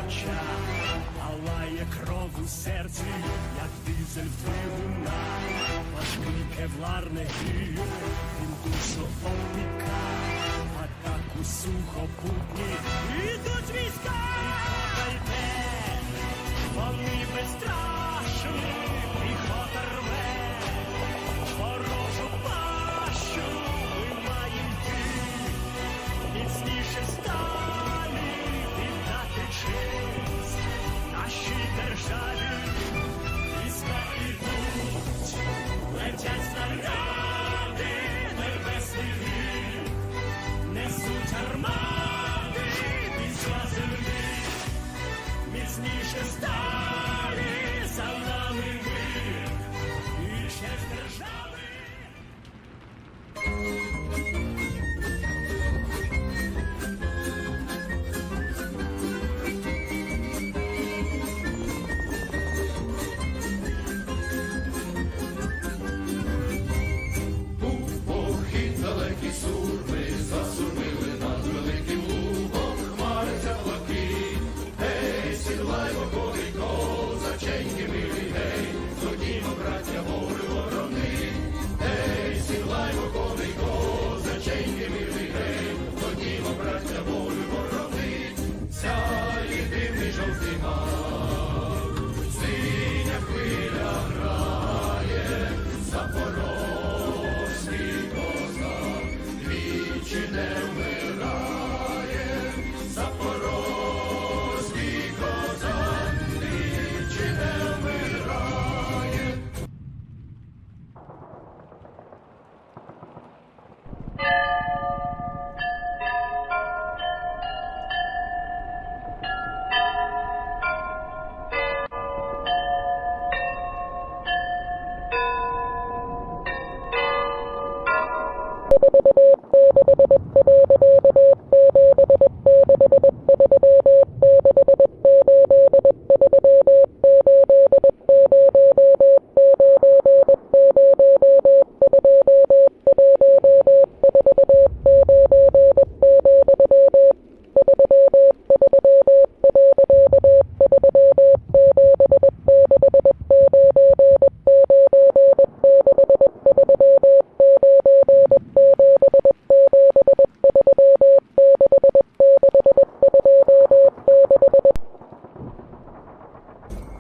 меча, палає кров у серці, як дизель в двигунах. Важкий кевларний гір, він душу опіка, атаку сухопутні ідуть війська. Підготайте, вони безстрашні, піхота рве ворожу пащу, вимаєм йти, міцніше сталі, віддати честь нашій державі. Війська ідуть, летять снаряди, небесний гір, несуть армати, війська землі, міцніше сталі, за нами мир і честь держави. Був похід далекий сурми, засурмили над великим лугом, хмари заплаки. Гей, сідлай боковий козаченьки милий, гей, ходімо, браття, волю ворони. Гей, сідлай боковий козаченьки милий, гей, ходімо, браття, волю ворони. Сяє дивний жовтий мак, синя хвиля грає, запорозький козак двічі не вмирає, запорозький козак двічі не вмирає.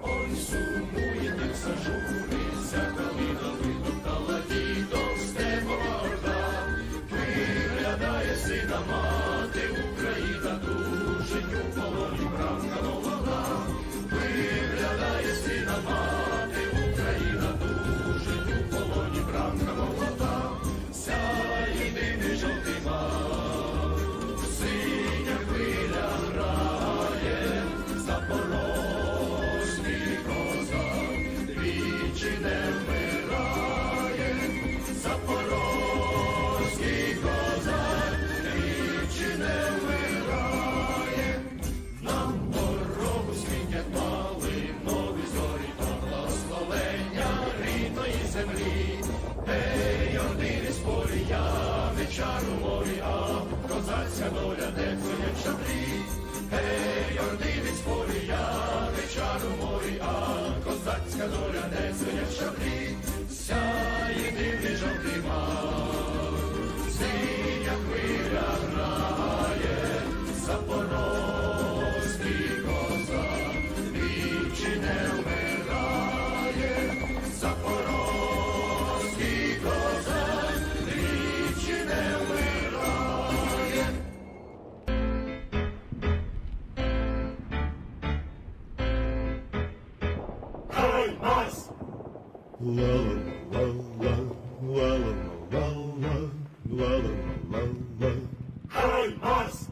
Ой, сумує тих зажуриться, коли довитоптала дідом степова орда. Виглядає сина мати, Україна душить у полоні бранка молода. Виглядає сина мати, Україна душить у полоні бранка молода. Сяє дивний жовтий мак, синя хвиля грає, запорозький козак двічі не вмирає, запорозький козак двічі не вмирає. Нам дорогу світять малинові зорі, то благословення рідної землі. Гей, ордини з полія, вечару морі, а козацька доля не клонять шаблі. Гей, ордини з полія, вечару морі, а козацька доля не клонять шаблі. Сяє дивний жовтий мак, синя хвиля грає, запорозький козак двічі не вмирає, запорозький козак двічі не вмирає. Хай нас! Хай нас!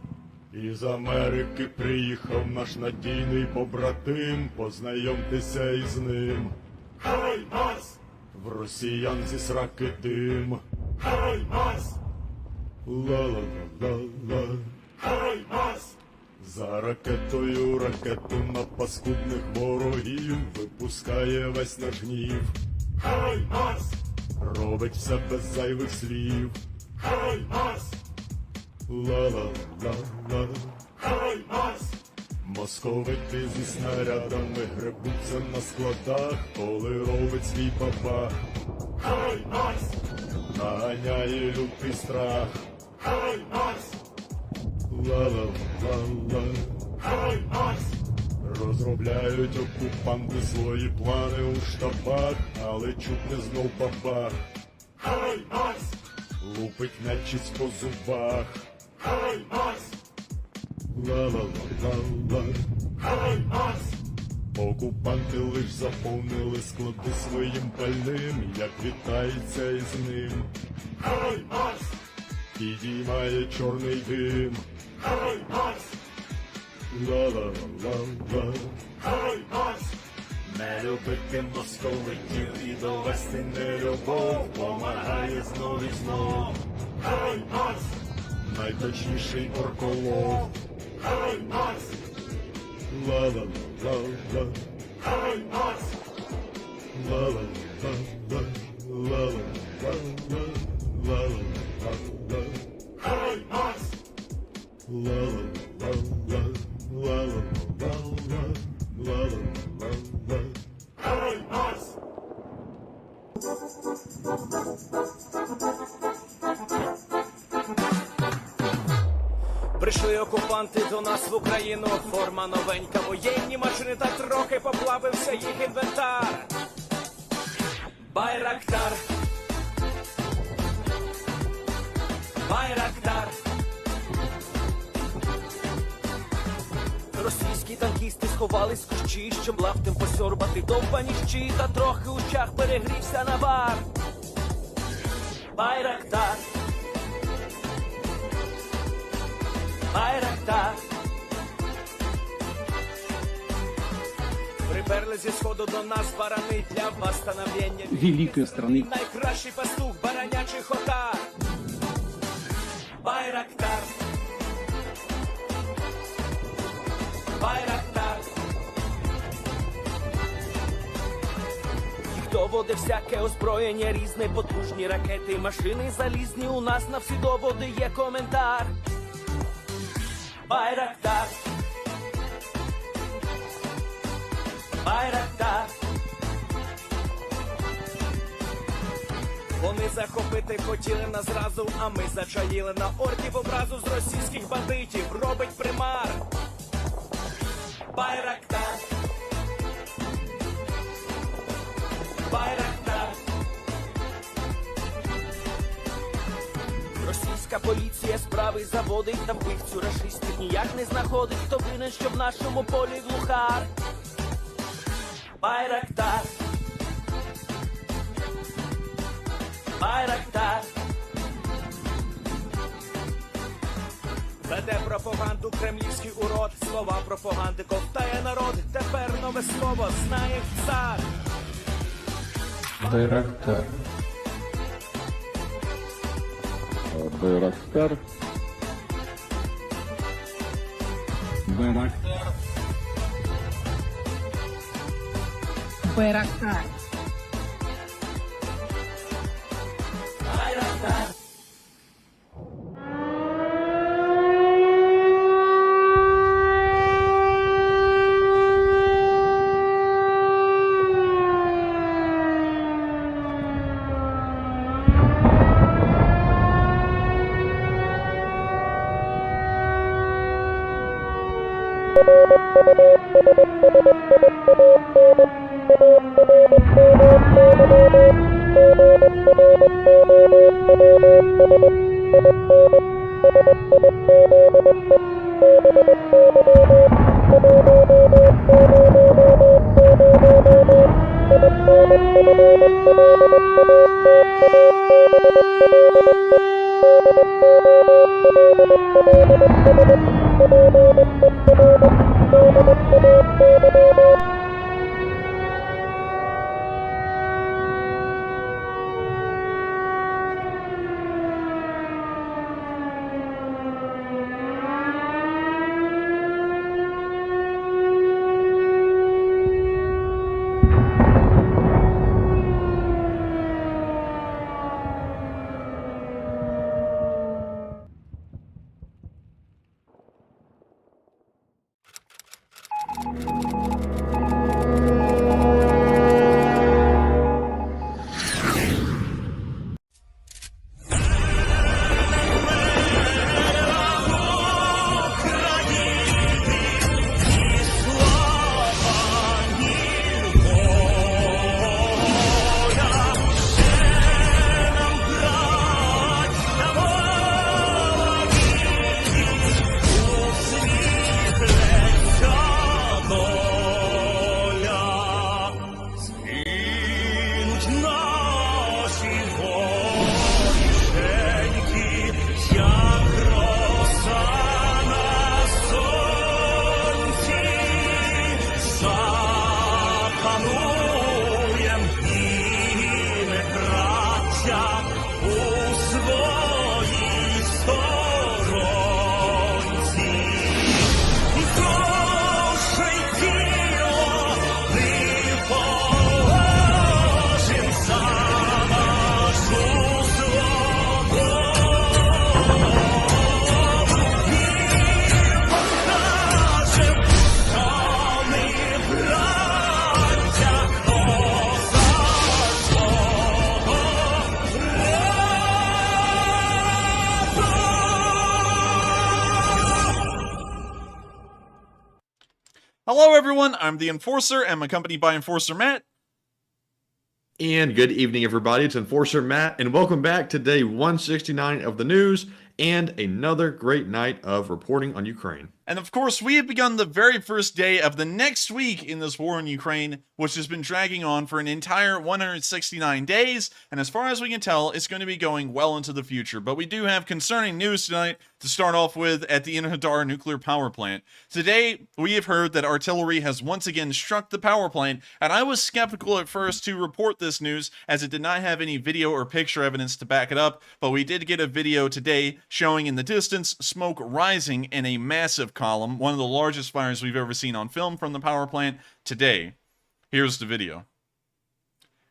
Із Америки приїхав наш надійний побратим, познайомтеся із ним. Хай нас! В росіян зі сраки дим. Хай нас! Ла-ла-ла-ла-ла. Хай нас! За ракетою ракету на паскудних ворогів випускає весь наш гнів. Хай нас! Робить все без зайвих слів. Хай нас! Ла-ла-ла-ла. Хай нас! Московити зі снарядами гребуться на складах, коли робить свій бабах. Хай Марс! Наганяє лютий страх. Хай Марс! Ла-ла-ла-ла. Хай Марс! Розробляють окупанти свої плани у штабах, але чутне знов бабах. Хай Марс! Лупить нечисть по зубах. Хай Марс! Ла-ла-ла-ла-ла. Хай Марс! Окупанти лиш заповнили склади своїм пальним, як вітається із ним. Хай Марс! Підіймає чорний дим. Хай Марс! Ла-ла-ла-ла. Хай Марс! Не любити московитів і довести нелюбов помагає знов і знов. Хай Марс! Найточніший орколов. Хай Марс! Ла-ла-ла-ла. Хай Марс! Ла-ла-ла-ла. Ла-ла-ла-ла. Ла-ла-ла-ла. Хай Марс! Ла-ла-ла-ла. Ла-ла-ла-ла. Ла-ла-ла-ла. Хай Марс! Прийшли окупанти до нас в Україну, форма новенька, воєнні машини та трохи поплавився їх інвентар. Байрактар. Байрактар. Російські танкісти сховались в кущі, щоб лаптем посьорбати довбані щі, та трохи у чах перегрівся навар. Байрактар. Байрактар. Приперли зі сходу до нас барани для восстановлення великой страны. Найкращий пастух баранячих отар. Байрактар. Байрактар. Їх доводи всяке озброєння різне, потужні ракети, машини залізні, у нас на всі доводи є коментар. Байрактар. Байрактар. Вони захопити хотіли нас зразу, а ми зачаїли на орків образу з російських бандитів. Робить примар. Байрактар. Байрактар. Російська поліція справи заводить, та вбивцю рашистів ніяк не знаходить. Хто винен, що в нашому полі глухар? Байрактар. Байрактар. Веде пропаганду кремлівський урод, слова пропаганди ковтає народ. Тепер нове слово знає цар. Байрактар. Байрактар. Байрактар. Байрактар. Hello everyone, I'm the Enforcer, and I'm accompanied by Enforcer Matt. And good evening, everybody. It's Enforcer Matt, and welcome back to day 169 of the news and another great night of reporting on Ukraine. And of course, we have begun the very first day of the next week in this war in Ukraine, which has been dragging on for an entire 169 days, and as far as we can tell, it's going to be going well into the future. But we do have concerning news tonight to start off with at the Introductory nuclear power plant. Today, we have heard that artillery has once again struck the power plant, and I was skeptical at first to report this news as it did not have any video or picture evidence to back it up, but we did get a video today showing in the distance smoke rising in a massive column, one of the largest fires we've ever seen on film from the power plant today. Here's the video.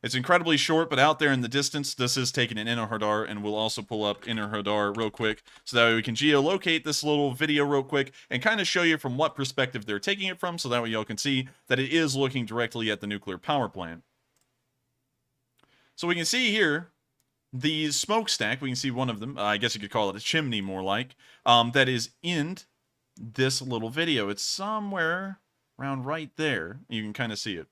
It's incredibly short, but out there in the distance, this is taken in Inner and we'll also pull up Inner real quick, so that way we can geolocate this little video real quick and kind of show you from what perspective they're taking it from, so that way y'all can see that it is looking directly at the nuclear power plant. So we can see here the smokestack. We can see one of them, I guess you could call it a chimney more like, that is in this little video. It's somewhere around right there. You can kind of see it.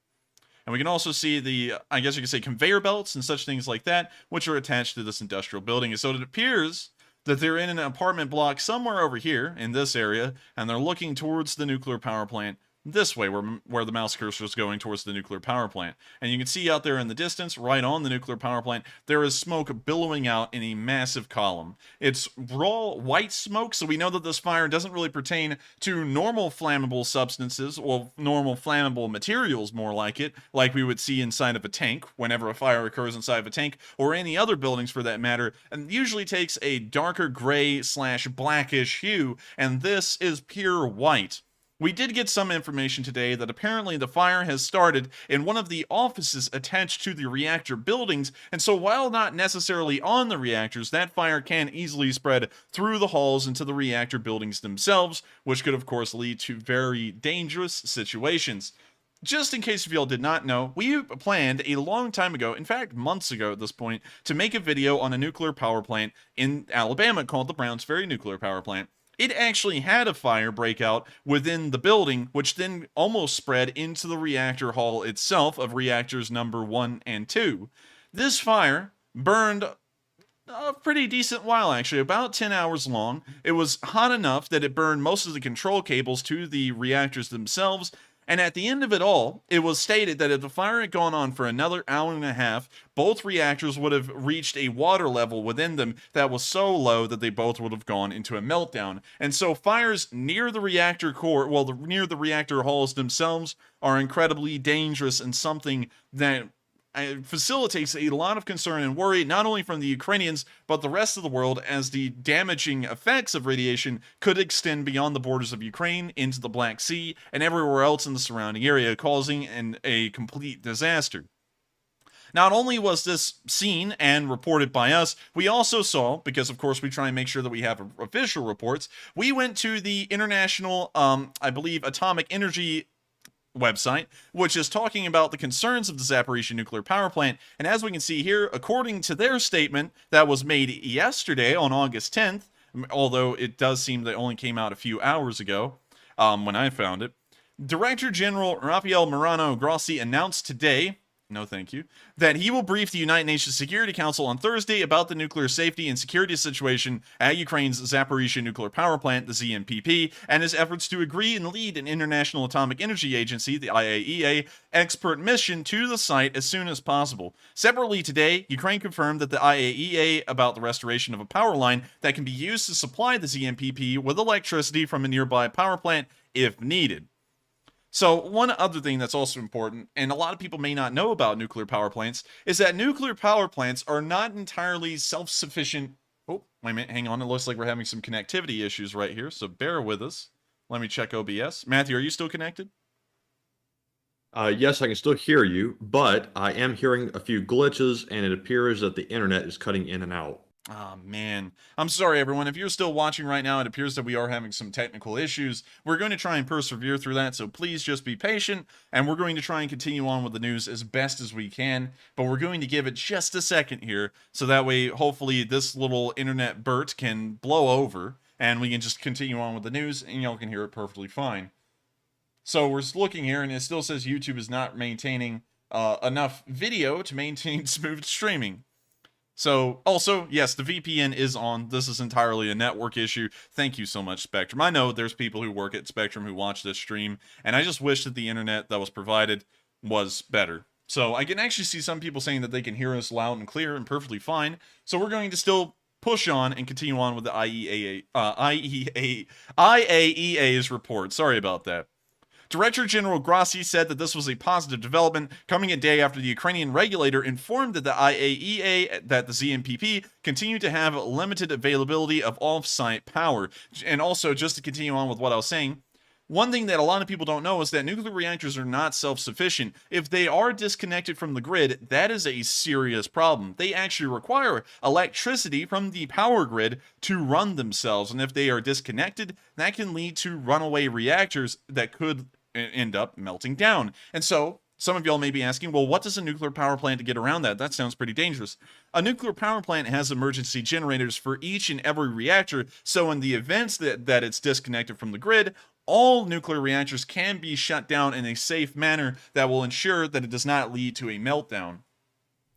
And we can also see the, I guess you could say, conveyor belts and such things like that, which are attached to this industrial building. And so it appears that they're in an apartment block somewhere over here in this area, and they're looking towards the nuclear power plant this way, where the mouse cursor is going towards the nuclear power plant. And you can see out there in the distance, right on the nuclear power plant, there is smoke billowing out in a massive column. It's raw white smoke, so we know that this fire doesn't really pertain to normal flammable substances, or normal flammable materials more like it, like we would see inside of a tank whenever a fire occurs inside of a tank, or any other buildings for that matter, and usually takes a darker gray / blackish hue, and this is pure white. We did get some information today that apparently the fire has started in one of the offices attached to the reactor buildings, and so while not necessarily on the reactors, that fire can easily spread through the halls into the reactor buildings themselves, which could of course lead to very dangerous situations. Just in case if y'all did not know, we planned a long time ago, in fact months ago at this point, to make a video on a nuclear power plant in Alabama called the Browns Ferry Nuclear Power Plant. It actually had a fire break out within the building, which then almost spread into the reactor hall itself of reactors number 1 and 2. This fire burned a pretty decent while, actually, about 10 hours long. It was hot enough that it burned most of the control cables to the reactors themselves. And at the end of it all, it was stated that if the fire had gone on for another hour and a half, both reactors would have reached a water level within them that was so low that they both would have gone into a meltdown. And so fires near the reactor core, near the reactor halls themselves, are incredibly dangerous and something that facilitates a lot of concern and worry, not only from the Ukrainians, but the rest of the world, as the damaging effects of radiation could extend beyond the borders of Ukraine into the Black Sea and everywhere else in the surrounding area, causing a complete disaster. Not only was this seen and reported by us, we also saw, because of course we try and make sure that we have official reports, we went to the International, I believe, Atomic Energy website, which is talking about the concerns of the Zaphorizhzhia nuclear power plant. And as we can see here, according to their statement that was made yesterday on August 10th, although it does seem that it only came out a few hours ago when I found it, Director General Rafael Morano Grossi announced today, no thank you, that he will brief the United Nations Security Council on Thursday about the nuclear safety and security situation at Ukraine's Zaphorizhzhia nuclear power plant, the znpp, and his efforts to agree and lead an International Atomic Energy Agency, the IAEA, expert mission to the site as soon as possible. Separately today, Ukraine confirmed that the IAEA about the restoration of a power line that can be used to supply the znpp with electricity from a nearby power plant if needed. So one other thing that's also important, and a lot of people may not know about nuclear power plants, is that nuclear power plants are not entirely self-sufficient. Oh, wait a minute, hang on. It looks like we're having some connectivity issues right here, so bear with us. Let me check OBS. Matthew, are you still connected? Yes, I can still hear you, but I am hearing a few glitches, and it appears that the internet is cutting in and out. Oh, man. I'm sorry, everyone. If you're still watching right now, it appears that we are having some technical issues. We're going to try and persevere through that, so please just be patient, and we're going to try and continue on with the news as best as we can, but we're going to give it just a second here, so that way, hopefully, this little internet burst can blow over, and we can just continue on with the news, and y'all can hear it perfectly fine. So we're looking here, and it still says YouTube is not maintaining enough video to maintain smooth streaming. So, also, yes, the VPN is on. This is entirely a network issue. Thank you so much, Spectrum. I know there's people who work at Spectrum who watch this stream, and I just wish that the internet that was provided was better. So, I can actually see some people saying that they can hear us loud and clear and perfectly fine. So, we're going to still push on and continue on with the IAEA's report. Sorry about that. Director General Grossi said that this was a positive development, coming a day after the Ukrainian regulator informed that the IAEA that the znpp continue to have limited availability of off-site power. And also, just to continue on with what I was saying, one thing that a lot of people don't know is that nuclear reactors are not self-sufficient. If they are disconnected from the grid, that is a serious problem. They actually require electricity from the power grid to run themselves, and if they are disconnected, that can lead to runaway reactors that could end up melting down. And so, some of y'all may be asking, well, what does a nuclear power plant to get around that? That sounds pretty dangerous. A nuclear power plant has emergency generators for each and every reactor, so in the events that it's disconnected from the grid, all nuclear reactors can be shut down in a safe manner that will ensure that it does not lead to a meltdown.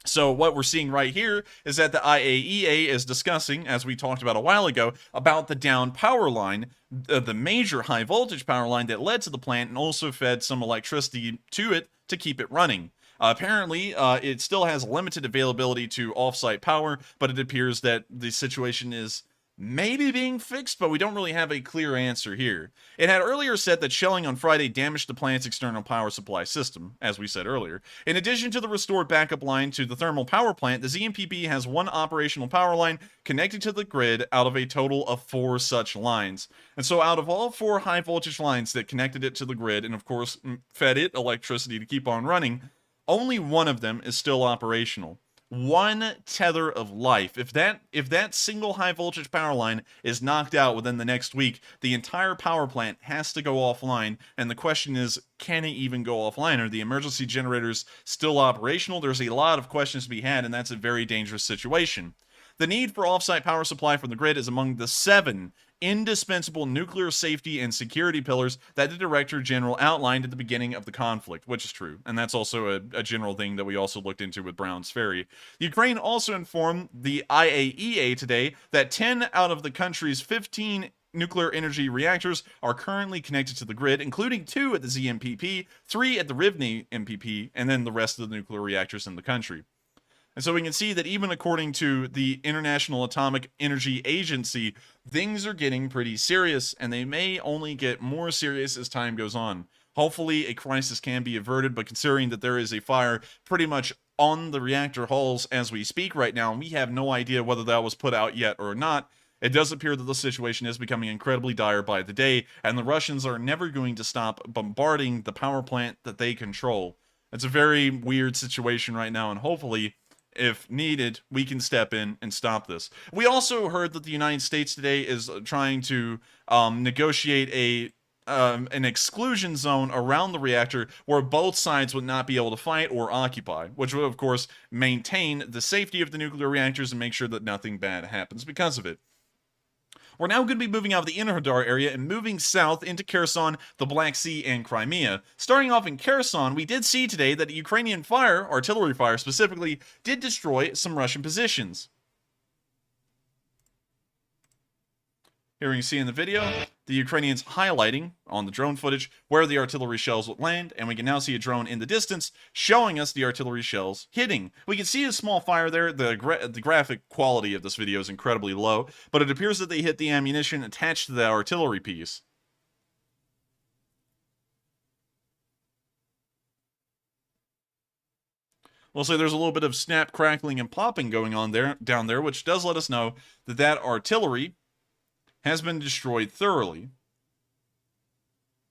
So what we're seeing right here is that the IAEA is discussing, as we talked about a while ago, about the down power line, the major high voltage power line that led to the plant and also fed some electricity to it to keep it running. Apparently, it still has limited availability to off-site power, but it appears that the situation is maybe being fixed, but we don't really have a clear answer here. It had earlier said that shelling on Friday damaged the plant's external power supply system, as we said earlier. In addition to the restored backup line to the thermal power plant, the znpp has one operational power line connected to the grid out of a total of 4 such lines. And so out of all 4 high voltage lines that connected it to the grid and of course fed it electricity to keep on running, only one of them is still operational. One tether of life. If that single high voltage power line is knocked out within the next week, the entire power plant has to go offline, and the question is, can it even go offline? Are the emergency generators still operational? There's a lot of questions to be had, and that's a very dangerous situation. The need for off-site power supply from the grid is among the 7 indispensable nuclear safety and security pillars that the Director General outlined at the beginning of the conflict, which is true, and that's also a general thing that we also looked into with Browns Ferry. Ukraine also informed the IAEA today that 10 out of the country's 15 nuclear energy reactors are currently connected to the grid, including 2 at the znpp, 3 at the Rivne MPP, and then the rest of the nuclear reactors in the country. And so we can see that even according to the International Atomic Energy Agency, things are getting pretty serious, and they may only get more serious as time goes on. Hopefully, a crisis can be averted, but considering that there is a fire pretty much on the reactor hulls as we speak right now, and we have no idea whether that was put out yet or not, it does appear that the situation is becoming incredibly dire by the day, and the Russians are never going to stop bombarding the power plant that they control. It's a very weird situation right now, and hopefully, if needed, we can step in and stop this. We also heard that the United States today is trying to negotiate an exclusion zone around the reactor where both sides would not be able to fight or occupy, which would, of course, maintain the safety of the nuclear reactors and make sure that nothing bad happens because of it. We're now going to be moving out of the Enerhodar area and moving south into Kherson, the Black Sea, and Crimea. Starting off in Kherson, we did see today that Ukrainian fire, artillery fire specifically, did destroy some Russian positions. Here you can see in the video, the Ukrainians highlighting on the drone footage where the artillery shells would land, and we can now see a drone in the distance showing us the artillery shells hitting. We can see a small fire there. The graphic quality of this video is incredibly low, but it appears that they hit the ammunition attached to the artillery piece. We'll say there's a little bit of snap, crackling, and popping going on down there, which does let us know that that artillery has been destroyed thoroughly.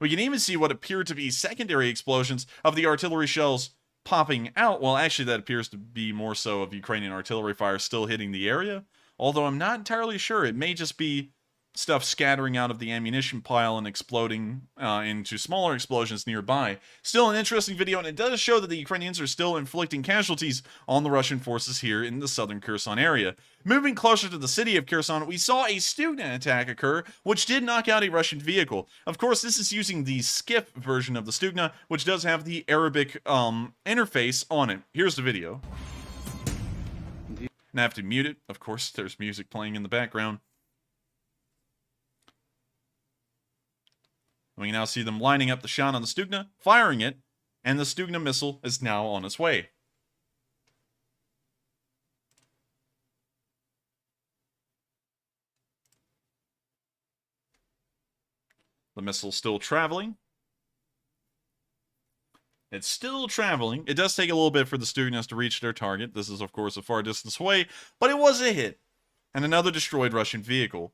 We can even see what appear to be secondary explosions of the artillery shells popping out. Well, actually, that appears to be more so of Ukrainian artillery fire still hitting the area, although I'm not entirely sure. It may just be stuff scattering out of the ammunition pile and exploding into smaller explosions nearby. Still an interesting video, and it does show that the Ukrainians are still inflicting casualties on the Russian forces here in the southern Kherson area. Moving closer to the city of Kherson, we saw a Stugna attack occur, which did knock out a Russian vehicle. Of course, this is using the Skiff version of the Stugna, which does have the Arabic interface on it. Here's the video. And I have to mute it. Of course, there's music playing in the background. We can now see them lining up the shot on the Stugna, firing it, and the Stugna missile is now on its way. The missile's still traveling. It's still traveling. It does take a little bit for the Stugnas to reach their target. This is, of course, a far distance away, but it was a hit. And another destroyed Russian vehicle.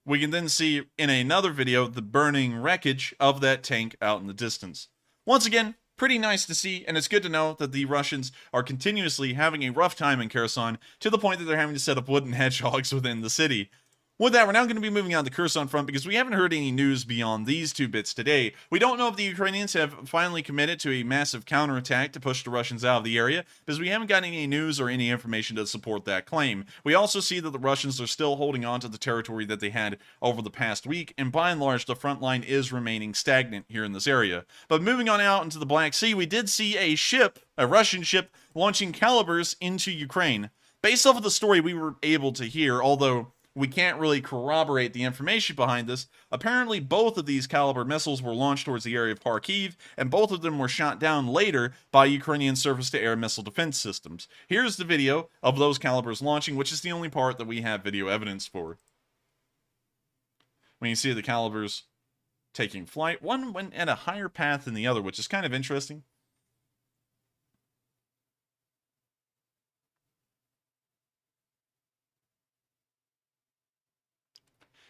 We can then see in another video the burning wreckage of that tank out in the distance. Once again, pretty nice to see, and it's good to know that the Russians are continuously having a rough time in Kherson, to the point that they're having to set up wooden hedgehogs within the city. With that, we're now going to be moving on to the Kherson front because we haven't heard any news beyond these two bits today. We don't know if the Ukrainians have finally committed to a massive counterattack to push the Russians out of the area, because we haven't gotten any news or any information to support that claim. We also see that the Russians are still holding on to the territory that they had over the past week, and by and large, the front line is remaining stagnant here in this area. But moving on out into the Black Sea, we did see a ship, a Russian ship, launching calibers into Ukraine. Based off of the story we were able to hear, although we can't really corroborate the information behind this, apparently both of these caliber missiles were launched towards the area of Kharkiv, and both of them were shot down later by Ukrainian surface-to-air missile defense systems. Here's the video of those calibers launching, which is the only part that we have video evidence for. When you see the calibers taking flight, one went at a higher path than the other, which is kind of interesting.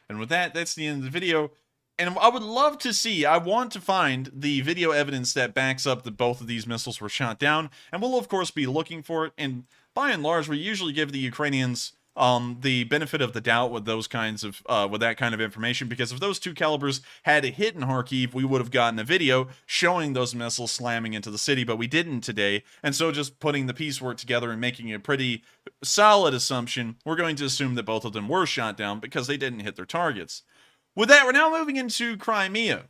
And with that, that's the end of the video. And I would love to see, I want to find the video evidence that backs up that both of these missiles were shot down. And we'll, of course, be looking for it. And by and large, we usually give the Ukrainians the benefit of the doubt with those kinds of, with that kind of information. Because if those two calibers had hit in Kharkiv, we would have gotten a video showing those missiles slamming into the city. But we didn't today. And so just putting the piecework together and making a pretty solid assumption, we're going to assume that both of them were shot down because they didn't hit their targets. With that, we're now moving into Crimea,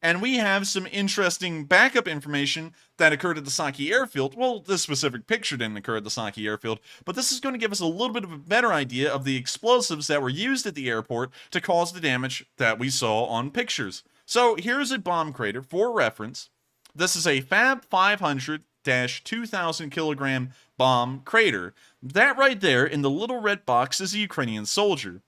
and we have some interesting backup information that occurred at the Saki airfield. Well, this specific picture didn't occur at the Saki airfield, but this is going to give us a little bit of a better idea of the explosives that were used at the airport to cause the damage that we saw on pictures. So here's a bomb crater for reference. This is a Fab 500-2,000 kilogram bomb crater. That right there in the little red box is a Ukrainian soldier.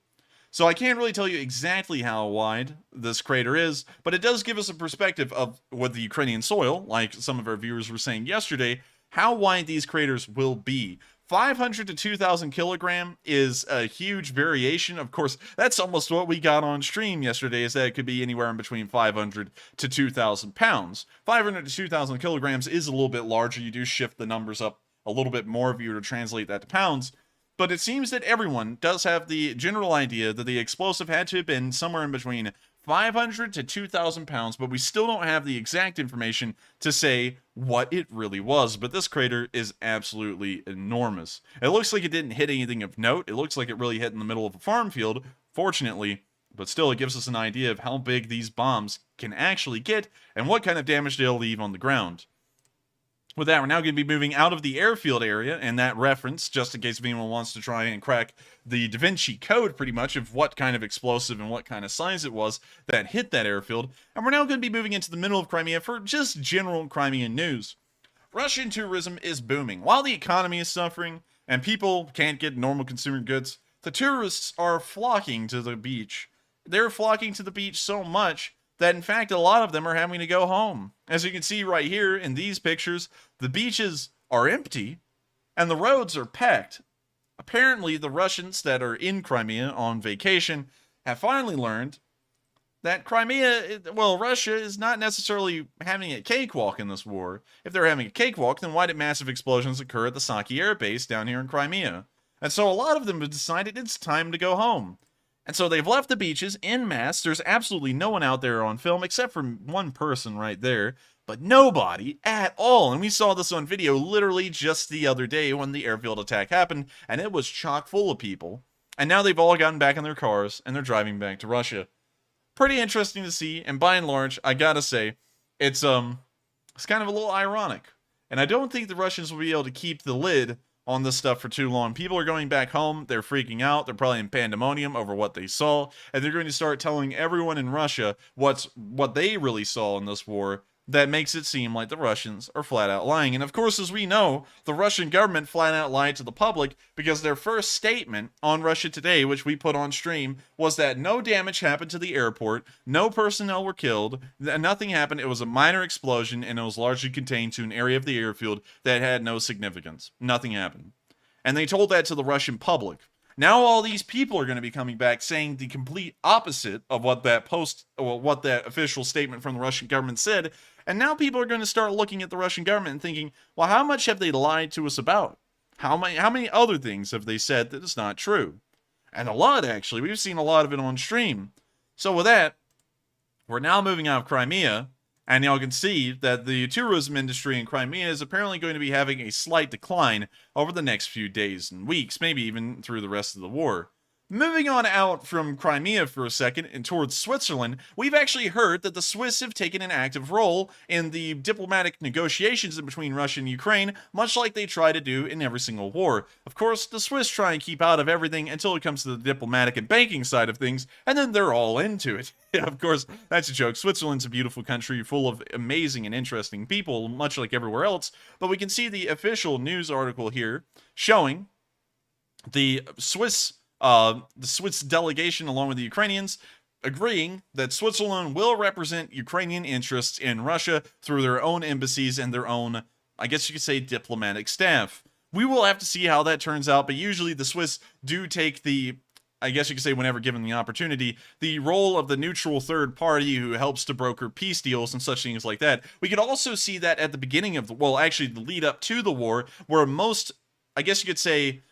So I can't really tell you exactly how wide this crater is, but it does give us a perspective of, with the Ukrainian soil, like some of our viewers were saying yesterday, how wide these craters will be. 500 to 2,000 kilogram is a huge variation. Of course, that's almost what we got on stream yesterday, is that it could be anywhere in between 500 to 2,000 pounds. 500 to 2,000 kilograms is a little bit larger. You do shift the numbers up a little bit more if you were to translate that to pounds. But it seems that everyone does have the general idea that the explosive had to have been somewhere in between 500 to 2,000 pounds, but we still don't have the exact information to say what it really was. But this crater is absolutely enormous. It looks like it didn't hit anything of note. It looks like it really hit in the middle of a farm field, fortunately, but still it gives us an idea of how big these bombs can actually get and what kind of damage they'll leave on the ground. With that, we're now going to be moving out of the airfield area, and that reference, just in case anyone wants to try and crack the Da Vinci Code, pretty much, of what kind of explosive and what kind of size it was that hit that airfield. And we're now going to be moving into the middle of Crimea for just general Crimean news. Russian tourism is booming. While the economy is suffering, and people can't get normal consumer goods, the tourists are flocking to the beach. They're flocking to the beach so much that in fact a lot of them are having to go home. As you can see right here in these pictures, the beaches are empty and the roads are packed. Apparently the Russians that are in Crimea on vacation have finally learned that Crimea, well, Russia is not necessarily having a cakewalk in this war. If they're having a cakewalk, then why did massive explosions occur at the Saki Air Base down here in Crimea? And so a lot of them have decided it's time to go home. And so they've left the beaches en masse. There's absolutely no one out there on film except for one person right there, but nobody at all. And we saw this on video literally just the other day when the airfield attack happened, and it was chock full of people. And now they've all gotten back in their cars and they're driving back to Russia. Pretty interesting to see, and by and large, I gotta say, it's kind of a little ironic. And I don't think the Russians will be able to keep the lid on this stuff for too long. People are going back home, they're freaking out, they're probably in pandemonium over what they saw, and they're going to start telling everyone in Russia what they really saw in this war. That makes it seem like the Russians are flat out lying. And of course, as we know, the Russian government flat out lied to the public because their first statement on Russia Today, which we put on stream, was that no damage happened to the airport, no personnel were killed, nothing happened, it was a minor explosion, and it was largely contained to an area of the airfield that had no significance. Nothing happened. And they told that to the Russian public. Now all these people are going to be coming back saying the complete opposite of what that official statement from the Russian government said. And now people are going to start looking at the Russian government and thinking, well, how much have they lied to us about? How many other things have they said that is not true? And a lot, actually. We've seen a lot of it on stream. So with that, we're now moving out of Crimea, and y'all can see that the tourism industry in Crimea is apparently going to be having a slight decline over the next few days and weeks, maybe even through the rest of the war. Moving on out from Crimea for a second and towards Switzerland, we've actually heard that the Swiss have taken an active role in the diplomatic negotiations in between Russia and Ukraine, much like they try to do in every single war. Of course, the Swiss try and keep out of everything until it comes to the diplomatic and banking side of things, and then they're all into it. Of course, that's a joke. Switzerland's a beautiful country full of amazing and interesting people, much like everywhere else, but we can see the official news article here showing the Swiss delegation, along with the Ukrainians, agreeing that Switzerland will represent Ukrainian interests in Russia through their own embassies and their own, I guess you could say, diplomatic staff. We will have to see how that turns out, but usually the Swiss do take the, I guess you could say, whenever given the opportunity, the role of the neutral third party who helps to broker peace deals and such things like that. We could also see that at the beginning of the, well, actually the lead up to the war, where most, I guess you could say,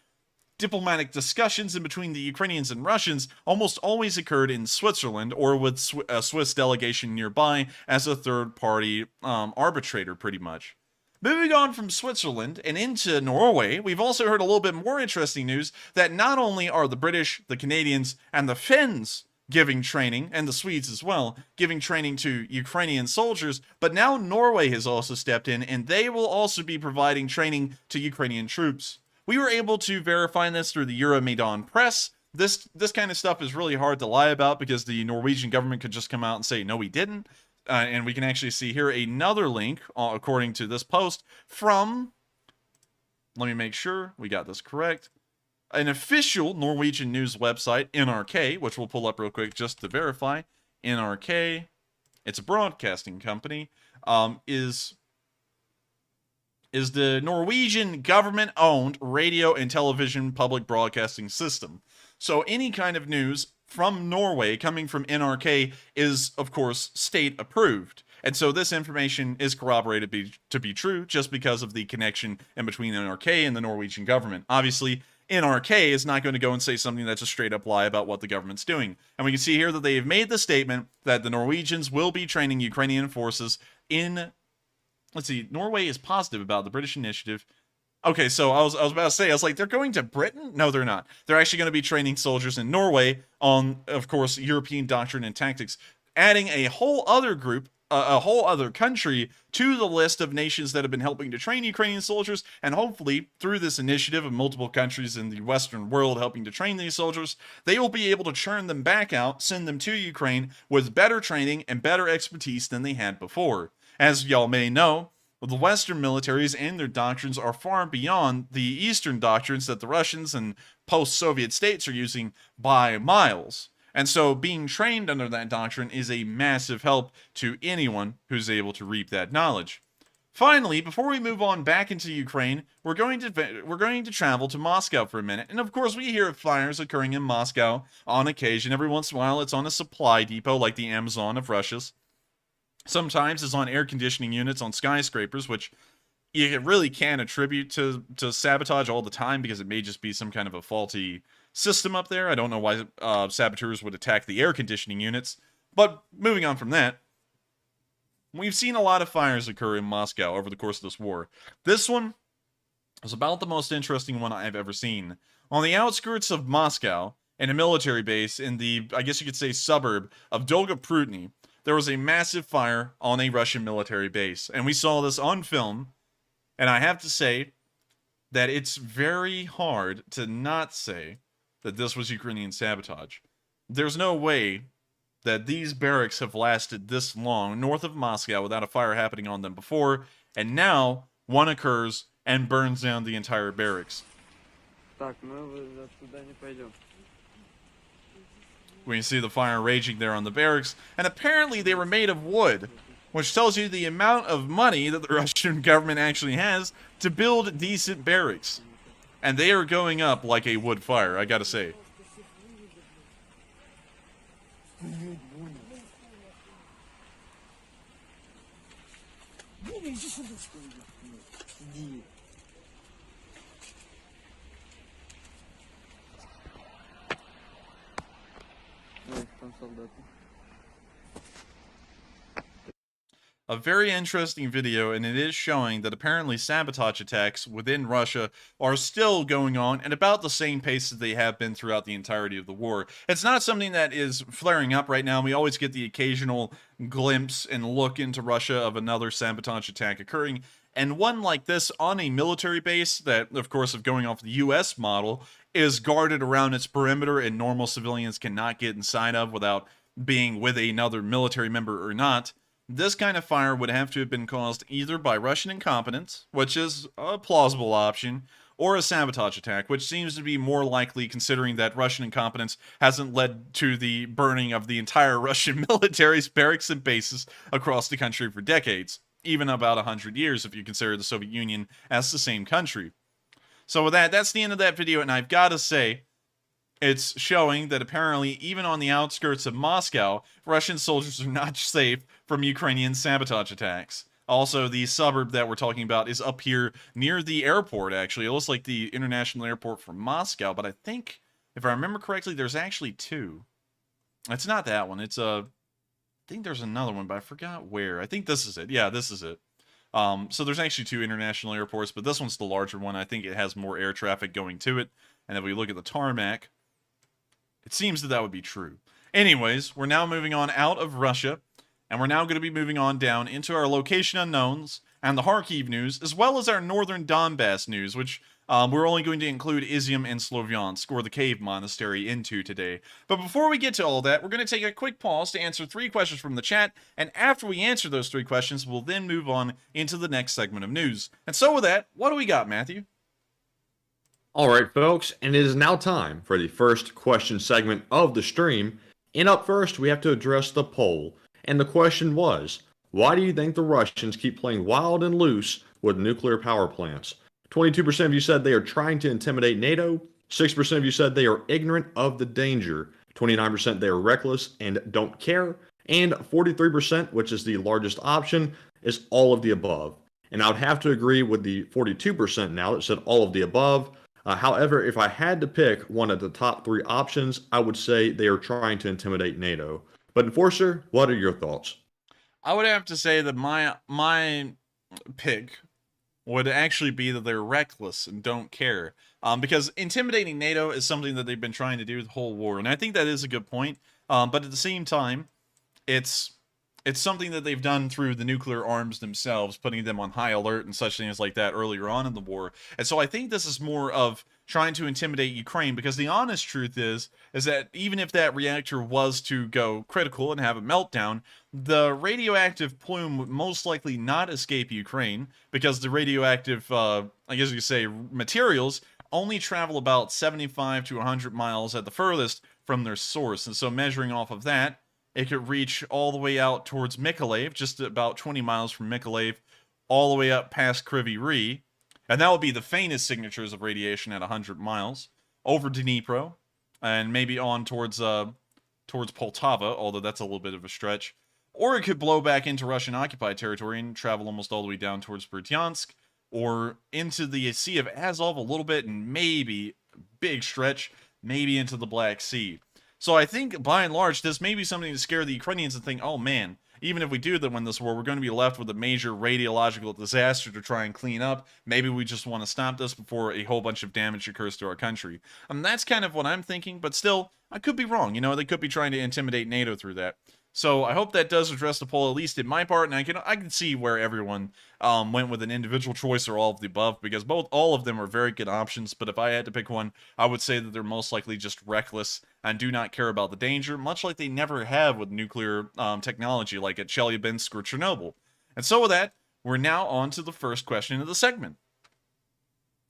diplomatic discussions in between the Ukrainians and Russians almost always occurred in Switzerland or with a Swiss delegation nearby as a third-party arbitrator, pretty much. Moving on from Switzerland and into Norway, we've also heard a little bit more interesting news that not only are the British, the Canadians, and the Finns giving training, and the Swedes as well, giving training to Ukrainian soldiers, but now Norway has also stepped in, and they will also be providing training to Ukrainian troops. We were able to verify this through the Euromaidan press. This kind of stuff is really hard to lie about because the Norwegian government could just come out and say, no, we didn't. And we can actually see here another link, according to this post, from, let me make sure we got this correct, an official Norwegian news website, NRK, which we'll pull up real quick just to verify. NRK, it's a broadcasting company, is the Norwegian government-owned radio and television public broadcasting system. So any kind of news from Norway coming from NRK is, of course, state-approved. And so this information is corroborated to be true just because of the connection in between NRK and the Norwegian government. Obviously, NRK is not going to go and say something that's a straight-up lie about what the government's doing. And we can see here that they have made the statement that the Norwegians will be training Ukrainian forces in... Let's see, Norway is positive about the British initiative. Okay, so I was about to say, I was like, they're going to Britain? No, they're not. They're actually going to be training soldiers in Norway on, of course, European doctrine and tactics, adding a whole other group, a whole other country to the list of nations that have been helping to train Ukrainian soldiers, and hopefully, through this initiative of multiple countries in the Western world helping to train these soldiers, they will be able to churn them back out, send them to Ukraine with better training and better expertise than they had before. As y'all may know, the Western militaries and their doctrines are far beyond the Eastern doctrines that the Russians and post-Soviet states are using by miles. And so being trained under that doctrine is a massive help to anyone who's able to reap that knowledge. Finally, before we move on back into Ukraine, we're going to travel to Moscow for a minute. And of course, we hear of fires occurring in Moscow on occasion. Every once in a while, it's on a supply depot like the Amazon of Russia's. Sometimes it's on air conditioning units on skyscrapers, which you really can attribute to sabotage all the time because it may just be some kind of a faulty system up there. I don't know why saboteurs would attack the air conditioning units. But moving on from that, we've seen a lot of fires occur in Moscow over the course of this war. This one was about the most interesting one I've ever seen. On the outskirts of Moscow, in a military base in the, I guess you could say, suburb of Dolgoprudny, there was a massive fire on a Russian military base. And we saw this on film, and I have to say that it's very hard to not say that this was Ukrainian sabotage. There's no way that these barracks have lasted this long north of Moscow without a fire happening on them before, and now one occurs and burns down the entire barracks. We can see the fire raging there on the barracks, and apparently they were made of wood, which tells you the amount of money that the Russian government actually has to build decent barracks. And they are going up like a wood fire, I gotta say. A very interesting video, and it is showing that apparently sabotage attacks within Russia are still going on at about the same pace that they have been throughout the entirety of the war. It's not something that is flaring up right now. We always get the occasional glimpse and look into Russia of another sabotage attack occurring, and one like this on a military base that, of course, of going off the US model, is guarded around its perimeter and normal civilians cannot get inside of without being with another military member or not. This kind of fire would have to have been caused either by Russian incompetence, which is a plausible option, or a sabotage attack, which seems to be more likely considering that Russian incompetence hasn't led to the burning of the entire Russian military's barracks and bases across the country for decades, even about 100 years if you consider the Soviet Union as the same country. So with that, that's the end of that video, and I've got to say, it's showing that apparently, even on the outskirts of Moscow, Russian soldiers are not safe from Ukrainian sabotage attacks. Also, the suburb that we're talking about is up here near the airport, actually. It looks like the international airport from Moscow, but I think, if I remember correctly, there's actually two. It's not that one. It's I think there's another one, but I forgot where. I think this is it. Yeah, this is it. So there's actually two international airports, but this one's the larger one. I think it has more air traffic going to it. And if we look at the tarmac, it seems that that would be true. Anyways, we're now moving on out of Russia, and we're now going to be moving on down into our location unknowns and the Kharkiv news, as well as our northern Donbass news, which we're only going to include Izium and Slovyansk, or the cave monastery, into today. But before we get to all that, we're going to take a quick pause to answer 3 questions from the chat, and after we answer those 3 questions, we'll then move on into the next segment of news. And so with that, what do we got, Matthew? All right, folks, and it is now time for the first question segment of the stream. And up first, we have to address the poll. And the question was, why do you think the Russians keep playing wild and loose with nuclear power plants? 22% of you said they are trying to intimidate NATO. 6% of you said they are ignorant of the danger. 29% they are reckless and don't care. And 43%, which is the largest option, is all of the above. And I would have to agree with the 42% now that said all of the above. However, if I had to pick one of the top 3 options, I would say they are trying to intimidate NATO. But Enforcer, what are your thoughts? I would have to say that my pick would actually be that they're reckless and don't care. Because intimidating NATO is something that they've been trying to do the whole war, and I think that is a good point. But at the same time, it's something that they've done through the nuclear arms themselves, putting them on high alert and such things like that earlier on in the war. And so I think this is more of trying to intimidate Ukraine, because the honest truth is that even if that reactor was to go critical and have a meltdown, the radioactive plume would most likely not escape Ukraine, because the radioactive, I guess you could say, materials only travel about 75 to 100 miles at the furthest from their source. And so measuring off of that, it could reach all the way out towards Mykolaiv, just about 20 miles from Mykolaiv, all the way up past Kryvyi Rih, and that would be the faintest signatures of radiation at 100 miles, over Dnipro, and maybe on towards Poltava, although that's a little bit of a stretch. Or it could blow back into Russian-occupied territory and travel almost all the way down towards Bryansk, or into the Sea of Azov a little bit, and maybe, big stretch, maybe into the Black Sea. So I think, by and large, this may be something to scare the Ukrainians and think, oh man, even if we do win this war, we're going to be left with a major radiological disaster to try and clean up. Maybe we just want to stop this before a whole bunch of damage occurs to our country. That's kind of what I'm thinking, but still, I could be wrong. You know, they could be trying to intimidate NATO through that. So I hope that does address the poll, at least in my part, and I can see where everyone went with an individual choice or all of the above, because all of them are very good options. But if I had to pick one, I would say that they're most likely just reckless and do not care about the danger, much like they never have with nuclear technology, like at Chelyabinsk or Chernobyl. And so with that, we're now on to the first question of the segment.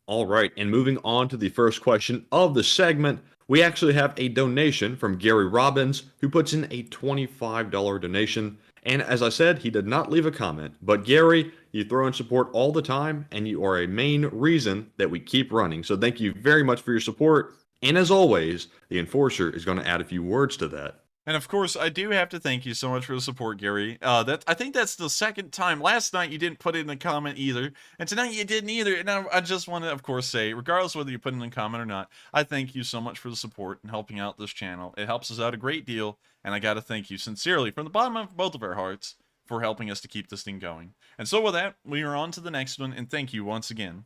All right, and moving on to the first question of the segment, we actually have a donation from Gary Robbins, who puts in a $25 donation. And as I said, he did not leave a comment. But Gary, you throw in support all the time, and you are a main reason that we keep running. So thank you very much for your support. And as always, the Enforcer is going to add a few words to that. And of course, I do have to thank you so much for the support, Gary. I think that's the second time. Last night you didn't put in a comment either, and tonight you didn't either. And I just want to, of course, say, regardless whether you put in a comment or not, I thank you so much for the support and helping out this channel. It helps us out a great deal, and I got to thank you sincerely from the bottom of both of our hearts for helping us to keep this thing going. And so with that, we are on to the next one, and thank you once again.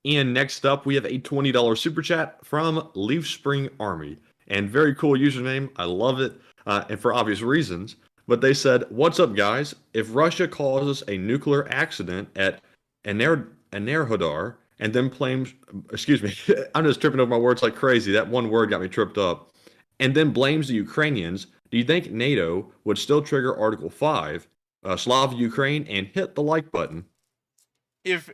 And next up, we have a $20 super chat from Leaf Spring Army. And very cool username. I love it, and for obvious reasons. But they said, "What's up, guys? If Russia causes a nuclear accident at Enerhodar and then blames, excuse me, I'm just tripping over my words like crazy. That one word got me tripped up. And then blames the Ukrainians, do you think NATO would still trigger Article 5, Slav Ukraine, and hit the like button?" If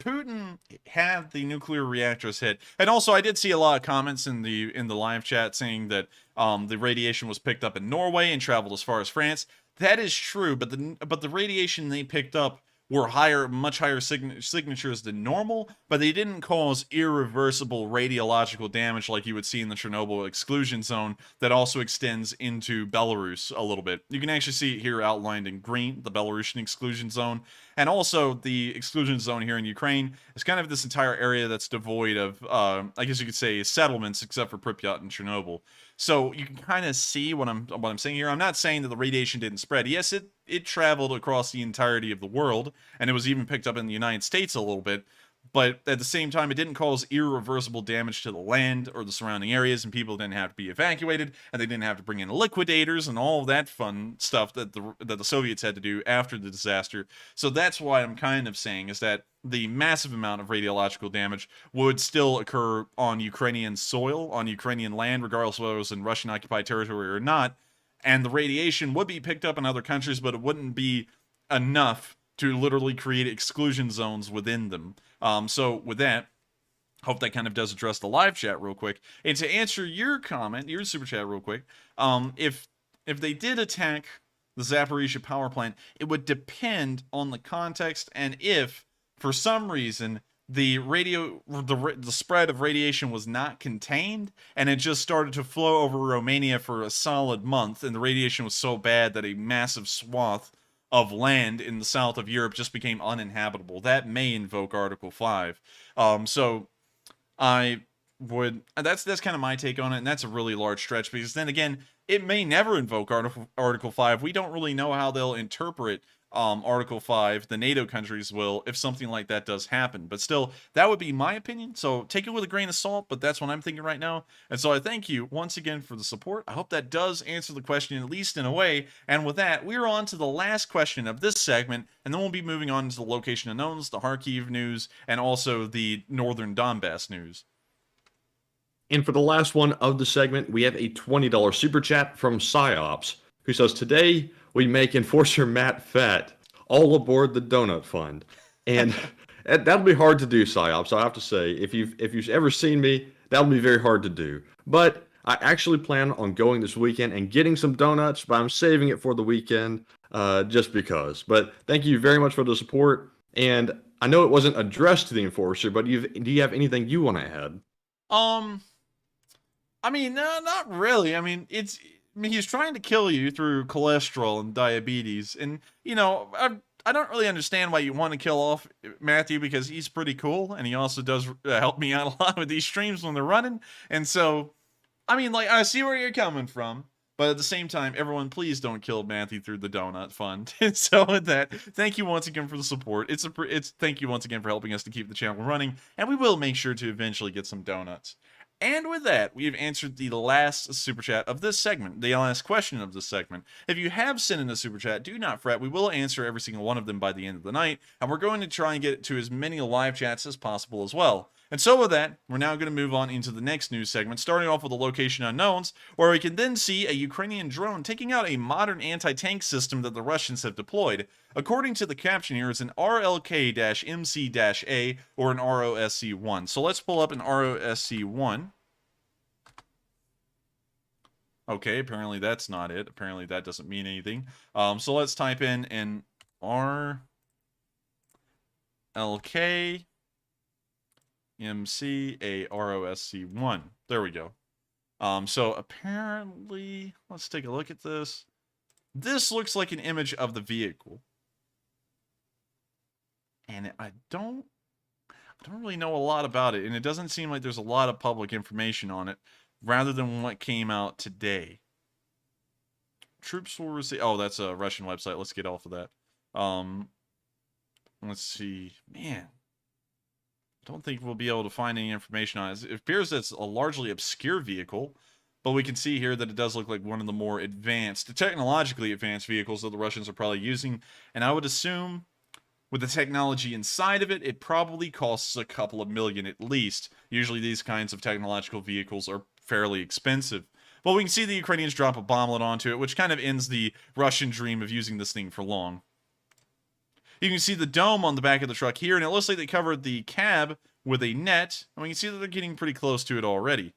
Putin had the nuclear reactors hit, and also I did see a lot of comments in the live chat saying that the radiation was picked up in Norway and traveled as far as France. That is true, but the radiation they picked up were much higher signatures than normal, but they didn't cause irreversible radiological damage like you would see in the Chernobyl exclusion zone that also extends into Belarus a little bit. You can actually see it here outlined in green, the Belarusian exclusion zone, and also the exclusion zone here in Ukraine is kind of this entire area that's devoid of, I guess you could say, settlements except for Pripyat and Chernobyl. So you can kind of see what I'm saying here. I'm not saying that the radiation didn't spread. Yes, it traveled across the entirety of the world, and it was even picked up in the United States a little bit. But at the same time, it didn't cause irreversible damage to the land or the surrounding areas, and people didn't have to be evacuated, and they didn't have to bring in liquidators and all of that fun stuff that the Soviets had to do after the disaster. So that's why I'm kind of saying is that the massive amount of radiological damage would still occur on Ukrainian soil, on Ukrainian land, regardless of whether it was in Russian-occupied territory or not, and the radiation would be picked up in other countries, but it wouldn't be enough to literally create exclusion zones within them. So with that, hope that kind of does address the live chat real quick. And to answer your comment, your super chat real quick, if they did attack the Zaphorizhzhia power plant, it would depend on the context and if, for some reason, the spread of radiation was not contained and it just started to flow over Romania for a solid month, and the radiation was so bad that a massive swath of land in the south of Europe just became uninhabitable. That may invoke Article 5. So I would, that's kind of my take on it, and that's a really large stretch, because then again, it may never invoke Article 5. We don't really know how they'll interpret Article 5, the NATO countries will, if something like that does happen. But still, that would be my opinion, so take it with a grain of salt, but that's what I'm thinking right now. And so I thank you once again for the support. I hope that does answer the question, at least in a way. And with that, we're on to the last question of this segment, and then we'll be moving on to the location unknowns, the Kharkiv news, and also the northern Donbass news. And for the last one of the segment, we have a $20 super chat from Psyops, who says, "Today we make Enforcer Matt fat. All aboard the donut fund." And that'll be hard to do, Psyops. I have to say, if you've ever seen me, that'll be very hard to do. But I actually plan on going this weekend and getting some donuts, but I'm saving it for the weekend just because. But thank you very much for the support. And I know it wasn't addressed to the Enforcer, but do you have anything you want to add? I mean, no, not really. I mean, he's trying to kill you through cholesterol and diabetes, and you know, I don't really understand why you want to kill off Matthew, because he's pretty cool, and he also does help me out a lot with these streams when they're running. And so, I mean, like, I see where you're coming from, but at the same time, everyone, please don't kill Matthew through the donut fund. And so, with that, thank you once again for the support. It's thank you once again for helping us to keep the channel running, and we will make sure to eventually get some donuts. And with that, we have answered the last super chat of this segment, the last question of this segment. If you have sent in a super chat, do not fret. We will answer every single one of them by the end of the night, and we're going to try and get to as many live chats as possible as well. And so with that, we're now going to move on into the next news segment, starting off with the location unknowns, where we can then see a Ukrainian drone taking out a modern anti-tank system that the Russians have deployed. According to the caption here, it's an RLK-MC-A or an ROSC-1. So let's pull up an ROSC-1. Okay, apparently that's not it. Apparently that doesn't mean anything. So let's type in an RLK-MC-A-ROSC-1. There we go. So apparently, let's take a look at this. This looks like an image of the vehicle. And I don't really know a lot about it, and it doesn't seem like there's a lot of public information on it, rather than what came out today. Troops will receive... Oh, that's a Russian website. Let's get off of that. Let's see. Man, I don't think we'll be able to find any information on it. It appears that it's a largely obscure vehicle, but we can see here that it does look like one of the more advanced, technologically advanced vehicles that the Russians are probably using, and I would assume, with the technology inside of it, it probably costs a couple of million at least. Usually these kinds of technological vehicles are fairly expensive. But we can see the Ukrainians drop a bomblet onto it, which kind of ends the Russian dream of using this thing for long. You can see the dome on the back of the truck here, and it looks like they covered the cab with a net, and we can see that they're getting pretty close to it already.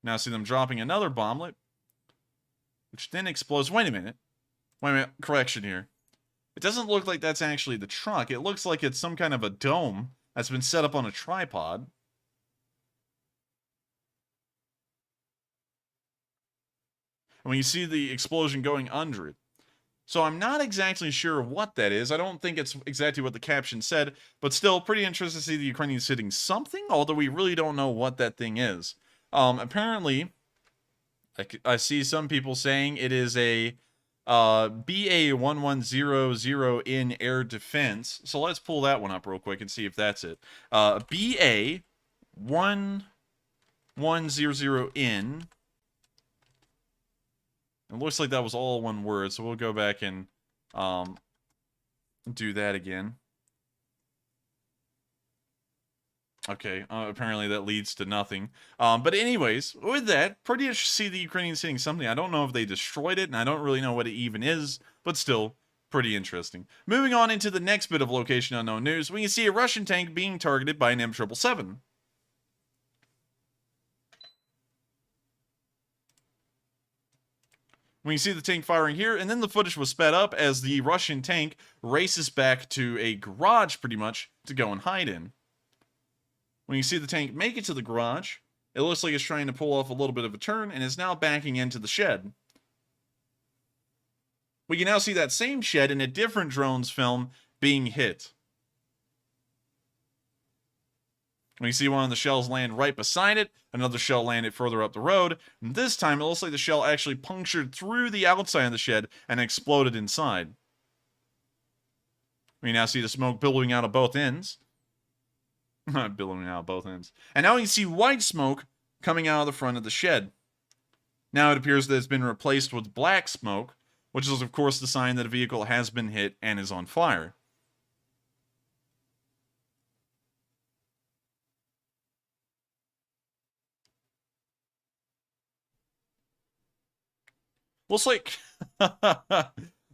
Now see them dropping another bomblet, which then explodes. Wait a minute. Correction here. It doesn't look like that's actually the truck. It looks like it's some kind of a dome that's been set up on a tripod. And when you see the explosion going under it. So I'm not exactly sure what that is. I don't think it's exactly what the caption said, but still pretty interested to see the Ukrainians hitting something, although we really don't know what that thing is. Apparently, I see some people saying it is a BA1100 in air defense. So let's pull that one up real quick and see if that's it. BA1100 in. It looks like that was all one word, so we'll go back and do that again. Okay, apparently that leads to nothing. But anyways, with that, pretty interesting to see the Ukrainians hitting something. I don't know if they destroyed it, and I don't really know what it even is, but still, pretty interesting. Moving on into the next bit of location unknown news, we can see a Russian tank being targeted by an M777. We can see the tank firing here, and then the footage was sped up as the Russian tank races back to a garage, pretty much, to go and hide in. When you see the tank make it to the garage, it looks like it's trying to pull off a little bit of a turn, and is now backing into the shed. We can now see that same shed in a different drone's film being hit. We see one of the shells land right beside it, another shell landed further up the road, and this time it looks like the shell actually punctured through the outside of the shed and exploded inside. We now see the smoke billowing out of both ends. Billowing out of both ends. And now we can see white smoke coming out of the front of the shed. Now it appears that it's been replaced with black smoke, which is of course the sign that a vehicle has been hit and is on fire. Looks like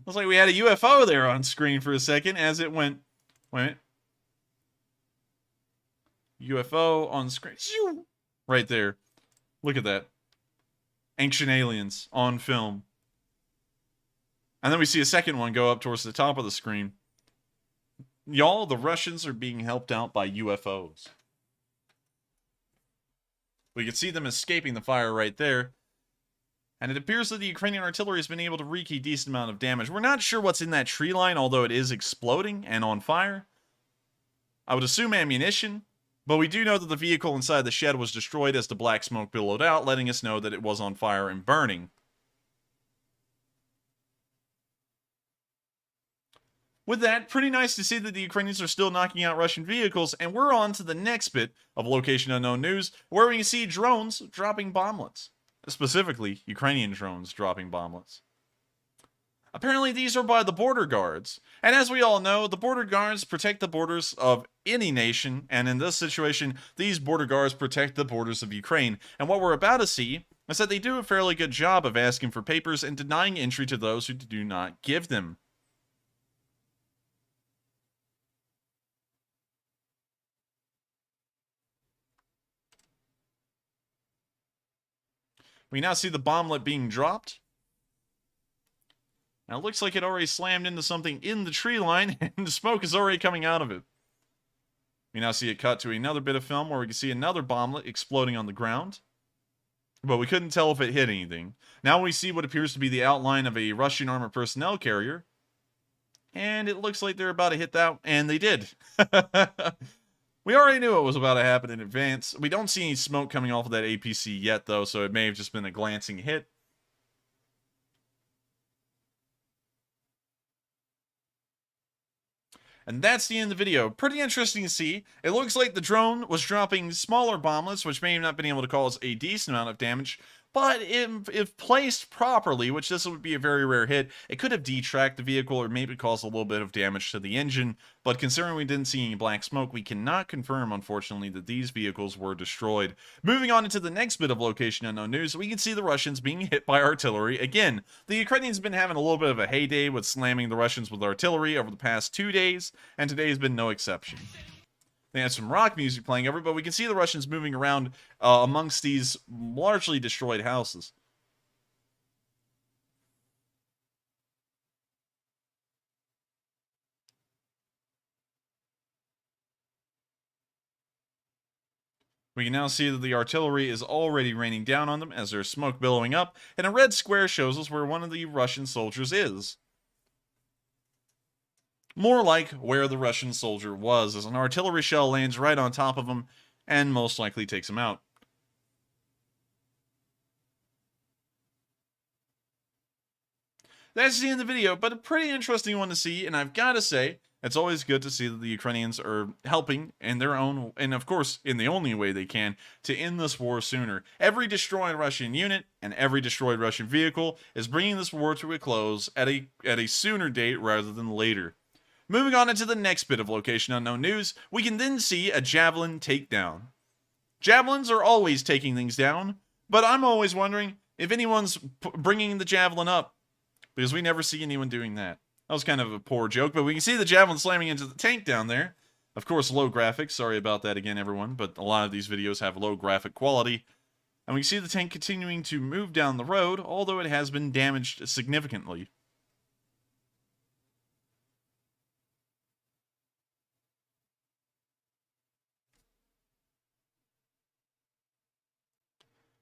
we had a UFO there on screen for a second as it went. Wait a minute. UFO on screen. Right there. Look at that. Ancient aliens on film. And then we see a second one go up towards the top of the screen. Y'all, the Russians are being helped out by UFOs. We can see them escaping the fire right there. And it appears that the Ukrainian artillery has been able to wreak a decent amount of damage. We're not sure what's in that tree line, although it is exploding and on fire. I would assume ammunition, but we do know that the vehicle inside the shed was destroyed as the black smoke billowed out, letting us know that it was on fire and burning. With that, pretty nice to see that the Ukrainians are still knocking out Russian vehicles, and we're on to the next bit of Location Unknown News, where we can see drones dropping bomblets. Specifically, Ukrainian drones dropping bomblets. Apparently, these are by the border guards. And as we all know, the border guards protect the borders of any nation, and in this situation, these border guards protect the borders of Ukraine. And what we're about to see is that they do a fairly good job of asking for papers and denying entry to those who do not give them. We now see the bomblet being dropped. Now, it looks like it already slammed into something in the tree line, and the smoke is already coming out of it. We now see it cut to another bit of film where we can see another bomblet exploding on the ground. But we couldn't tell if it hit anything. Now we see what appears to be the outline of a Russian armored personnel carrier. And it looks like they're about to hit that, and they did. We already knew it was about to happen in advance. We don't see any smoke coming off of that APC yet, though, so it may have just been a glancing hit. And that's the end of the video. Pretty interesting to see. It looks like the drone was dropping smaller bomblets, which may have not been able to cause a decent amount of damage. But if placed properly, which this would be a very rare hit, it could have detracked the vehicle or maybe caused a little bit of damage to the engine. But considering we didn't see any black smoke, we cannot confirm, unfortunately, that these vehicles were destroyed. Moving on into the next bit of Location Unknown News, we can see the Russians being hit by artillery again. The Ukrainians have been having a little bit of a heyday with slamming the Russians with artillery over the past 2 days, and today has been no exception. They had some rock music playing over, but we can see the Russians moving around amongst these largely destroyed houses. We can now see that the artillery is already raining down on them as there's smoke billowing up, and a red square shows us where one of the Russian soldiers is. More like where the Russian soldier was, as an artillery shell lands right on top of him and most likely takes him out. That's the end of the video, but a pretty interesting one to see, and I've got to say, it's always good to see that the Ukrainians are helping in their own, and of course, in the only way they can, to end this war sooner. Every destroyed Russian unit and every destroyed Russian vehicle is bringing this war to a close at a sooner date rather than later. Moving on into the next bit of Location Unknown News, we can then see a javelin takedown. Javelins are always taking things down, but I'm always wondering if anyone's bringing the javelin up, because we never see anyone doing that. That was kind of a poor joke, but we can see the javelin slamming into the tank down there. Of course, low graphics. Sorry about that again, everyone, but a lot of these videos have low graphic quality. And we can see the tank continuing to move down the road, although it has been damaged significantly.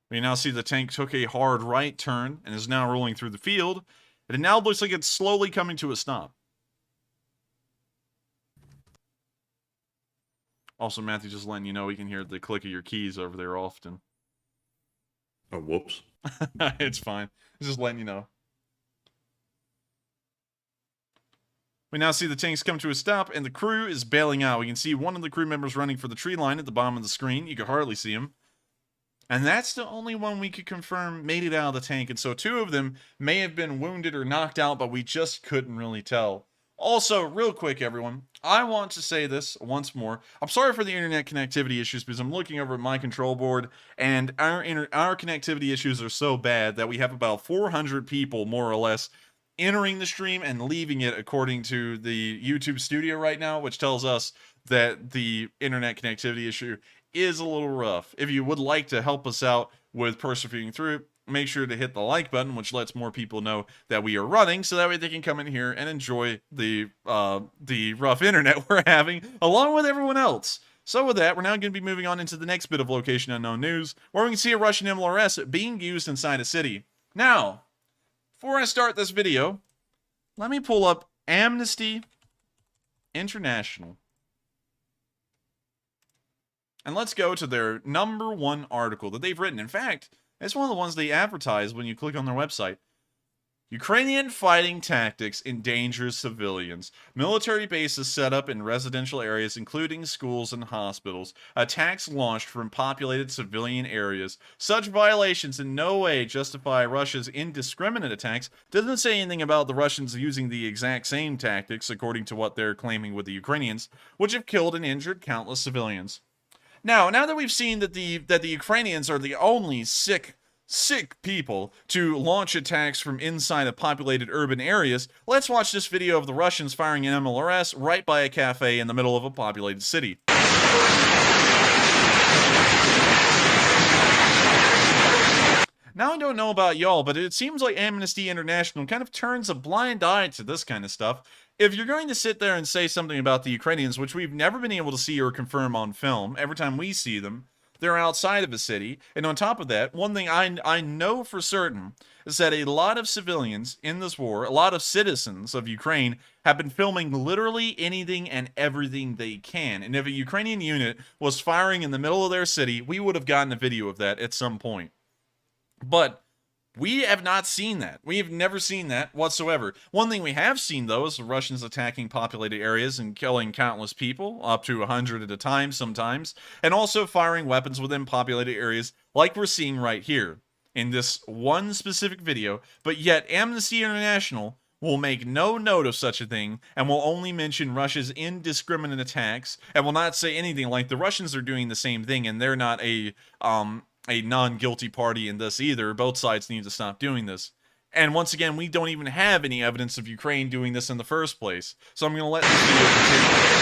We now see the tank took a hard right turn and is now rolling through the field. And it now looks like it's slowly coming to a stop. Also, Matthew, just letting you know, we can hear the click of your keys over there often. Oh, whoops. It's fine. Just letting you know. We now see the tanks come to a stop, and the crew is bailing out. We can see one of the crew members running for the tree line at the bottom of the screen. You can hardly see him. And that's the only one we could confirm made it out of the tank. And so 2 of them may have been wounded or knocked out, but we just couldn't really tell. Also, real quick, everyone, I want to say this once more. I'm sorry for the internet connectivity issues because I'm looking over at my control board, and our connectivity issues are so bad that we have about 400 people, more or less, entering the stream and leaving it according to the YouTube studio right now, which tells us that the internet connectivity issue is a little rough. If you would like to help us out with persevering through it, make sure to hit the like button, which lets more people know that we are running, so that way they can come in here and enjoy the rough internet we're having, along with everyone else. So with that, we're now going to be moving on into the next bit of Location Unknown News, where we can see a Russian MLRS being used inside a city. Now, before I start this video, let me pull up Amnesty International. And let's go to their #1 article that they've written. In fact, it's one of the ones they advertise when you click on their website. Ukrainian fighting tactics endanger civilians. Military bases set up in residential areas, including schools and hospitals. Attacks launched from populated civilian areas. Such violations in no way justify Russia's indiscriminate attacks. Doesn't say anything about the Russians using the exact same tactics, according to what they're claiming with the Ukrainians, which have killed and injured countless civilians. Now that we've seen that the Ukrainians are the only sick people to launch attacks from inside of populated urban areas, let's watch this video of the Russians firing an MLRS right by a cafe in the middle of a populated city. Now, I don't know about y'all, but it seems like Amnesty International kind of turns a blind eye to this kind of stuff. If you're going to sit there and say something about the Ukrainians, which we've never been able to see or confirm on film, every time we see them, they're outside of a city. And on top of that, one thing I know for certain is that a lot of civilians in this war, a lot of citizens of Ukraine, have been filming literally anything and everything they can. And if a Ukrainian unit was firing in the middle of their city, we would have gotten a video of that at some point. But we have not seen that. We have never seen that whatsoever. One thing we have seen, though, is the Russians attacking populated areas and killing countless people, up to 100 at a time sometimes, and also firing weapons within populated areas like we're seeing right here in this one specific video. But yet Amnesty International will make no note of such a thing and will only mention Russia's indiscriminate attacks and will not say anything like the Russians are doing the same thing and they're not a non-guilty party in this either. Both sides need to stop doing this. And once again, we don't even have any evidence of Ukraine doing this in the first place. So I'm going to let this video continue.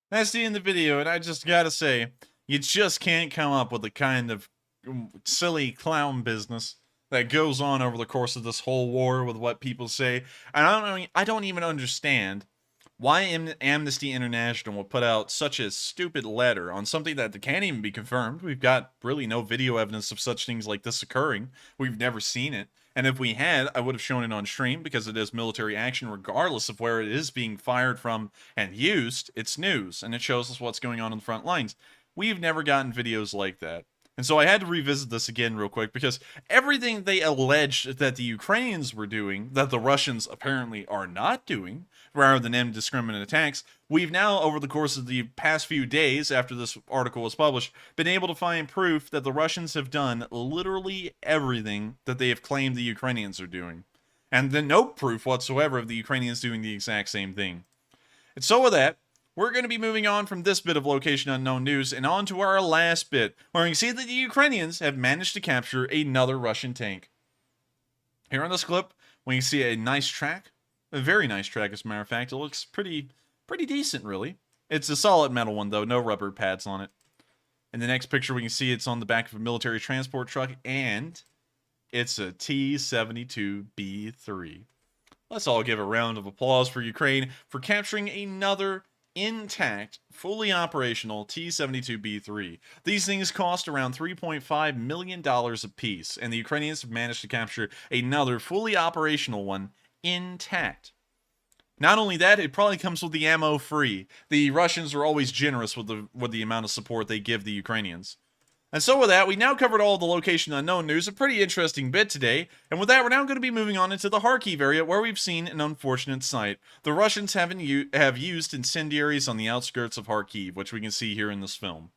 That's the end of the video, and I just gotta say, you just can't come up with the kind of silly clown business that goes on over the course of this whole war with what people say. And I don't even understand why Amnesty International would put out such a stupid letter on something that can't even be confirmed. We've got really no video evidence of such things like this occurring. We've never seen it. And if we had, I would have shown it on stream because it is military action regardless of where it is being fired from and used. It's news, and it shows us what's going on the front lines. We've never gotten videos like that. And so I had to revisit this again real quick because everything they alleged that the Ukrainians were doing, that the Russians apparently are not doing, rather than indiscriminate attacks, we've now, over the course of the past few days after this article was published, been able to find proof that the Russians have done literally everything that they have claimed the Ukrainians are doing. And then no proof whatsoever of the Ukrainians doing the exact same thing. And so with that, we're going to be moving on from this bit of location unknown news and on to our last bit, where we can see that the Ukrainians have managed to capture another Russian tank. Here on this clip, we can see a nice track, a very nice track as a matter of fact. It looks pretty decent really. It's a solid metal one though, no rubber pads on it. In the next picture we can see it's on the back of a military transport truck and it's a T-72B3. Let's all give a round of applause for Ukraine for capturing another intact, fully operational T-72B3. These things cost around $3.5 million a piece, and the Ukrainians have managed to capture another fully operational one intact. Not only that, it probably comes with the ammo free. The Russians are always generous with the amount of support they give the Ukrainians. And so with that, we now covered all the location unknown news, a pretty interesting bit today. And with that, we're now going to be moving on into the Kharkiv area, where we've seen an unfortunate sight. The Russians have used incendiaries on the outskirts of Kharkiv, which we can see here in this film.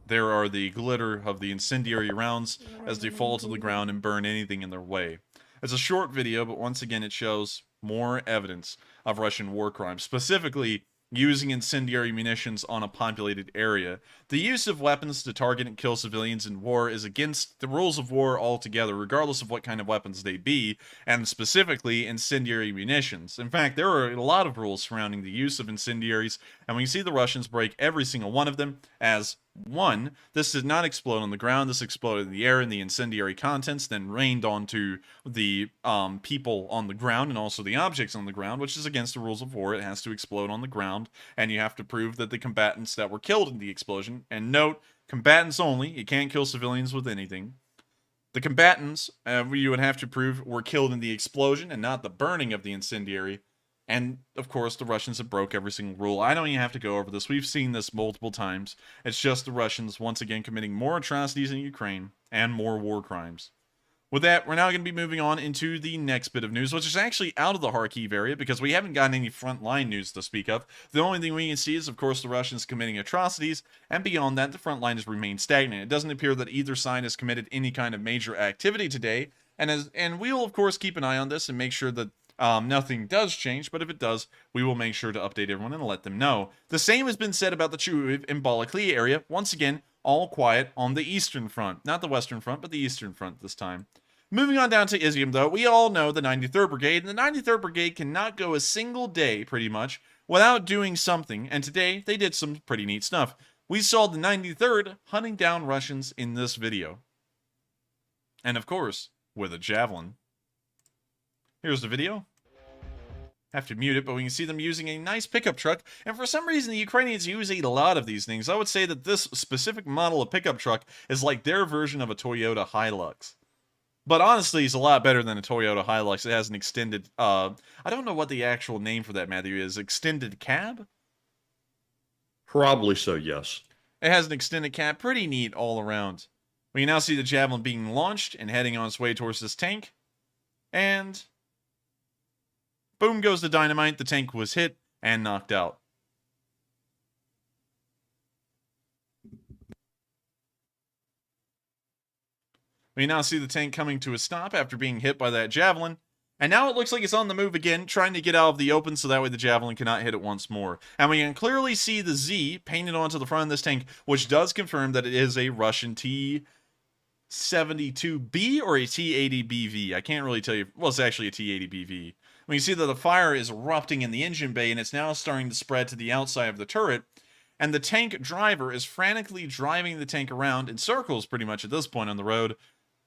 There are the glitter of the incendiary rounds as they fall to the ground and burn anything in their way. It's a short video, but once again it shows more evidence of Russian war crimes, specifically using incendiary munitions on a populated area. The use of weapons to target and kill civilians in war is against the rules of war altogether, regardless of what kind of weapons they be, and specifically incendiary munitions. In fact, there are a lot of rules surrounding the use of incendiaries, and we see the Russians break every single one of them as 1. This did not explode on the ground. This exploded in the air, and the incendiary contents then rained onto the people on the ground and also the objects on the ground, which is against the rules of war. It has to explode on the ground, and you have to prove that the combatants that were killed in the explosion, and note, combatants only, you can't kill civilians with anything. The combatants, you would have to prove, were killed in the explosion and not the burning of the incendiary. And, of course, the Russians have broke every single rule. I don't even have to go over this. We've seen this multiple times. It's just the Russians, once again, committing more atrocities in Ukraine and more war crimes. With that, we're now going to be moving on into the next bit of news, which is actually out of the Kharkiv area because we haven't gotten any frontline news to speak of. The only thing we can see is, of course, the Russians committing atrocities, and beyond that, the front line has remained stagnant. It doesn't appear that either side has committed any kind of major activity today, and we will, of course, keep an eye on this and make sure that nothing does change, but if it does, we will make sure to update everyone and let them know. The same has been said about the Chuiv and Balaklia area. Once again, all quiet on the eastern front. Not the western front, but the eastern front this time. Moving on down to Izium, though, we all know the 93rd Brigade, and the 93rd Brigade cannot go a single day, pretty much, without doing something, and today they did some pretty neat stuff. We saw the 93rd hunting down Russians in this video. And of course, with a javelin. Here's the video. Have to mute it, but we can see them using a nice pickup truck, and for some reason the Ukrainians use a lot of these things. I would say that this specific model of pickup truck is like their version of a Toyota Hilux. But honestly, it's a lot better than a Toyota Hilux. It has an extended, I don't know what the actual name for that, Matthew, is. Extended cab? Probably so, yes. It has an extended cab. Pretty neat all around. We can now see the Javelin being launched and heading on its way towards this tank. And boom goes the dynamite. The tank was hit and knocked out. We now see the tank coming to a stop after being hit by that Javelin. And now it looks like it's on the move again, trying to get out of the open so that way the Javelin cannot hit it once more. And we can clearly see the Z painted onto the front of this tank, which does confirm that it is a Russian T-72B or a T-80BV. I can't really tell you. Well, it's actually a T-80BV. We can see that the fire is erupting in the engine bay, and it's now starting to spread to the outside of the turret. And the tank driver is frantically driving the tank around in circles pretty much at this point on the road.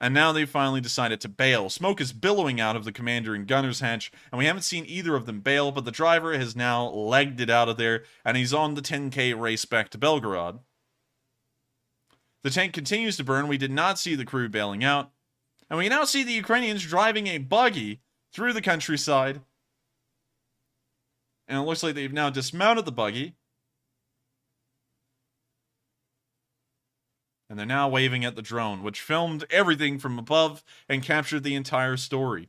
And now they've finally decided to bail. Smoke is billowing out of the commander and gunner's hatch, and we haven't seen either of them bail, but the driver has now legged it out of there, and he's on the 10K race back to Belgorod. The tank continues to burn. We did not see the crew bailing out. And we now see the Ukrainians driving a buggy through the countryside. And it looks like they've now dismounted the buggy. And they're now waving at the drone, which filmed everything from above and captured the entire story.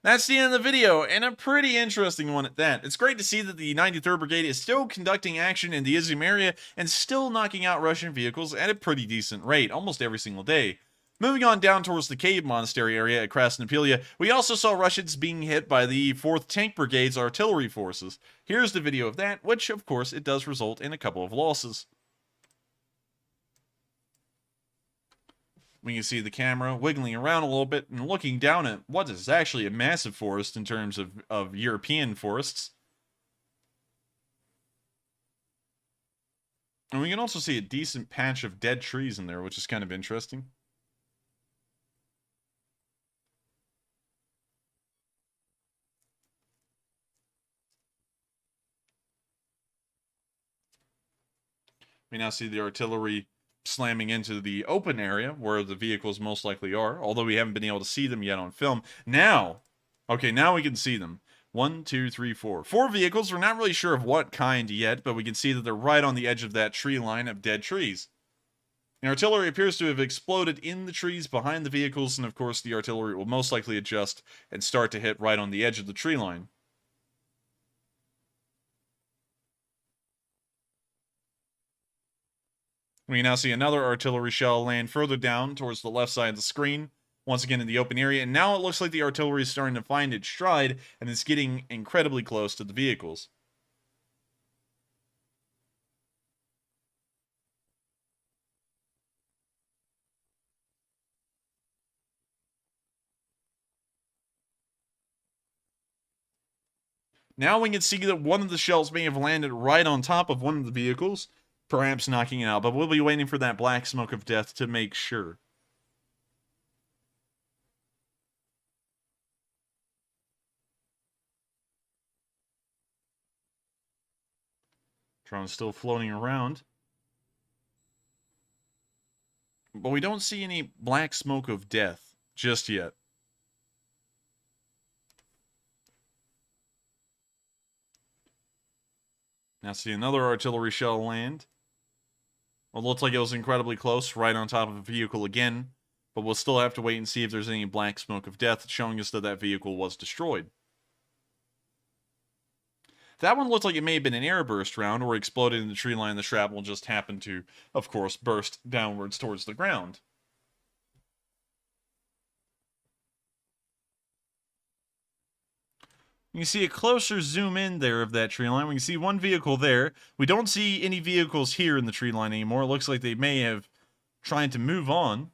That's the end of the video, and a pretty interesting one at that. It's great to see that the 93rd Brigade is still conducting action in the Izium area and still knocking out Russian vehicles at a pretty decent rate, almost every single day. Moving on down towards the Cave Monastery area at Krasnopelia, we also saw Russians being hit by the 4th Tank Brigade's artillery forces. Here's the video of that, which, of course, it does result in a couple of losses. We can see the camera wiggling around a little bit and looking down at what is actually a massive forest in terms of European forests. And we can also see a decent patch of dead trees in there, which is kind of interesting. We now see the artillery slamming into the open area where the vehicles most likely are, although we haven't been able to see them yet on film. Now we can see them. 1, 2, 3, 4. 4 vehicles. We're not really sure of what kind yet, but we can see that they're right on the edge of that tree line of dead trees. The artillery appears to have exploded in the trees behind the vehicles, and of course the artillery will most likely adjust and start to hit right on the edge of the tree line. We now see another artillery shell land further down towards the left side of the screen. once again in the open area, and now it looks like the artillery is starting to find its stride, and it's getting incredibly close to the vehicles. Now we can see that one of the shells may have landed right on top of one of the vehicles, perhaps knocking it out, but we'll be waiting for that black smoke of death to make sure. Drone's still floating around. But we don't see any black smoke of death just yet. Now see another artillery shell land. Well, it looks like it was incredibly close, right on top of a vehicle again. But we'll still have to wait and see if there's any black smoke of death, showing us that that vehicle was destroyed. That one looked like it may have been an airburst round, or exploded in the tree line. The shrapnel just happened to, of course, burst downwards towards the ground. You can see a closer zoom in there of that tree line. We can see one vehicle there. We don't see any vehicles here in the tree line anymore. It looks like they may have tried to move on.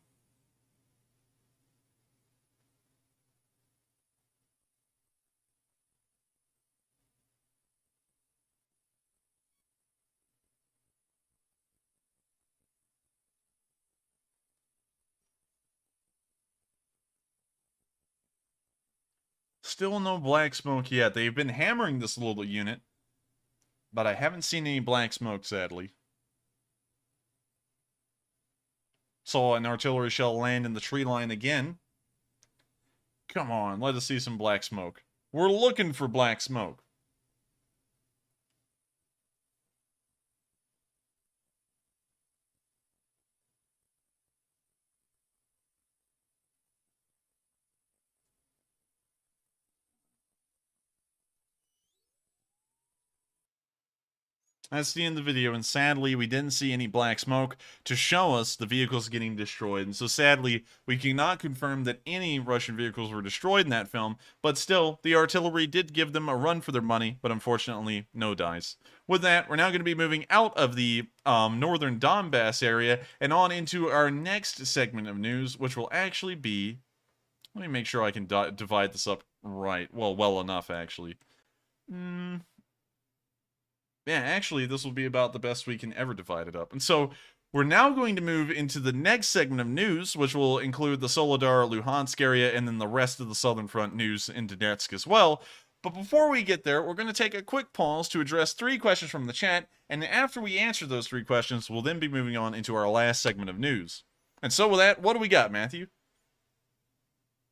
Still no black smoke yet. They've been hammering this little unit, but I haven't seen any black smoke, sadly. Saw an artillery shell land in the tree line again. Come on, let us see some black smoke. We're looking for black smoke. That's the end of the video, and sadly, we didn't see any black smoke to show us the vehicles getting destroyed. And so sadly, we cannot confirm that any Russian vehicles were destroyed in that film, but still, the artillery did give them a run for their money, but unfortunately, no dice. With that, we're now going to be moving out of the northern Donbass area and on into our next segment of news, which will actually be... Let me make sure I can divide this up right. Well enough, actually. Yeah, actually, this will be about the best we can ever divide it up. And so, we're now going to move into the next segment of news, which will include the Soledar, Luhansk area, and then the rest of the Southern Front news in Donetsk as well. But before we get there, we're going to take a quick pause to address 3 questions from the chat, and after we answer those 3 questions, we'll then be moving on into our last segment of news. And so with that, what do we got, Matthew?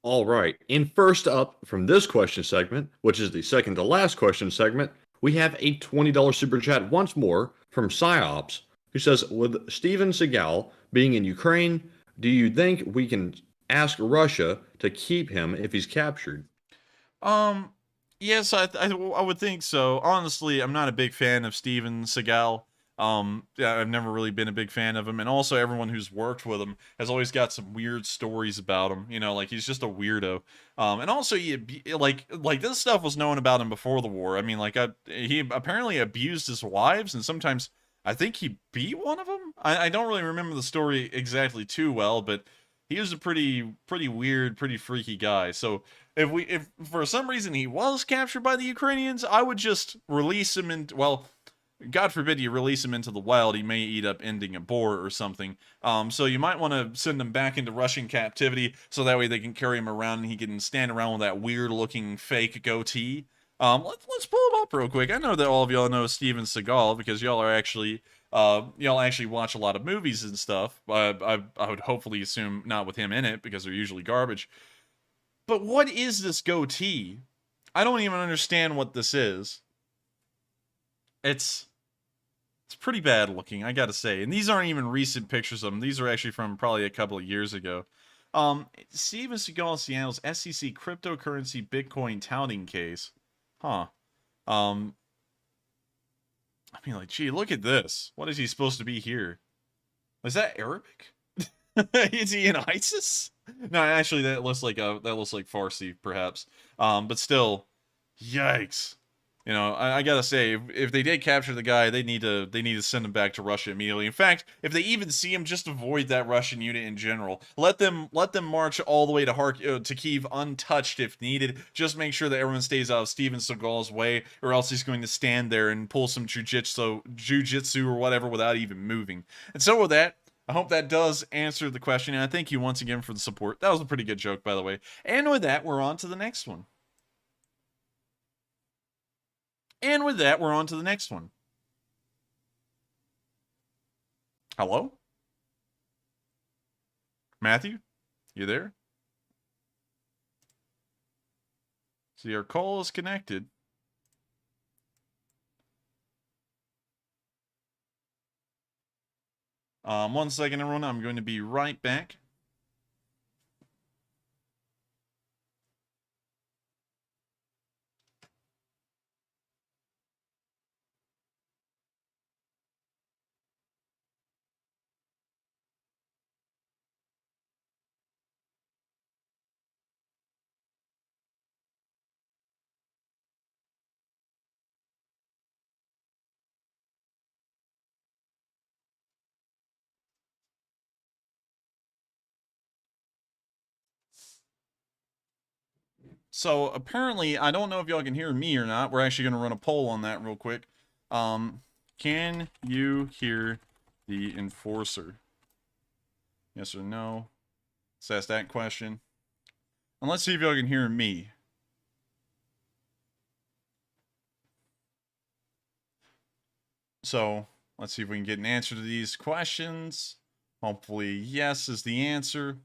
All right, and first up from this question segment, which is the second to last question segment, we have a $20 super chat once more from Psyops, who says, with Steven Seagal being in Ukraine, do you think we can ask Russia to keep him if he's captured? Yes, I would think so. Honestly, I'm not a big fan of Steven Seagal. Yeah, I've never really been a big fan of him, and also everyone who's worked with him has always got some weird stories about him. You know, like he's just a weirdo. And also like this stuff was known about him before the war. I mean, like he apparently abused his wives, and sometimes I think he beat one of them. I don't really remember the story exactly too well, but he was a pretty weird, pretty freaky guy. So if for some reason he was captured by the Ukrainians, I would just release him and God forbid you release him into the wild, he may end up ending a boar or something. So you might want to send him back into Russian captivity so that way they can carry him around and he can stand around with that weird-looking fake goatee. Let's pull him up real quick. I know that all of y'all know Steven Seagal because y'all actually watch a lot of movies and stuff. I would hopefully assume not with him in it because they're usually garbage. But what is this goatee? I don't even understand what this is. It's pretty bad looking, I gotta say. And these aren't even recent pictures of them. These are actually from probably a couple of years ago. Steven Seagal Seattle's SEC cryptocurrency Bitcoin touting case. Huh. I mean, like, gee, look at this. What is he supposed to be here? Is that Arabic? Is he in ISIS? No, actually, that looks like Farsi, perhaps. But still, yikes. You know, I gotta say, if they did capture the guy, they need to send him back to Russia immediately. In fact, if they even see him, just avoid that Russian unit in general. Let them march all the way to to Kyiv untouched if needed. Just make sure that everyone stays out of Steven Seagal's way, or else he's going to stand there and pull some jujitsu or whatever without even moving. And so with that, I hope that does answer the question, and I thank you once again for the support. That was a pretty good joke, by the way. And with that, we're on to the next one. And with that, we're on to the next one. Hello? Matthew? You there? See, our call is connected. One second, everyone. I'm going to be right back. So apparently, I don't know if y'all can hear me or not. We're actually going to run a poll on that real quick. Can you hear the enforcer? Yes or no? Let's ask that question. And let's see if y'all can hear me. So let's see if we can get an answer to these questions. Hopefully, yes is the answer.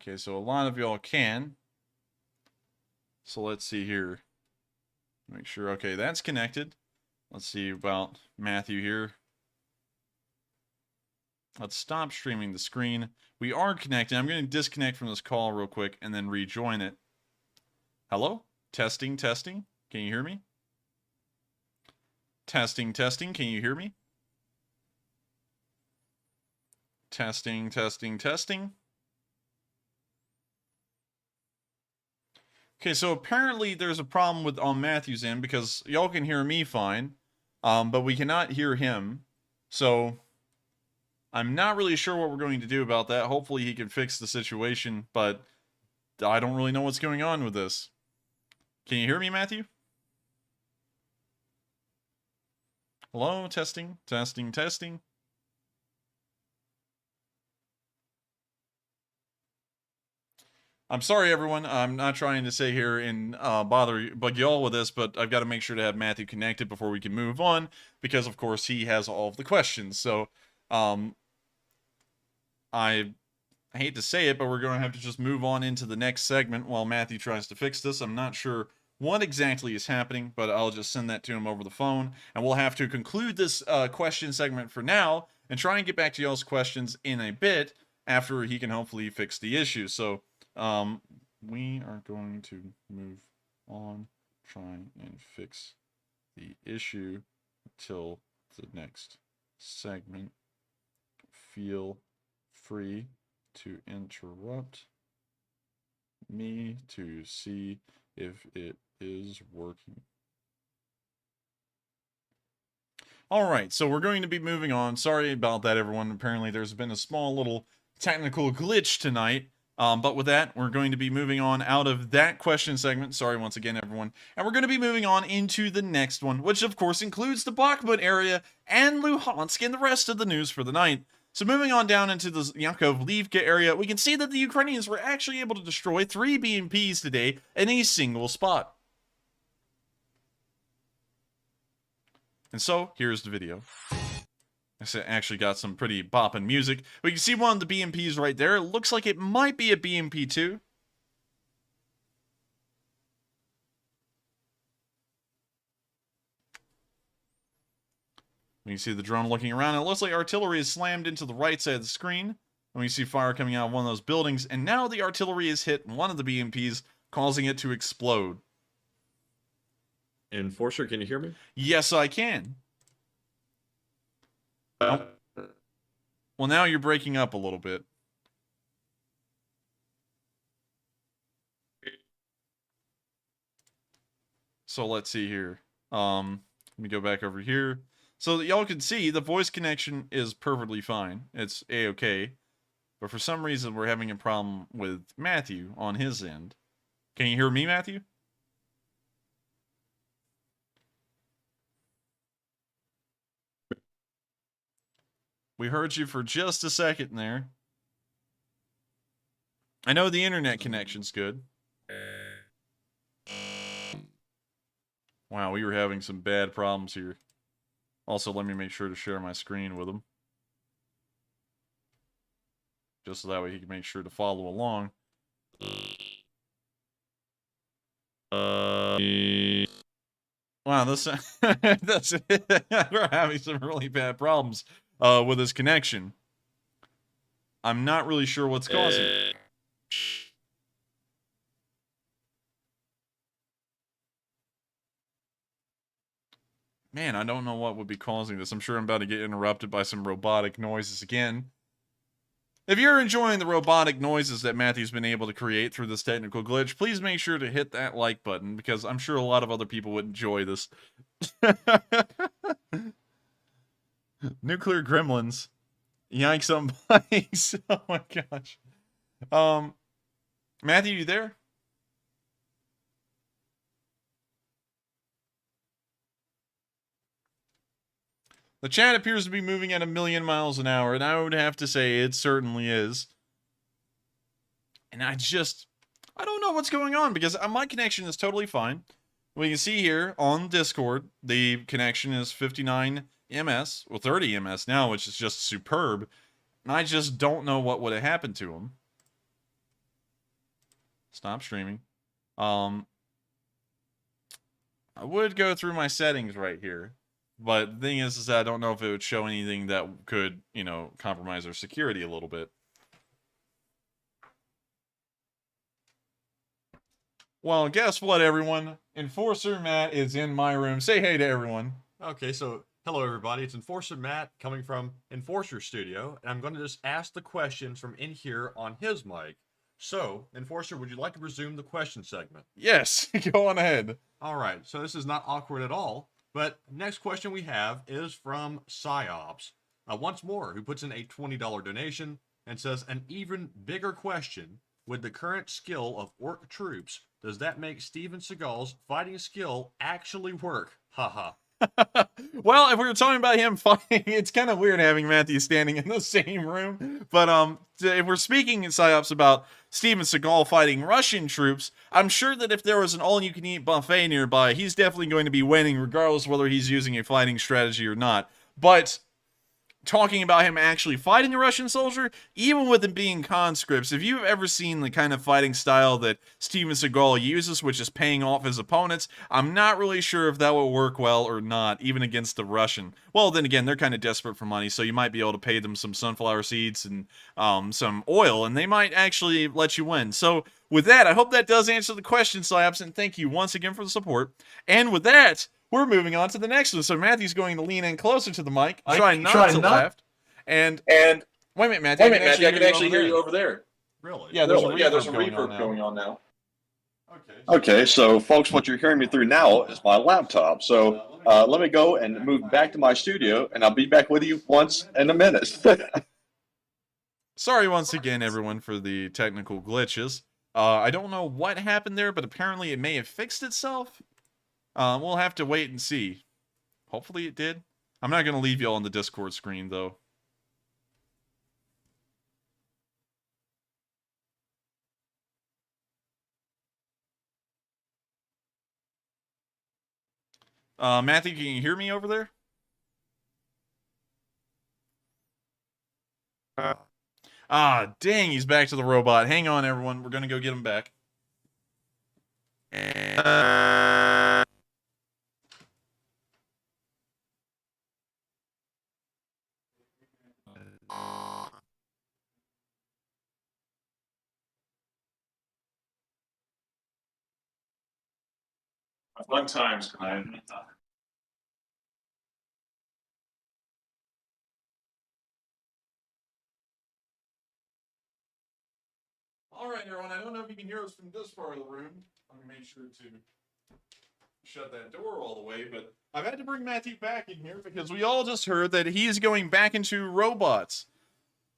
Okay, so a lot of y'all can. So let's see here. Make sure, okay, that's connected. Let's see about Matthew here. Let's stop streaming the screen. We are connected. I'm going to disconnect from this call real quick and then rejoin it. Hello? Testing, testing. Can you hear me? Testing, testing. Can you hear me? Testing, testing, testing. Okay, so apparently there's a problem with on Matthew's end because y'all can hear me fine, but we cannot hear him. So I'm not really sure what we're going to do about that. Hopefully he can fix the situation, but I don't really know what's going on with this. Can you hear me, Matthew? Hello, testing, testing, testing. I'm sorry, everyone. I'm not trying to sit here and bug y'all with this, but I've got to make sure to have Matthew connected before we can move on, because of course he has all of the questions. So, I hate to say it, but we're going to have to just move on into the next segment while Matthew tries to fix this. I'm not sure what exactly is happening, but I'll just send that to him over the phone, and we'll have to conclude this question segment for now and try and get back to y'all's questions in a bit after he can hopefully fix the issue. So, we are going to move on, try and fix the issue until the next segment. Feel free to interrupt me to see if it is working. All right, so we're going to be moving on. Sorry about that, everyone. Apparently there's been a small little technical glitch tonight. But with that, we're going to be moving on out of that question segment. Sorry once again, everyone. And we're going to be moving on into the next one, which of course includes the Bakhmut area and Luhansk and the rest of the news for the night. So moving on down into the Yakovlivka area, we can see that the Ukrainians were actually able to destroy 3 BMPs today in a single spot. And so, here's the video. I actually got some pretty bopping music. We can see one of the BMPs right there. It looks like it might be a BMP-2. We can see the drone looking around. It looks like artillery is slammed into the right side of the screen. And we see fire coming out of one of those buildings. And now the artillery has hit one of the BMPs, causing it to explode. Enforcer, can you hear me? Yes, I can. Well, now you're breaking up a little bit. So let's see here. Let me go back over here. So that y'all can see the voice connection is perfectly fine. It's a-okay. But for some reason we're having a problem with Matthew on his end. Can you hear me, Matthew? We heard you for just a second there. I know the internet connection's good. Wow, we were having some bad problems here. Also, let me make sure to share my screen with him. Just so that way he can make sure to follow along. Wow, this that's we're having some really bad problems with his connection. I'm not really sure what's causing it. Man, I don't know what would be causing this. I'm sure I'm about to get interrupted by some robotic noises again. If you're enjoying the robotic noises that Matthew's been able to create through this technical glitch, please make sure to hit that like button, because I'm sure a lot of other people would enjoy this. Nuclear gremlins. Yikes on bikes. Oh my gosh. Matthew, you there? The chat appears to be moving at 1,000,000 miles an hour, and I would have to say it certainly is. And I don't know what's going on, because my connection is totally fine. We can see here on Discord, the connection is 59 ms, well 30 ms now, which is just superb. And I just don't know what would have happened to him. Stop streaming. I would go through my settings right here. But the thing is that I don't know if it would show anything that could, you know, compromise our security a little bit. Well, guess what, everyone? Enforcer Matt is in my room. Say hey to everyone. Okay, so hello everybody. It's Enforcer Matt coming from Enforcer Studio, and I'm going to just ask the questions from in here on his mic. So, Enforcer, would you like to resume the question segment? Yes, go on ahead. All right, so this is not awkward at all. But next question we have is from Psyops, once more, who puts in a $20 donation and says, an even bigger question, with the current skill of orc troops, does that make Steven Seagal's fighting skill actually work? Haha. Well, if we were talking about him fighting, it's kind of weird having Matthew standing in the same room. But if we're speaking in PsyOps about Steven Seagal fighting Russian troops, I'm sure that if there was an all-you-can-eat buffet nearby, he's definitely going to be winning, regardless whether he's using a fighting strategy or not. But talking about him actually fighting a Russian soldier, even with him being conscripts, if you've ever seen the kind of fighting style that Steven Seagal uses, which is paying off his opponents, I'm not really sure if that will work well or not, even against the Russian. Well, then again, they're kind of desperate for money, so you might be able to pay them some sunflower seeds and some oil, and they might actually let you win. So with that, I hope that does answer the question, Slaps, and thank you once again for the support. And with that, we're moving on to the next one. So Matthew's going to lean in closer to the mic, try not to left. And wait a minute, Matthew. I can actually hear you over there. Really? Yeah, there's a reverb going on now. Okay, so folks, what you're hearing me through now is my laptop. So let me go and move back to my studio, and I'll be back with you once in a minute. Sorry once again, everyone, for the technical glitches. I don't know what happened there, but apparently it may have fixed itself. We'll have to wait and see. Hopefully it did. I'm not going to leave you all on the Discord screen, though. Matthew, can you hear me over there? Dang, he's back to the robot. Hang on, everyone. We're going to go get him back. Fun times, Crimean. All right, everyone. I don't know if you can hear us from this part of the room. Let me make sure to shut that door all the way, but I've had to bring Matthew back in here because we all just heard that he is going back into robots.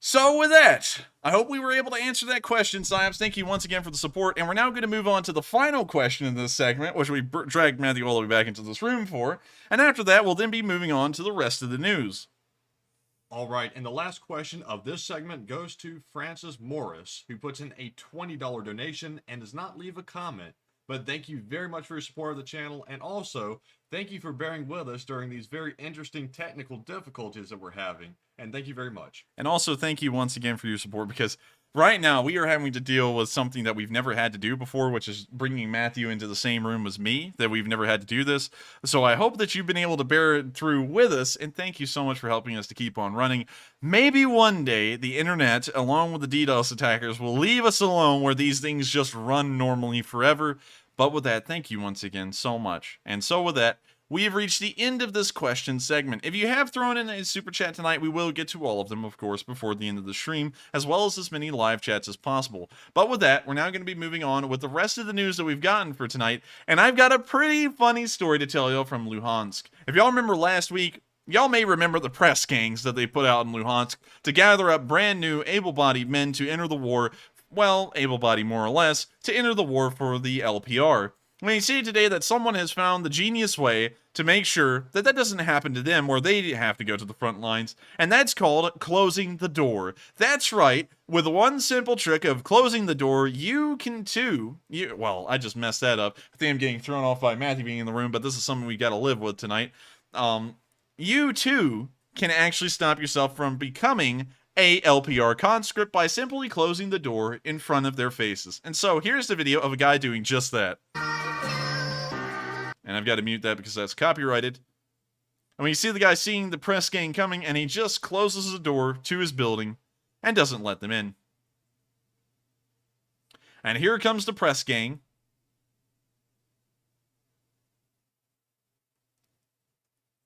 So with that, I hope we were able to answer that question, Psyops. Thank you once again for the support, and we're now going to move on to the final question in this segment, which we dragged Matthew all the way back into this room for, and after that, we'll then be moving on to the rest of the news. All right, and the last question of this segment goes to Francis Morris, who puts in a $20 donation and does not leave a comment. But thank you very much for your support of the channel, and also thank you for bearing with us during these very interesting technical difficulties that we're having. And thank you very much. And also thank you once again for your support, because right now we are having to deal with something that we've never had to do before, which is bringing Matthew into the same room as me, that we've never had to do this. So I hope that you've been able to bear it through with us, and thank you so much for helping us to keep on running. Maybe one day the internet, along with the DDoS attackers, will leave us alone where these things just run normally forever. But with that, thank you once again so much. And so with that, we have reached the end of this question segment. If you have thrown in a super chat tonight, we will get to all of them, of course, before the end of the stream, as well as many live chats as possible. But with that, we're now going to be moving on with the rest of the news that we've gotten for tonight, and I've got a pretty funny story to tell you from Luhansk. If y'all remember last week, y'all may remember the press gangs that they put out in Luhansk to gather up brand new able-bodied men to enter the war, well, able-bodied more or less, to enter the war for the LPR. We see today that someone has found the genius way to make sure that that doesn't happen to them where they have to go to the front lines, and that's called closing the door. That's right, with one simple trick of closing the door, you can too, well, I just messed that up. I think I'm getting thrown off by Matthew being in the room, but this is something we gotta live with tonight. You too can actually stop yourself from becoming a LPR conscript by simply closing the door in front of their faces. And so here's the video of a guy doing just that. And I've got to mute that because that's copyrighted. And when you see the guy seeing the press gang coming, and he just closes the door to his building and doesn't let them in. And here comes the press gang.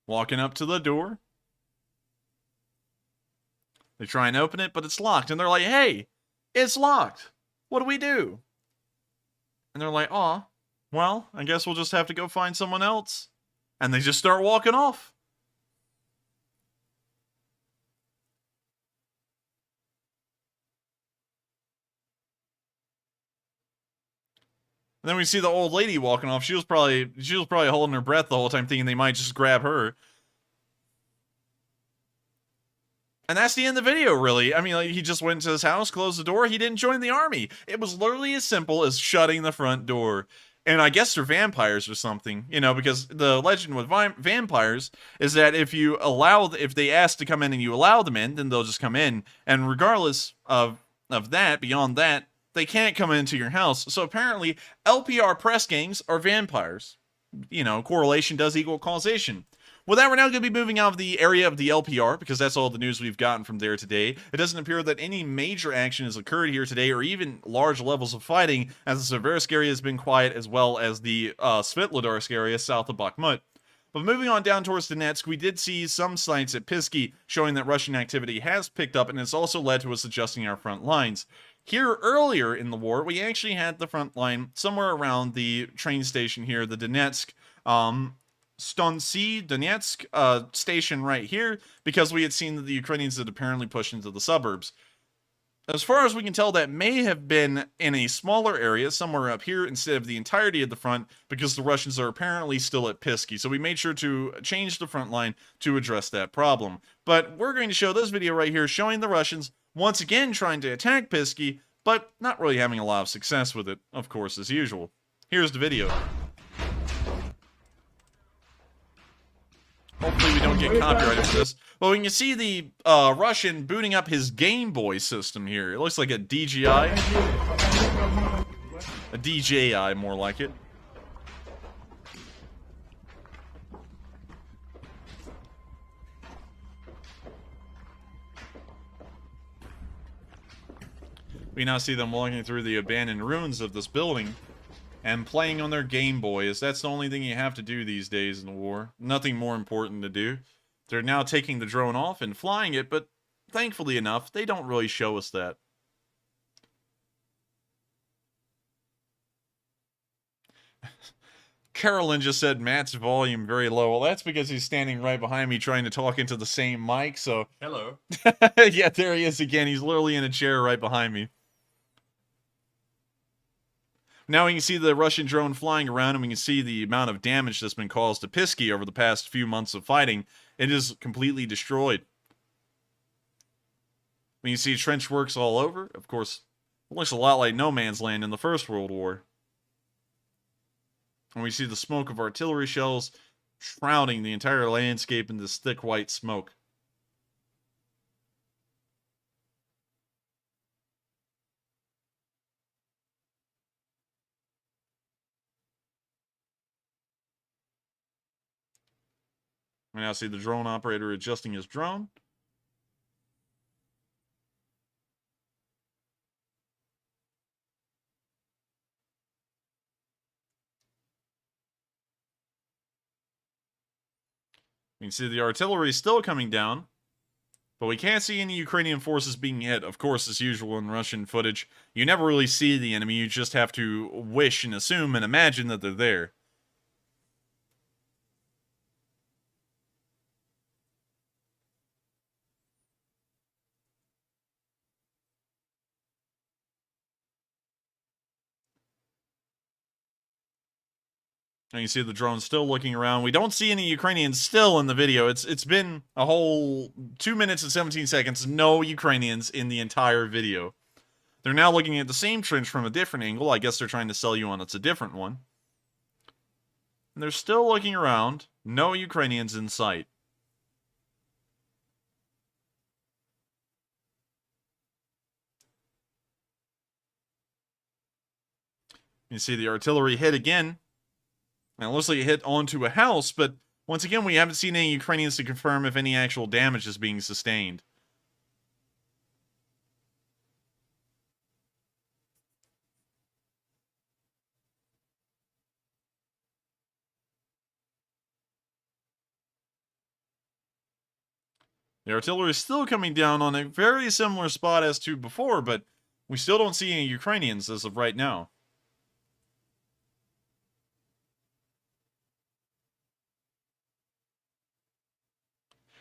Walking up to the door. They try and open it, but it's locked. And they're like, hey, it's locked. What do we do? And they're like, aw, well, I guess we'll just have to go find someone else. And they just start walking off. And then we see the old lady walking off. She was probably holding her breath the whole time, thinking they might just grab her. And that's the end of the video, really. I mean, like, he just went to his house, closed the door, he didn't join the army. It was literally as simple as shutting the front door. And I guess they're vampires or something, you know, because the legend with vampires is that if they ask to come in and you allow them in, then they'll just come in. And regardless of that, beyond that, they can't come into your house. So apparently, LPR press gangs are vampires. You know, correlation does equal causation. With that, we're now going to be moving out of the area of the LPR, because that's all the news we've gotten from there today. It doesn't appear that any major action has occurred here today, or even large levels of fighting, as the Seversk area has been quiet, as well as the Svitlodarsk area south of Bakhmut. But moving on down towards Donetsk, we did see some sites at Pisky showing that Russian activity has picked up, and it's also led to us adjusting our front lines. Here, earlier in the war, we actually had the front line somewhere around the train station here, the Donetsk, Stonsy Donetsk station right here, because we had seen that the Ukrainians had apparently pushed into the suburbs. As far as we can tell, that may have been in a smaller area, somewhere up here, instead of the entirety of the front, because the Russians are apparently still at Pisky. So we made sure to change the front line to address that problem. But we're going to show this video right here, showing the Russians once again trying to attack Pisky, but not really having a lot of success with it, of course, as usual. Here's the video. Hopefully we don't get copyrighted for this. But we can see the Russian booting up his Game Boy system here. It looks like a DJI. A DJI, more like it. We now see them walking through the abandoned ruins of this building and playing on their Game Boy, as that's the only thing you have to do these days in the war. Nothing more important to do. They're now taking the drone off and flying it, but thankfully enough, they don't really show us that. Carolyn just said Matt's volume very low. Well, that's because he's standing right behind me trying to talk into the same mic, so... Hello. Yeah, there he is again. He's literally in a chair right behind me. Now we can see the Russian drone flying around, and we can see the amount of damage that's been caused to Pisky over the past few months of fighting. It is completely destroyed. We can see trench works all over. Of course, it looks a lot like no man's land in the First World War. And we see the smoke of artillery shells shrouding the entire landscape in this thick white smoke. We now see the drone operator adjusting his drone. You can see the artillery is still coming down, but we can't see any Ukrainian forces being hit. Of course, as usual in Russian footage, you never really see the enemy. You just have to wish and assume and imagine that they're there. And you see the drone still looking around. We don't see any Ukrainians still in the video. It's been a whole 2 minutes and 17 seconds. No Ukrainians in the entire video. They're now looking at the same trench from a different angle. I guess they're trying to sell you on it's a different one. And they're still looking around. No Ukrainians in sight. You see the artillery hit again. And it looks like it hit onto a house, but once again, we haven't seen any Ukrainians to confirm if any actual damage is being sustained. The artillery is still coming down on a very similar spot as to before, but we still don't see any Ukrainians as of right now.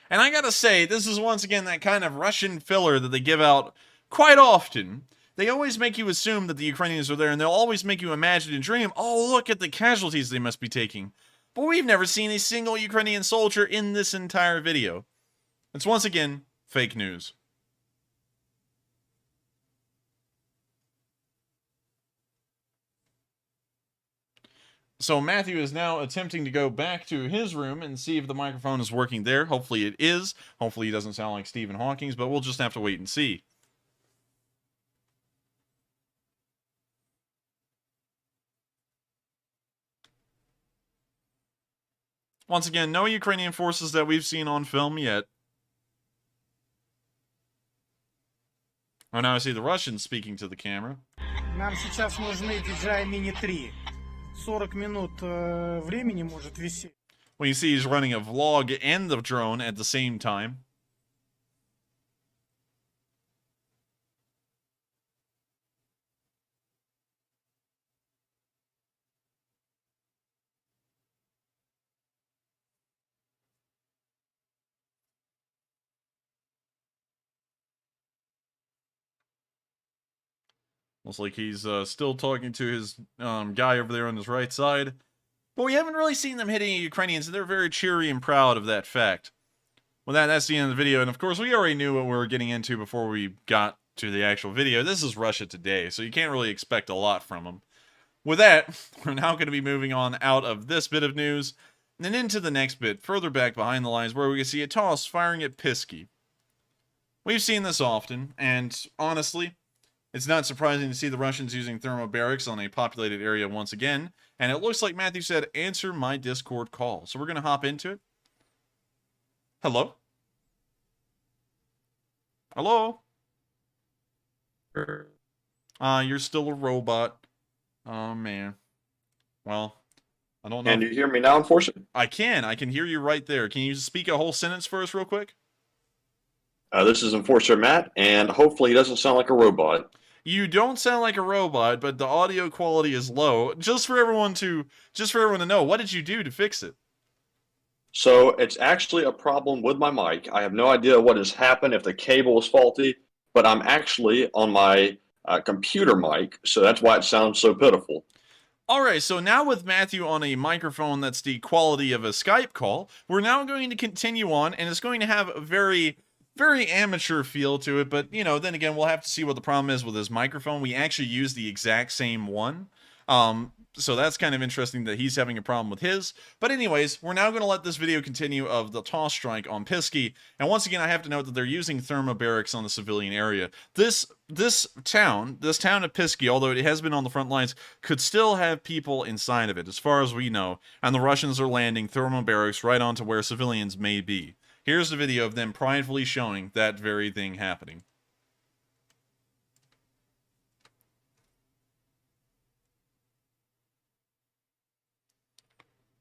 And I gotta say, this is once again that kind of Russian filler that they give out quite often. They always make you assume that the Ukrainians are there, and they'll always make you imagine and dream, oh, look at the casualties they must be taking. But we've never seen a single Ukrainian soldier in this entire video. It's once again fake news. So Matthew is now attempting to go back to his room and see if the microphone is working there. Hopefully it is. Hopefully he doesn't sound like Stephen Hawking, but we'll just have to wait and see. Once again, no Ukrainian forces that we've seen on film yet. Oh, now I see the Russians speaking to the camera. Нам сейчас нужны DJI Mini 3. 40 минут времени может висеть. Well, you see he's running a vlog and the drone at the same time. Looks like he's still talking to his guy over there on his right side. But we haven't really seen them hit any Ukrainians, and they're very cheery and proud of that fact. Well, that's the end of the video, and of course we already knew what we were getting into before we got to the actual video. This is Russia Today, so you can't really expect a lot from them. With that, we're now going to be moving on out of this bit of news, and then into the next bit, further back behind the lines, where we can see a toss firing at Pisky. We've seen this often, and honestly, it's not surprising to see the Russians using thermobarics on a populated area once again, and it looks like Matthew said, answer my Discord call. So we're going to hop into it. Hello? Hello? You're still a robot. Oh, man. Well, I don't know. Can you hear me now, Enforcer? I can hear you right there. Can you speak a whole sentence for us real quick? This is Enforcer Matt, and hopefully he doesn't sound like a robot. You don't sound like a robot, but the audio quality is low. Just for everyone to know, what did you do to fix it? So it's actually a problem with my mic. I have no idea what has happened, if the cable is faulty, but I'm actually on my computer mic, so that's why it sounds so pitiful. Alright, so now with Matthew on a microphone that's the quality of a Skype call, we're now going to continue on, and it's going to have a very, very amateur feel to it, but, you know, then again, we'll have to see what the problem is with his microphone. We actually use the exact same one. So that's kind of interesting that he's having a problem with his. But anyways, we're now going to let this video continue of the toss strike on Pisky. And once again, I have to note that they're using thermobarics on the civilian area. This town of Pisky, although it has been on the front lines, could still have people inside of it, as far as we know. And the Russians are landing thermobarics right onto where civilians may be. Here's the video of them pridefully showing that very thing happening.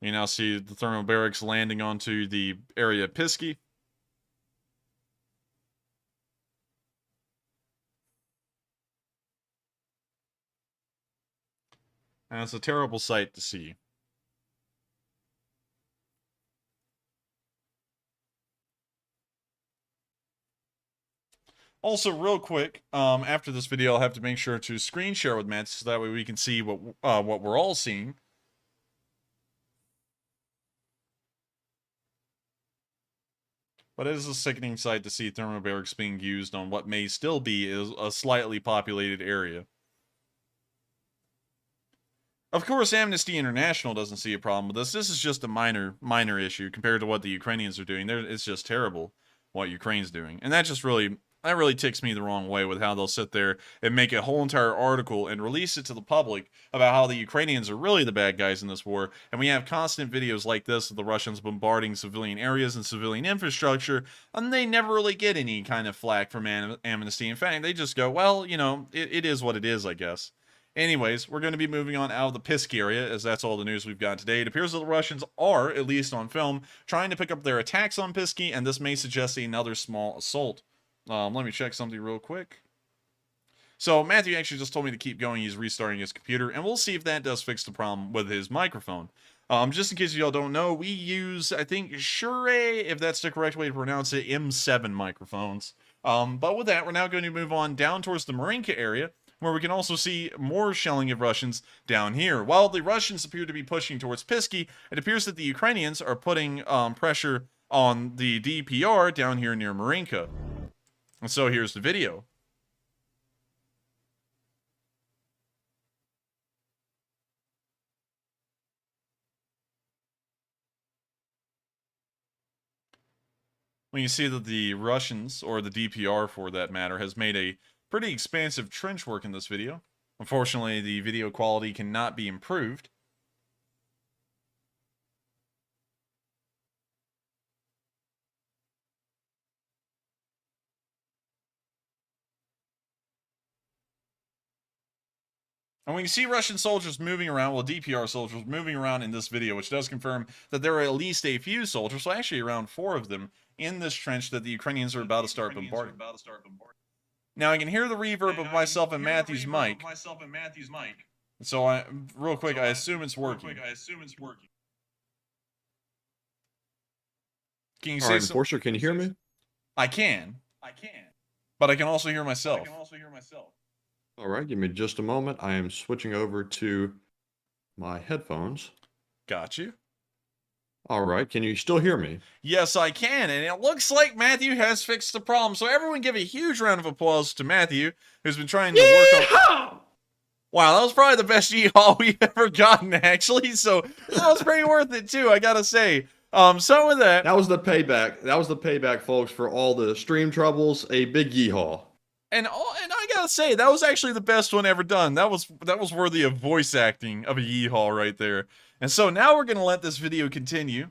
You now see the thermobarics landing onto the area of Pisky. And it's a terrible sight to see. Also, real quick, after this video, I'll have to make sure to screen share with Matt so that way we can see what we're all seeing. But it is a sickening sight to see thermobarics being used on what may still be a slightly populated area. Of course, Amnesty International doesn't see a problem with this. This is just a minor issue compared to what the Ukrainians are doing. It's just terrible what Ukraine's doing. And that really ticks me the wrong way with how they'll sit there and make a whole entire article and release it to the public about how the Ukrainians are really the bad guys in this war. And we have constant videos like this of the Russians bombarding civilian areas and civilian infrastructure, and they never really get any kind of flack from Amnesty. In fact, they just go, well, you know, it is what it is, I guess. Anyways, we're going to be moving on out of the Pisk area, as that's all the news we've got today. It appears that the Russians are, at least on film, trying to pick up their attacks on Pisky, and this may suggest another small assault. Let me check something real quick. So Matthew actually just told me to keep going. He's restarting his computer, and we'll see if that does fix the problem with his microphone. Just in case y'all don't know, we use, I think, Shure, if that's the correct way to pronounce it, M7 microphones. But with that, we're now going to move on down towards the Marinka area, where we can also see more shelling of Russians down here. While the Russians appear to be pushing towards Pisky, it appears that the Ukrainians are putting pressure on the DPR down here near Marinka. And so here's the video. When you see that the Russians, or the DPR for that matter, has made a pretty expansive trench work in this video. Unfortunately, the video quality cannot be improved. And we can see Russian soldiers moving around, well, DPR soldiers moving around in this video, which does confirm that there are at least a few soldiers, so actually around 4 of them, in this trench that the Ukrainians are about to start bombarding. Now I can hear the reverb of myself and Matthew's mic. So real quick, I assume it's working. Can you say something? Enforcer, can you hear me? I can. But I can also hear myself. All right, give me just a moment. I am switching over to my headphones. Got you. All right, can you still hear me? Yes, I can, and it looks like Matthew has fixed the problem. So everyone give a huge round of applause to Matthew, who's been trying to work on... Wow, that was probably the best yeehaw we've ever gotten, actually. So that was pretty worth it, too, I gotta say. So with that... That was the payback. That was the payback, folks, for all the stream troubles. A big yeehaw. And I gotta say, that was actually the best one ever done. That was worthy of voice acting of a yeehaw right there. And so now we're gonna let this video continue.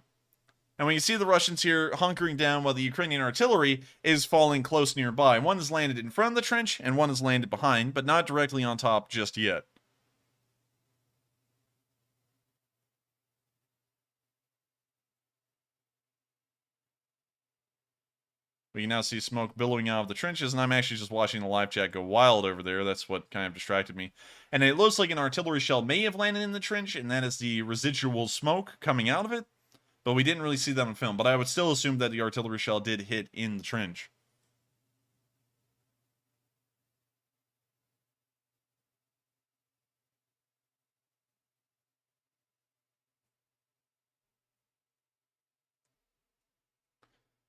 And when you see the Russians here hunkering down while the Ukrainian artillery is falling close nearby. One has landed in front of the trench and one has landed behind, but not directly on top just yet. We can now see smoke billowing out of the trenches, and I'm actually just watching the live chat go wild over there. That's what kind of distracted me. And it looks like an artillery shell may have landed in the trench, and that is the residual smoke coming out of it. But we didn't really see that on film. But I would still assume that the artillery shell did hit in the trench.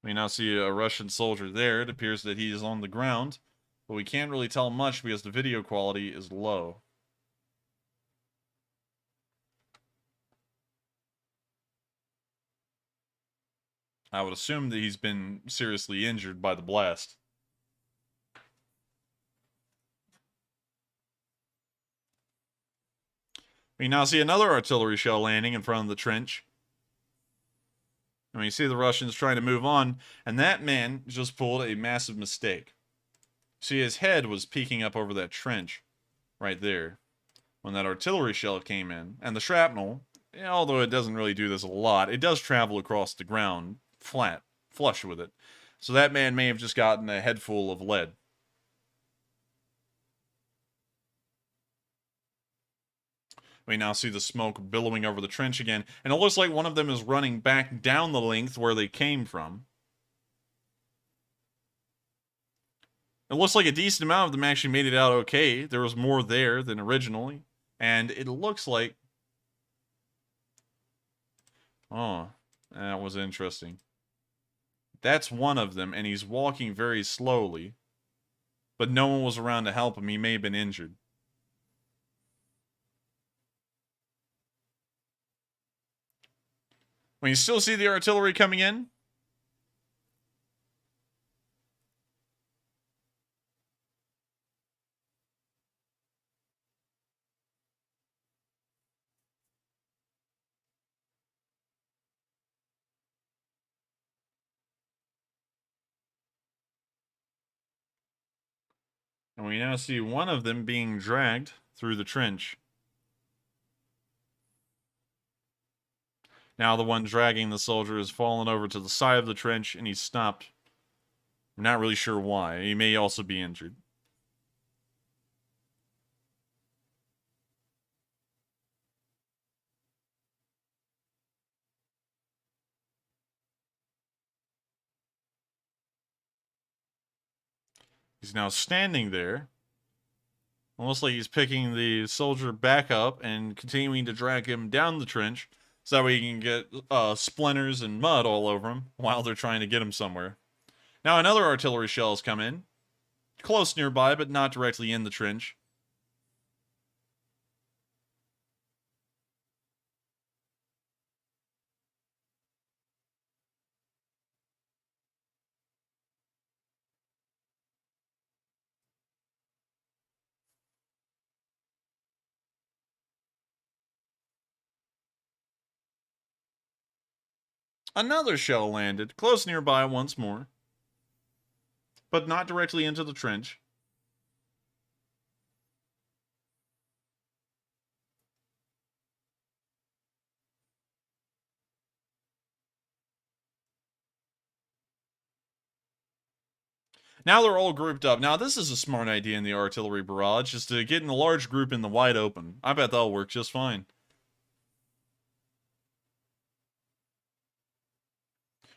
We now see a Russian soldier there. It appears that he is on the ground, but we can't really tell much because the video quality is low. I would assume that he's been seriously injured by the blast. We now see another artillery shell landing in front of the trench. And you see the Russians trying to move on, and that man just pulled a massive mistake. See, his head was peeking up over that trench right there when that artillery shell came in. And the shrapnel, although it doesn't really do this a lot, it does travel across the ground flat, flush with it. So that man may have just gotten a head full of lead. We now see the smoke billowing over the trench again, and it looks like one of them is running back down the length where they came from. It looks like a decent amount of them actually made it out okay. There was more there than originally, and it looks like... Oh, that was interesting. That's one of them, and he's walking very slowly, but no one was around to help him. He may have been injured. When you still see the artillery coming in. And we now see one of them being dragged through the trench. Now the one dragging the soldier has fallen over to the side of the trench, and he's stopped. I'm not really sure why. He may also be injured. He's now standing there. Almost like he's picking the soldier back up and continuing to drag him down the trench, so that way he can get splinters and mud all over him while they're trying to get him somewhere. Now another artillery shell has come in. Close nearby, but not directly in the trench. Another shell landed, close nearby once more, but not directly into the trench. Now they're all grouped up. Now this is a smart idea in the artillery barrage, is to get in a large group in the wide open. I bet that'll work just fine.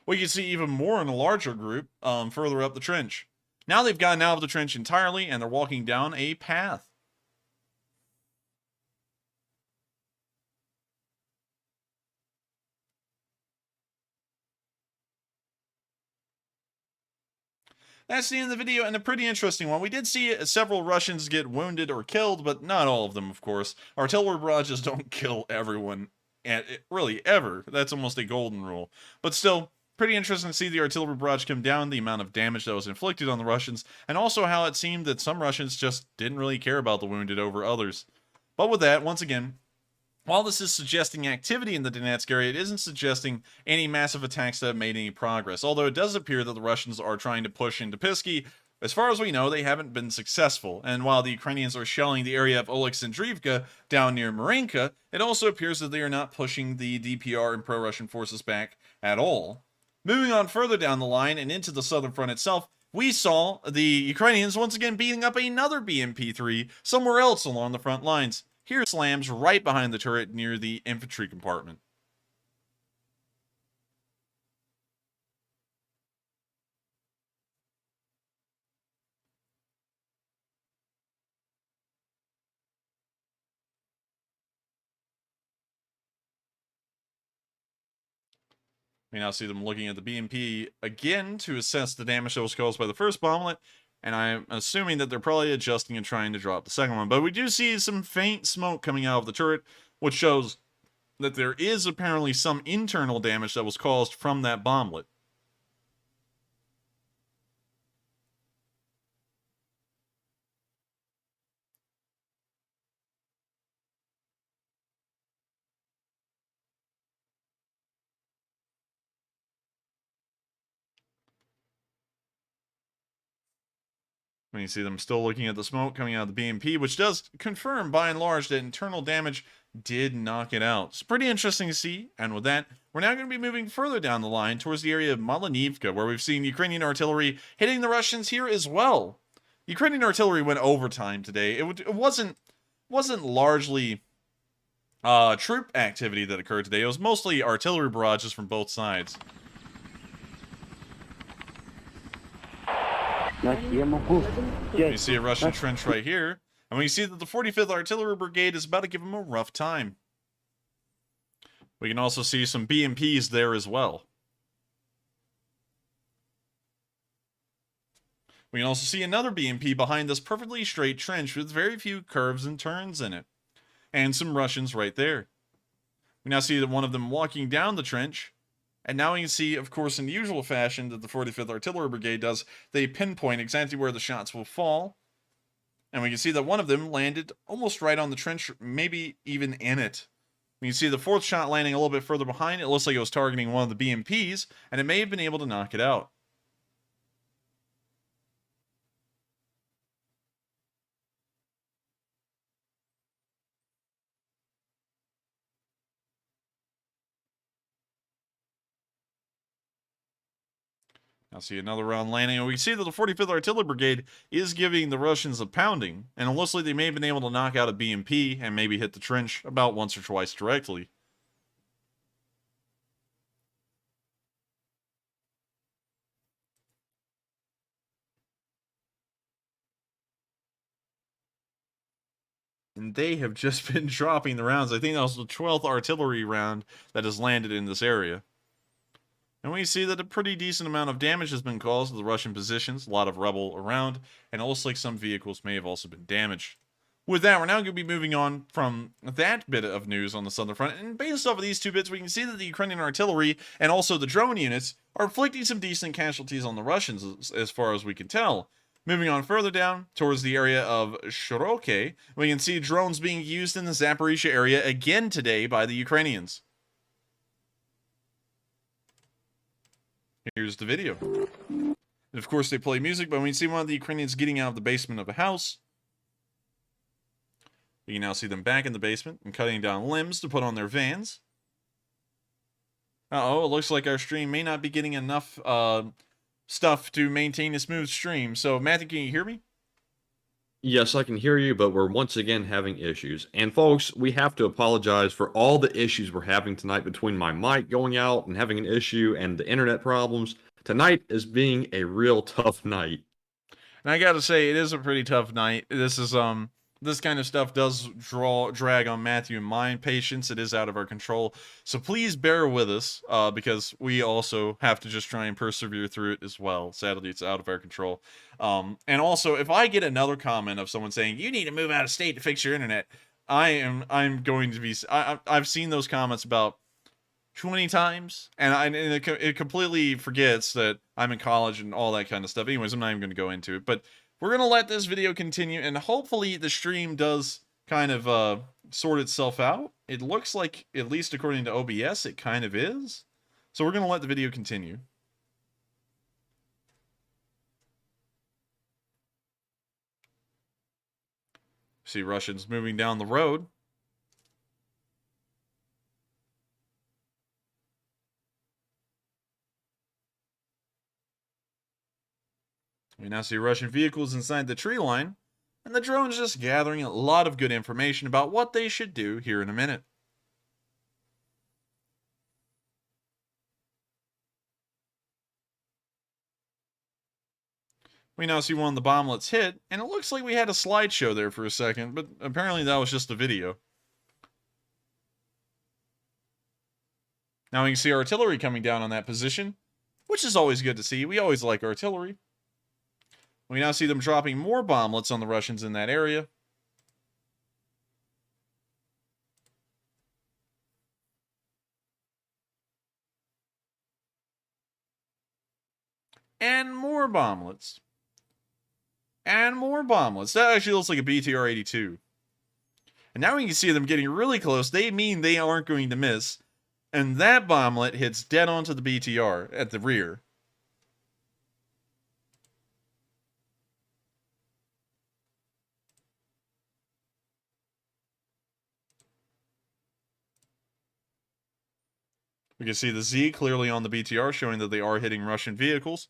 We can see even more in a larger group further up the trench. Now they've gotten out of the trench entirely, and they're walking down a path. That's the end of the video, and a pretty interesting one. We did see several Russians get wounded or killed, but not all of them, of course. Artillery barrages don't kill everyone, really, ever. That's almost a golden rule. But still, pretty interesting to see the artillery barrage come down, the amount of damage that was inflicted on the Russians, and also how it seemed that some Russians just didn't really care about the wounded over others. But with that, once again, while this is suggesting activity in the Donetsk area, it isn't suggesting any massive attacks that have made any progress, although it does appear that the Russians are trying to push into Pisky. As far as we know, they haven't been successful, and while the Ukrainians are shelling the area of Oleksandrivka down near Marinka, it also appears that they are not pushing the DPR and pro-Russian forces back at all. Moving on further down the line and into the southern front itself, we saw the Ukrainians once again beating up another BMP-3 somewhere else along the front lines. Here slams right behind the turret near the infantry compartment. We now see them looking at the BMP again to assess the damage that was caused by the first bomblet, and I'm assuming that they're probably adjusting and trying to drop the second one. But we do see some faint smoke coming out of the turret, which shows that there is apparently some internal damage that was caused from that bomblet. When you see them still looking at the smoke coming out of the BMP, which does confirm, by and large, that internal damage did knock it out. It's pretty interesting to see, and with that, we're now going to be moving further down the line towards the area of Malinivka, where we've seen Ukrainian artillery hitting the Russians here as well. Ukrainian artillery went overtime today. It wasn't largely troop activity that occurred today. It was mostly artillery barrages from both sides. You see a Russian trench right here, and we see that the 45th Artillery Brigade is about to give them a rough time. We can also see some BMPs there as well. We can also see another BMP behind this perfectly straight trench with very few curves and turns in it. And some Russians right there. We now see that one of them walking down the trench. And now we can see, of course, in the usual fashion that the 45th Artillery Brigade does, they pinpoint exactly where the shots will fall. And we can see that one of them landed almost right on the trench, maybe even in it. You can see the fourth shot landing a little bit further behind. It looks like it was targeting one of the BMPs, and it may have been able to knock it out. Now see another round landing, and we see that the 45th Artillery Brigade is giving the Russians a pounding, and it looks like they may have been able to knock out a BMP and maybe hit the trench about once or twice directly. And they have just been dropping the rounds. I think that was the 12th artillery round that has landed in this area. And we see that a pretty decent amount of damage has been caused to the Russian positions, a lot of rubble around, and it looks like some vehicles may have also been damaged. With that, we're now going to be moving on from that bit of news on the southern front, and based off of these two bits, we can see that the Ukrainian artillery and also the drone units are inflicting some decent casualties on the Russians as far as we can tell. Moving on further down towards the area of Shiroke, we can see drones being used in the Zaporizhzhia area again today by the Ukrainians. Here's the video. And of course they play music, but when you see one of the Ukrainians getting out of the basement of a house, you can now see them back in the basement and cutting down limbs to put on their vans. Uh-oh, it looks like our stream may not be getting enough stuff to maintain a smooth stream. So, Matthew, can you hear me? Yes, I can hear you, but we're once again having issues. And folks, we have to apologize for all the issues we're having tonight between my mic going out and having an issue and the internet problems. Tonight is being a real tough night. And I gotta say, it is a pretty tough night. This kind of stuff does drag on Matthew and my patience. It is out of our control. So please bear with us, because we also have to just try and persevere through it as well. Sadly, it's out of our control. And also, if I get another comment of someone saying, you need to move out of state to fix your internet, I'm going to be, I've seen those comments about 20 times, and it completely forgets that I'm in college and all that kind of stuff. Anyways, I'm not even going to go into it, but we're going to let this video continue, and hopefully the stream does kind of sort itself out. It looks like, at least according to OBS, it kind of is. So we're going to let the video continue. See Russians moving down the road. We now see Russian vehicles inside the tree line, and the drone's just gathering a lot of good information about what they should do here in a minute. We now see one of the bomblets hit, and it looks like we had a slideshow there for a second, but apparently that was just a video. Now we can see artillery coming down on that position, which is always good to see. We always like artillery. We now see them dropping more bomblets on the Russians in that area. And more bomblets. And more bomblets. That actually looks like a BTR-82. And now we can see them getting really close. They mean they aren't going to miss. And that bomblet hits dead onto the BTR at the rear. We can see the Z clearly on the BTR, showing that they are hitting Russian vehicles.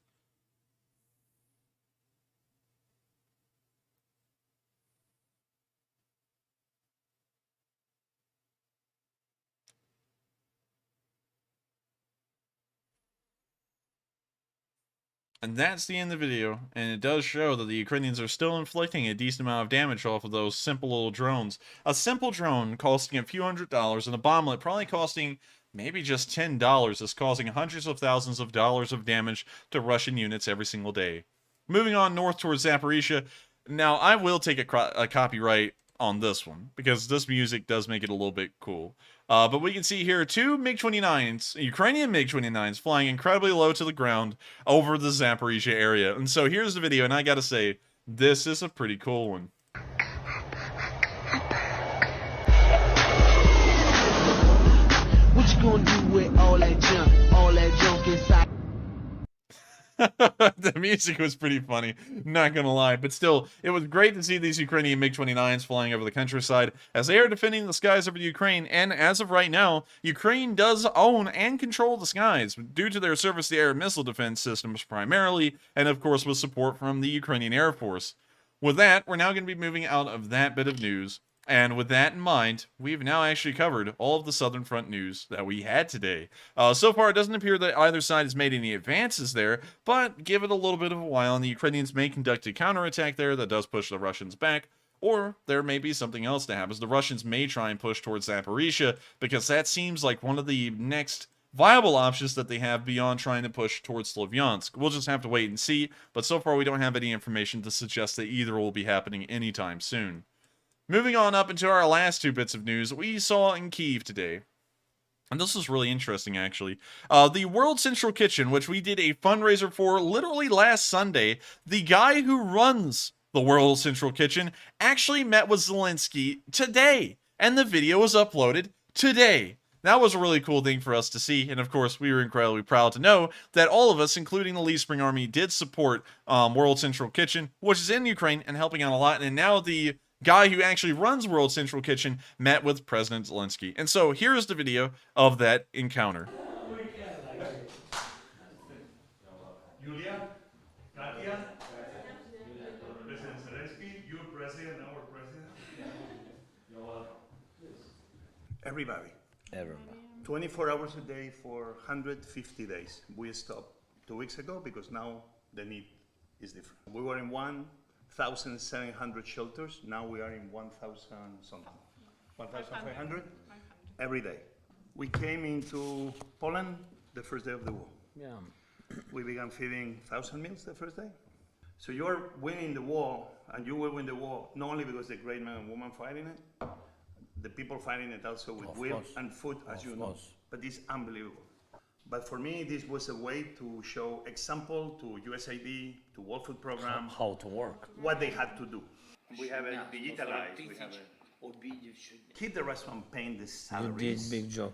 And that's the end of the video, and it does show that the Ukrainians are still inflicting a decent amount of damage off of those simple little drones. A simple drone costing a few $100s, and a bomblet probably costing maybe just $10 is causing hundreds of thousands of dollars of damage to Russian units every single day. Moving on north towards Zaphorizhzhia. Now, I will take a copyright on this one, because this music does make it a little bit cool. But we can see here two MiG-29s, Ukrainian MiG-29s, flying incredibly low to the ground over the Zaphorizhzhia area. And so here's the video, and I gotta say, this is a pretty cool one. What you gonna do with all that junk inside? The music was pretty funny, not gonna lie, but still, it was great to see these Ukrainian MiG-29s flying over the countryside as they are defending the skies over Ukraine. And as of right now, Ukraine does own and control the skies due to their surface-to-air missile defense systems primarily, and of course with support from the Ukrainian Air Force. With that, we're now going to be moving out of that bit of news. And with that in mind, we've now actually covered all of the Southern Front news that we had today. So far, it doesn't appear that either side has made any advances there, but give it a little bit of a while, and the Ukrainians may conduct a counterattack there that does push the Russians back, or there may be something else to happen. The Russians may try and push towards Zaphorizhzhia, because that seems like one of the next viable options that they have beyond trying to push towards Slavyansk. We'll just have to wait and see, but so far we don't have any information to suggest that either will be happening anytime soon. Moving on up into our last two bits of news, we saw in Kyiv today, and this was really interesting actually, the World Central Kitchen, which we did a fundraiser for literally last Sunday. The guy who runs the World Central Kitchen actually met with Zelensky today, and the video was uploaded today. That was a really cool thing for us to see, and of course, we were incredibly proud to know that all of us, including the Lee Spring Army, did support World Central Kitchen, which is in Ukraine and helping out a lot, and now the guy who actually runs World Central Kitchen met with President Zelensky. And so here's the video of that encounter. Yulia, Katia, President Zelensky, you president, our president. Everybody. 24 hours a day for 150 days. We stopped 2 weeks ago because now the need is different. We were in 1,700 shelters. Now we are in 1,000 something. 1,500 every day. We came into Poland the first day of the war. Yeah. We began feeding 1,000 meals the first day. So you're winning the war, and you will win the war not only because the great men and women fighting it, the people fighting it also with will and food, as you know. But it's unbelievable. But for me, this was a way to show example to USAID, to World Food Program, how to work. what they had to do. We have it digitalized. We have it. Keep the restaurant paying the You salaries. did big job.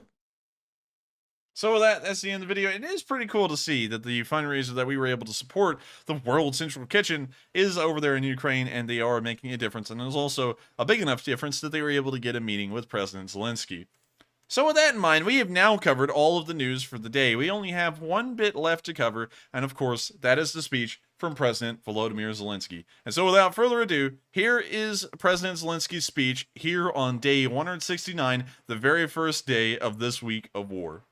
So with that's the end of the video. It is pretty cool to see that the fundraiser that we were able to support, the World Central Kitchen, is over there in Ukraine, and they are making a difference. And it was also a big enough difference that they were able to get a meeting with President Zelensky. So with that in mind, we have now covered all of the news for the day. We only have one bit left to cover, and of course, that is the speech from President Volodymyr Zelensky. And so without further ado, here is President Zelensky's speech here on day 169, the very first day of this week of war.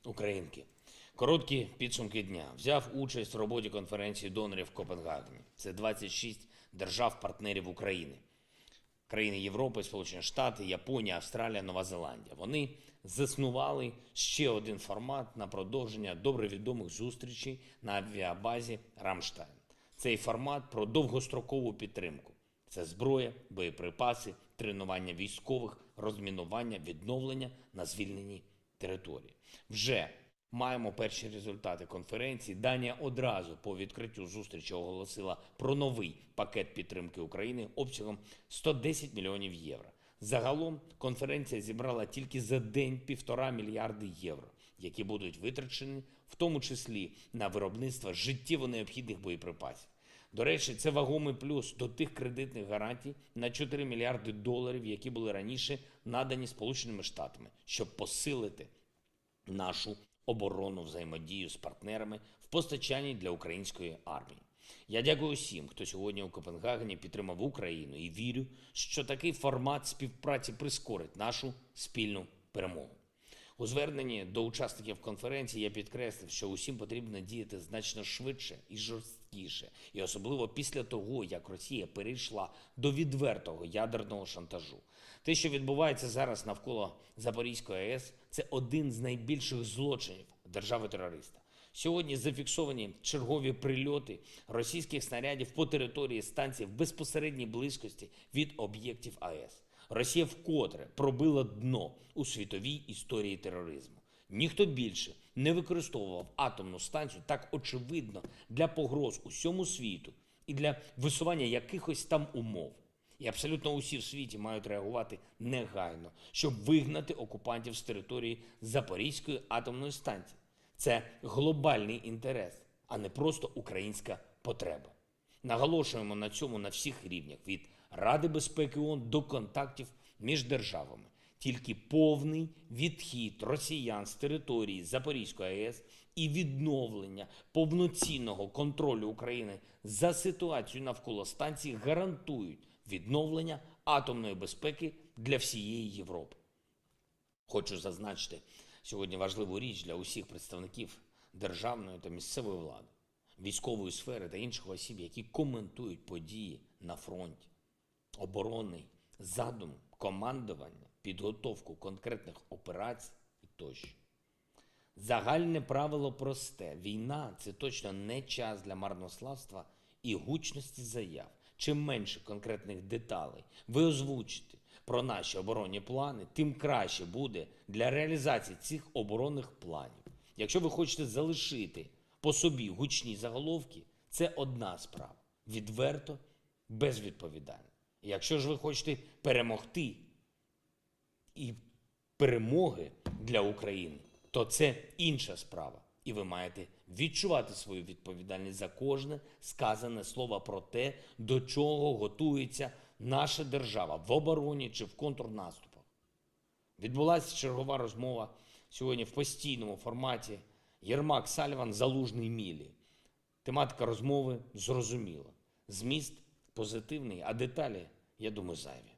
Українки. Короткі підсумки дня. Взяв участь в роботі конференції донорів в Копенгагені. Це 26 держав-партнерів України. Країни Європи, Сполучені Штати, Японія, Австралія, Нова Зеландія. Вони заснували ще один формат на продовження добре відомих зустрічей на авіабазі Рамштайн. Цей формат про довгострокову підтримку. Це зброя, боєприпаси, тренування військових, розмінування, відновлення на звільненій території. Вже маємо перші результати конференції. Данія одразу по відкриттю зустрічі оголосила про новий пакет підтримки України обсягом 110 мільйонів євро. Загалом конференція зібрала тільки за день 1,5 мільярди євро, які будуть витрачені, в тому числі на виробництво життєво необхідних боєприпасів. До речі, це вагомий плюс до тих кредитних гарантій на 4 мільярди доларів, які були раніше надані Сполученими Штатами, щоб посилити нашу оборонну взаємодію з партнерами в постачанні для української армії. Я дякую всім, хто сьогодні у Копенгагені підтримав Україну, і вірю, що такий формат співпраці прискорить нашу спільну перемогу. У зверненні до учасників конференції я підкреслив, що усім потрібно діяти значно швидше і жорсткіше, і особливо після того, як Росія перейшла до відвертого ядерного шантажу. Те, що відбувається зараз навколо Запорізької АЕС, це один з найбільших злочинів держави-терориста. Сьогодні зафіксовані чергові прильоти російських снарядів по території станції в безпосередній близькості від об'єктів АЕС. Росія вкотре пробила дно у світовій історії тероризму. Ніхто більше не використовував атомну станцію так очевидно для погроз усьому світу і для висування якихось там умов. І абсолютно усі в світі мають реагувати негайно, щоб вигнати окупантів з території Запорізької атомної станції. Це глобальний інтерес, а не просто українська потреба. Наголошуємо на цьому на всіх рівнях, від Ради безпеки ООН до контактів між державами. Тільки повний відхід росіян з території Запорізької АЕС і відновлення повноцінного контролю України за ситуацією навколо станції гарантують відновлення атомної безпеки для всієї Європи. Хочу зазначити сьогодні важливу річ для усіх представників державної та місцевої влади, військової сфери та інших осіб, які коментують події на фронті. Оборонний задум, командування, підготовку конкретних операцій і тощо. Загальне правило просте. Війна – це точно не час для марнославства і гучності заяв. Чим менше конкретних деталей ви озвучите про наші оборонні плани, тим краще буде для реалізації цих оборонних планів. Якщо ви хочете залишити по собі гучні заголовки, це одна справа. Відверто, безвідповідально. Якщо ж ви хочете перемогти і перемоги для України, то це інша справа. І ви маєте відчувати свою відповідальність за кожне сказане слово про те, до чого готується наша держава в обороні чи в контрнаступах. Відбулася чергова розмова сьогодні в постійному форматі Єрмак, Сальван, Залужний, Мілі. Тематика розмови зрозуміла. Зміст позитивний, а деталі, я думаю, зайві.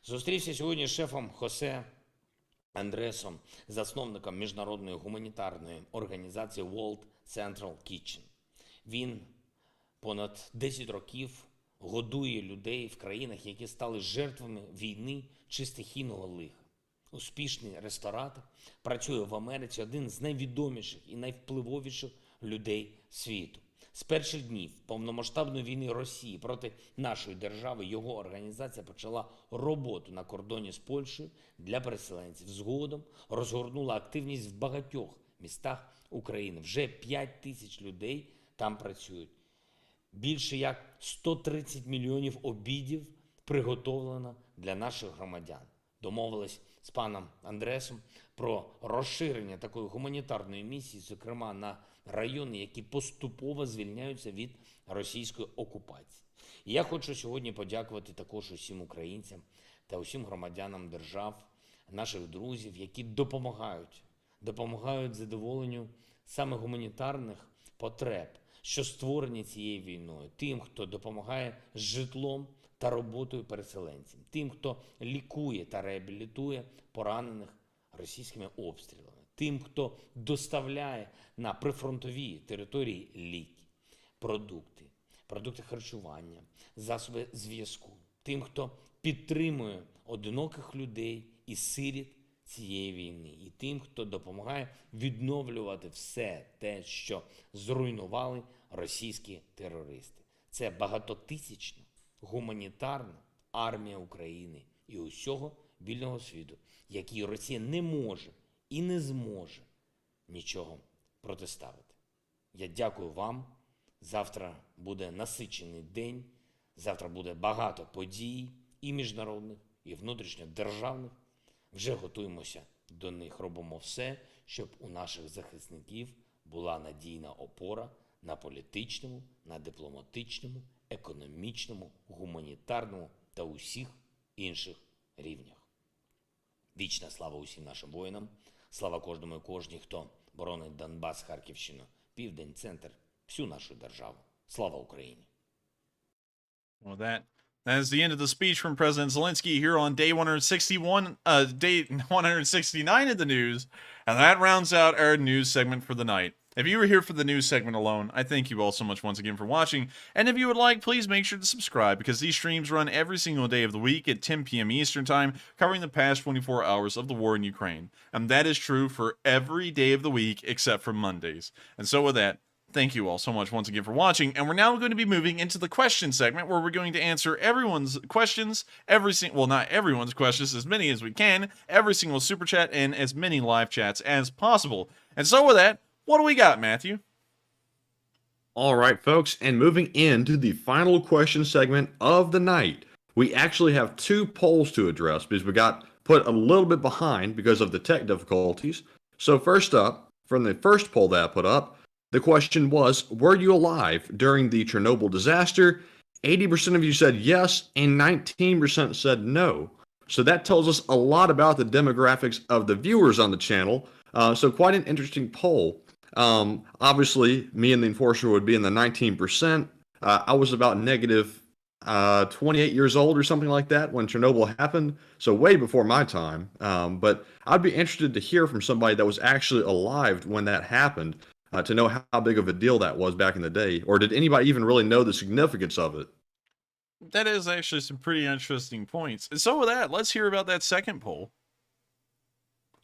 Зустрівся сьогодні з шефом Хосе Андресом, засновником міжнародної гуманітарної організації World Central Kitchen. Він понад 10 років годує людей в країнах, які стали жертвами війни чи стихійного лиха. Успішний ресторатор, працює в Америці, один з найвідоміших і найвпливовіших людей світу. З перших днів повномасштабної війни Росії проти нашої держави його організація почала роботу на кордоні з Польщею для переселенців. Згодом розгорнула активність в багатьох містах України. Вже 5 тисяч людей там працюють. Більше як 130 мільйонів обідів приготовлено для наших громадян. Домовились з паном Андресом про розширення такої гуманітарної місії, зокрема на райони, які поступово звільняються від російської окупації. І я хочу сьогодні подякувати також усім українцям та усім громадянам держав наших друзів, які допомагають задоволенню саме гуманітарних потреб, що створені цією війною, тим, хто допомагає з житлом та роботою переселенцям, тим, хто лікує та реабілітує поранених російськими обстрілами, тим, хто доставляє на прифронтові території ліки, продукти харчування, засоби зв'язку, тим, хто підтримує одиноких людей і сиріт цієї війни, і тим, хто допомагає відновлювати все те, що зруйнували російські терористи. Це багатотисячна гуманітарна армія України і усього вільного світу, якій Росія не може і не зможе нічого протиставити. Я дякую вам. Завтра буде насичений день, завтра буде багато подій і міжнародних, і внутрішньодержавних. Вже готуємося до них, робимо все, щоб у наших захисників була надійна опора на політичному, на дипломатичному, економічному, гуманітарному та усіх інших рівнях. Вічна слава усім нашим воїнам, слава кожному і кожній, хто боронить Донбас, Харківщину, Південь, Центр, всю нашу державу. Слава Україні! Well, that is the end of the speech from President Zelensky here on day 169 of the news, and that rounds out our news segment for the night. If you were here for the news segment alone, I thank you all so much once again for watching, and if you would like, please make sure to subscribe, because these streams run every single day of the week at 10 p.m. Eastern Time, covering the past 24 hours of the war in Ukraine, and that is true for every day of the week except for Mondays. And so with that, thank you all so much once again for watching, and we're now going to be moving into the question segment where we're going to answer everyone's questions, well, not everyone's questions, as many as we can, every single super chat, and as many live chats as possible. And so with that, what do we got, Matthew? All right, folks, and moving into the final question segment of the night, we actually have two polls to address because we got put a little bit behind because of the tech difficulties. So first up, from the first poll that I put up, the question was, were you alive during the Chernobyl disaster? 80% of you said yes, and 19% said no. So that tells us a lot about the demographics of the viewers on the channel. So quite an interesting poll. Obviously, me and the enforcer would be in the 19%. I was about negative 28 years old or something like that when Chernobyl happened, so way before my time. But I'd be interested to hear from somebody that was actually alive when that happened. To know how big of a deal that was back in the day, or did anybody even really know the significance of it? That is actually some pretty interesting points. And so with that, let's hear about that second poll.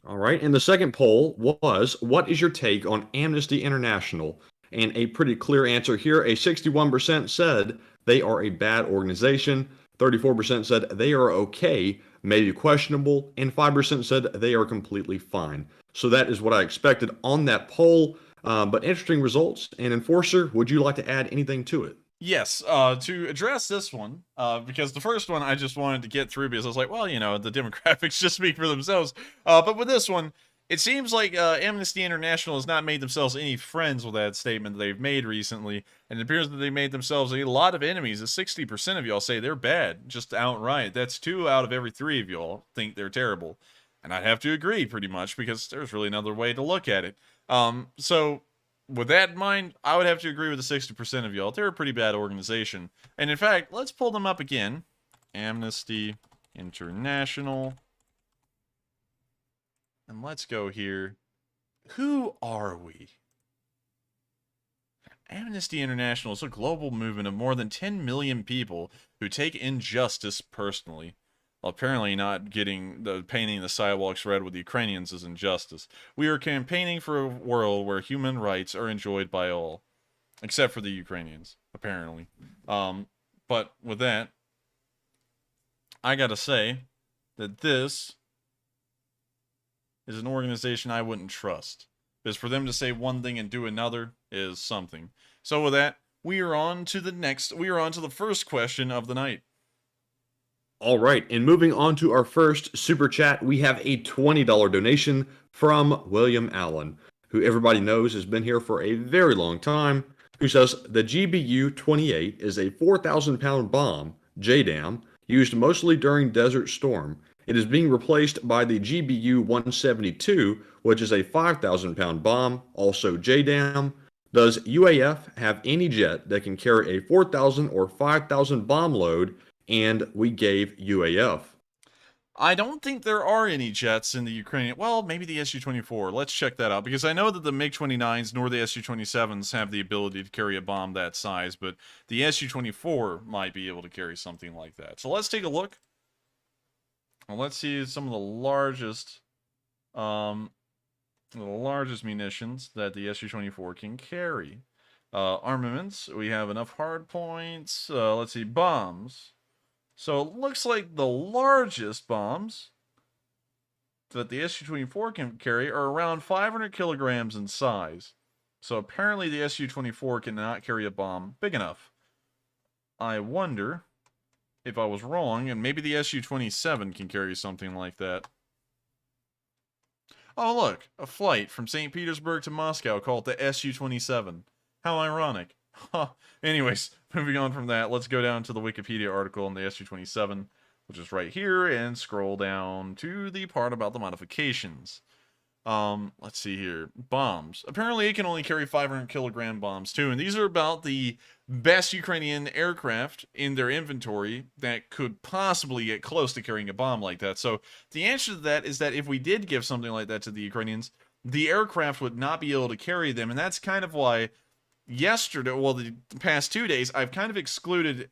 All right, and the second poll was, what is your take on Amnesty International? And a pretty clear answer here, a 61% said they are a bad organization, 34% said they are okay, maybe questionable, and 5% said they are completely fine. So that is what I expected on that poll. But interesting results. And Enforcer, would you like to add anything to it? Yes, to address this one, because the first one I just wanted to get through because I was like, well, you know, the demographics just speak for themselves. But with this one, it seems like Amnesty International has not made themselves any friends with that statement that they've made recently, and it appears that they made themselves a lot of enemies. 60% of y'all say they're bad, just outright. That's 2 out of every 3 of y'all think they're terrible. And I'd have to agree pretty much, because there's really another way to look at it. So with that in mind, I would have to agree with the 60% of y'all. They're a pretty bad organization. And in fact, let's pull them up again. Amnesty International. And let's go here. Who are we? Amnesty International is a global movement of more than 10 million people who take injustice personally. Well, apparently not painting the sidewalks red with the Ukrainians is injustice. We are campaigning for a world where human rights are enjoyed by all. Except for the Ukrainians, apparently. But with that, I gotta say that this is an organization I wouldn't trust. Because for them to say one thing and do another is something. So with that, we are on to the first question of the night. All right, and moving on to our first super chat, we have a $20 donation from William Allen, who everybody knows has been here for a very long time, who says, the GBU-28 is a 4,000-pound bomb, JDAM, used mostly during Desert Storm. It is being replaced by the GBU-172, which is a 5,000-pound bomb, also JDAM. Does UAF have any jet that can carry a 4,000 or 5,000 bomb load? And we gave UAF. I don't think there are any jets in the Ukrainian. Well, maybe the Su-24. Let's check that out, because I know that the MiG-29s nor the Su-27s have the ability to carry a bomb that size, but the Su-24 might be able to carry something like that. So let's take a look. Well, let's see some of the largest munitions that the Su-24 can carry. Armaments, we have enough hard points. Let's see, bombs. So it looks like the largest bombs that the Su-24 can carry are around 500 kilograms in size. So apparently the Su-24 cannot carry a bomb big enough. I wonder if I was wrong, and maybe the Su-27 can carry something like that. Oh look, a flight from St. Petersburg to Moscow called the Su-27. How ironic. Huh. Anyways, moving on from that, let's go down to the Wikipedia article on the Su-27, which is right here, and scroll down to the part about the modifications. Let's see here. Bombs. Apparently it can only carry 500 kilogram bombs too, and these are about the best Ukrainian aircraft in their inventory that could possibly get close to carrying a bomb like that. So the answer to that is that if we did give something like that to the Ukrainians, the aircraft would not be able to carry them, and that's kind of why yesterday, well, the past 2 days, I've kind of excluded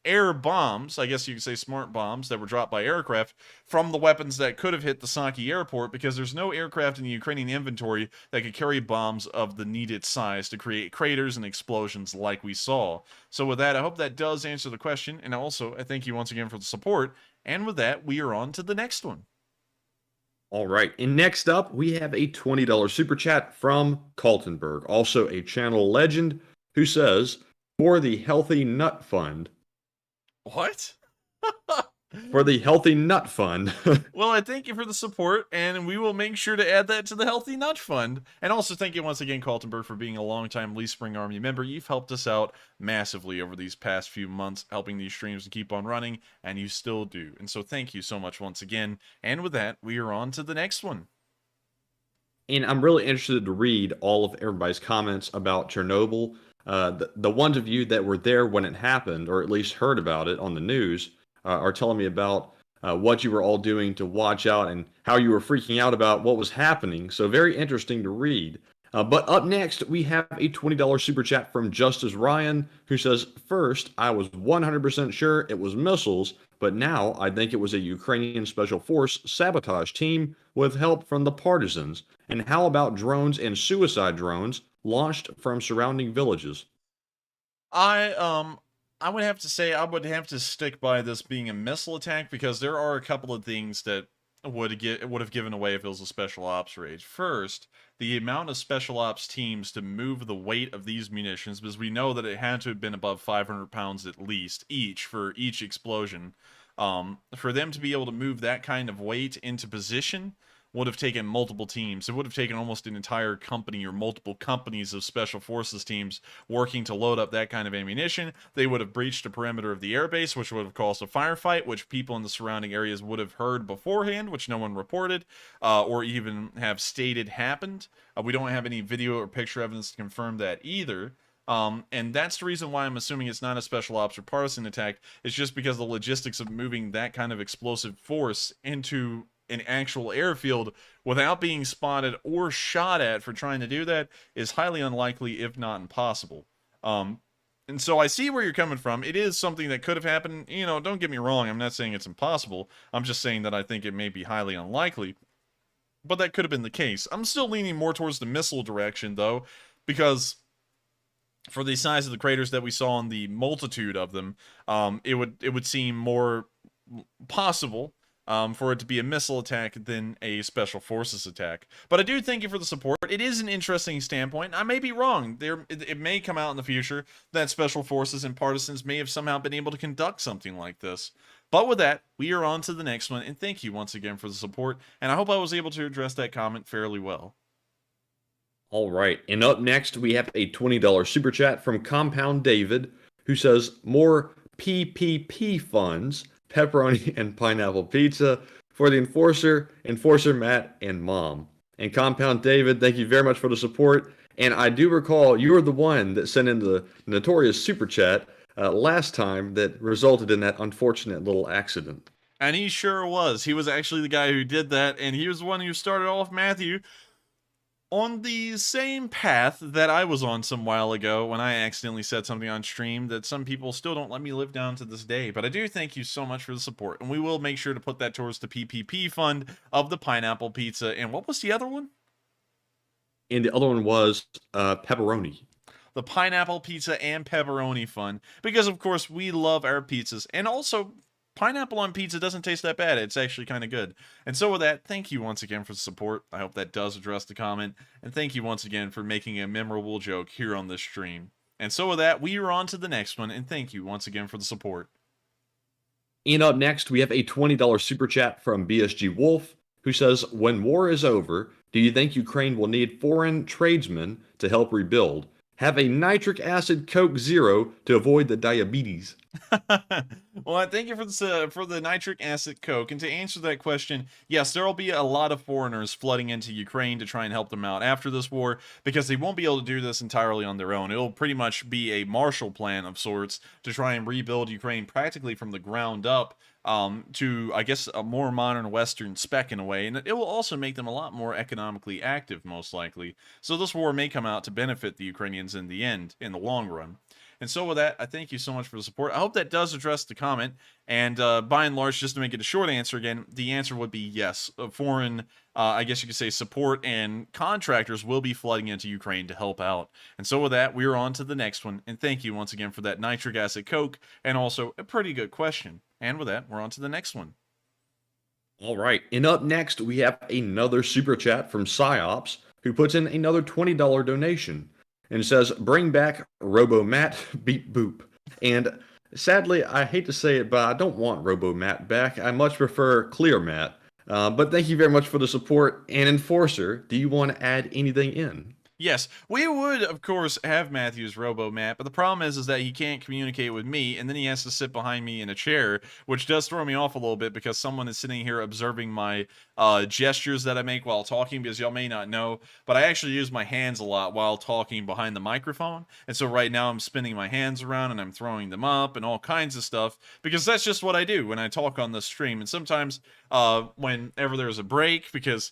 air bombs, I guess you could say smart bombs, that were dropped by aircraft from the weapons that could have hit the Saki airport, because there's no aircraft in the Ukrainian inventory that could carry bombs of the needed size to create craters and explosions like we saw. So with that, I hope that does answer the question, and also, I thank you once again for the support, and with that, we are on to the next one. All right, and next up, we have a $20 super chat from Kaltenberg, also a channel legend, who says, for the Healthy Nut Fund. What? For the Healthy Nut Fund. Well, I thank you for the support, and we will make sure to add that to the Healthy Nut Fund. And also thank you once again, Kaltenberg, for being a longtime Lee Spring Army member. You've helped us out massively over these past few months, helping these streams to keep on running, and you still do. And so thank you so much once again. And with that, we are on to the next one. And I'm really interested to read all of everybody's comments about Chernobyl. The ones of you that were there when it happened, or at least heard about it on the news, are telling me about what you were all doing to watch out and how you were freaking out about what was happening. So very interesting to read. But up next, we have a $20 super chat from Justice Ryan, who says, first, I was 100% sure it was missiles, but now I think it was a Ukrainian Special Force sabotage team with help from the partisans. And how about drones and suicide drones launched from surrounding villages? I would have to say I would have to stick by this being a missile attack, because there are a couple of things that would have given away if it was a special ops raid. First, the amount of special ops teams to move the weight of these munitions, because we know that it had to have been above 500 pounds at least each for each explosion. For them to be able to move that kind of weight into position would have taken multiple teams. It would have taken almost an entire company or multiple companies of special forces teams working to load up that kind of ammunition. They would have breached the perimeter of the airbase, which would have caused a firefight, which people in the surrounding areas would have heard beforehand, which no one reported, or even have stated happened. We don't have any video or picture evidence to confirm that either. And that's the reason why I'm assuming it's not a special ops or partisan attack. It's just because the logistics of moving that kind of explosive force into an actual airfield without being spotted or shot at for trying to do that is highly unlikely, if not impossible. And so I see where you're coming from. It is something that could have happened. You know, don't get me wrong. I'm not saying it's impossible. I'm just saying that I think it may be highly unlikely. But that could have been the case. I'm still leaning more towards the missile direction, though, because for the size of the craters that we saw and the multitude of them, it would seem more possible for it to be a missile attack than a special forces attack. But I do thank you for the support. It is an interesting standpoint. I may be wrong. It may come out in the future that special forces and partisans may have somehow been able to conduct something like this. But with that, we are on to the next one, and thank you once again for the support, and I hope I was able to address that comment fairly well. All right, and up next, we have a $20 super chat from Compound David, who says, more PPP funds pepperoni and pineapple pizza. For the Enforcer Matt, and Mom. And Compound David, thank you very much for the support. And I do recall you were the one that sent in the notorious super chat last time that resulted in that unfortunate little accident. And he sure was. He was actually the guy who did that, and he was the one who started off Matthew on the same path that I was on some while ago when I accidentally said something on stream that some people still don't let me live down to this day. But I do thank you so much for the support, and we will make sure to put that towards the PPP fund of the pineapple pizza. And what was the other one? And the other one was pepperoni. The pineapple pizza and pepperoni fund, because of course we love our pizzas, and also pineapple on pizza doesn't taste that bad. It's actually kind of good. And so with that, thank you once again for the support. I hope that does address the comment. And thank you once again for making a memorable joke here on this stream. And so with that, we are on to the next one. And thank you once again for the support. And up next, we have a $20 super chat from BSG Wolf, who says, when war is over, do you think Ukraine will need foreign tradesmen to help rebuild? Have a nitric acid Coke Zero to avoid the diabetes. Well, thank you for the nitric acid Coke. And to answer that question, yes, there will be a lot of foreigners flooding into Ukraine to try and help them out after this war, because they won't be able to do this entirely on their own. It'll pretty much be a Marshall Plan of sorts to try and rebuild Ukraine practically from the ground up, to, I guess, a more modern Western spec in a way, and it will also make them a lot more economically active, most likely. So this war may come out to benefit the Ukrainians in the end, in the long run. And so with that, I thank you so much for the support. I hope that does address the comment. And by and large, just to make it a short answer again, the answer would be yes. Foreign, I guess you could say, support and contractors will be flooding into Ukraine to help out. And so with that, we are on to the next one. And thank you once again for that nitric acid Coke, and also a pretty good question. And with that, we're on to the next one. All right. And up next, we have another super chat from Psyops, who puts in another $20 donation and says, bring back Robo Matt, beep boop. And sadly, I hate to say it, but I don't want Robo Matt back. I much prefer Clear Matt. But thank you very much for the support. And Enforcer, do you want to add anything in? Yes, we would, of course, have Matthew's Robo-Matt, but the problem is that he can't communicate with me, and then he has to sit behind me in a chair, which does throw me off a little bit because someone is sitting here observing my gestures that I make while talking, because y'all may not know, but I actually use my hands a lot while talking behind the microphone, and so right now I'm spinning my hands around and I'm throwing them up and all kinds of stuff, because that's just what I do when I talk on the stream. And sometimes whenever there's a break, because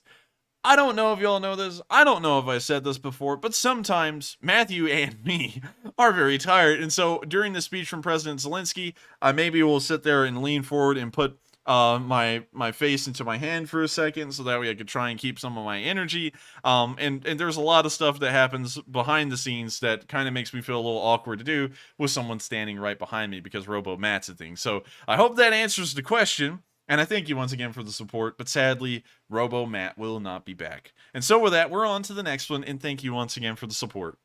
I don't know if y'all know this, I don't know if I said this before, but sometimes Matthew and me are very tired, and so during the speech from President Zelensky, I maybe will sit there and lean forward and put my face into my hand for a second, so that way I could try and keep some of my energy, and there's a lot of stuff that happens behind the scenes that kind of makes me feel a little awkward to do with someone standing right behind me, because Robo Matt's a thing. So I hope that answers the question. And I thank you once again for the support, but sadly, Robo Matt will not be back. And so with that, we're on to the next one, and thank you once again for the support.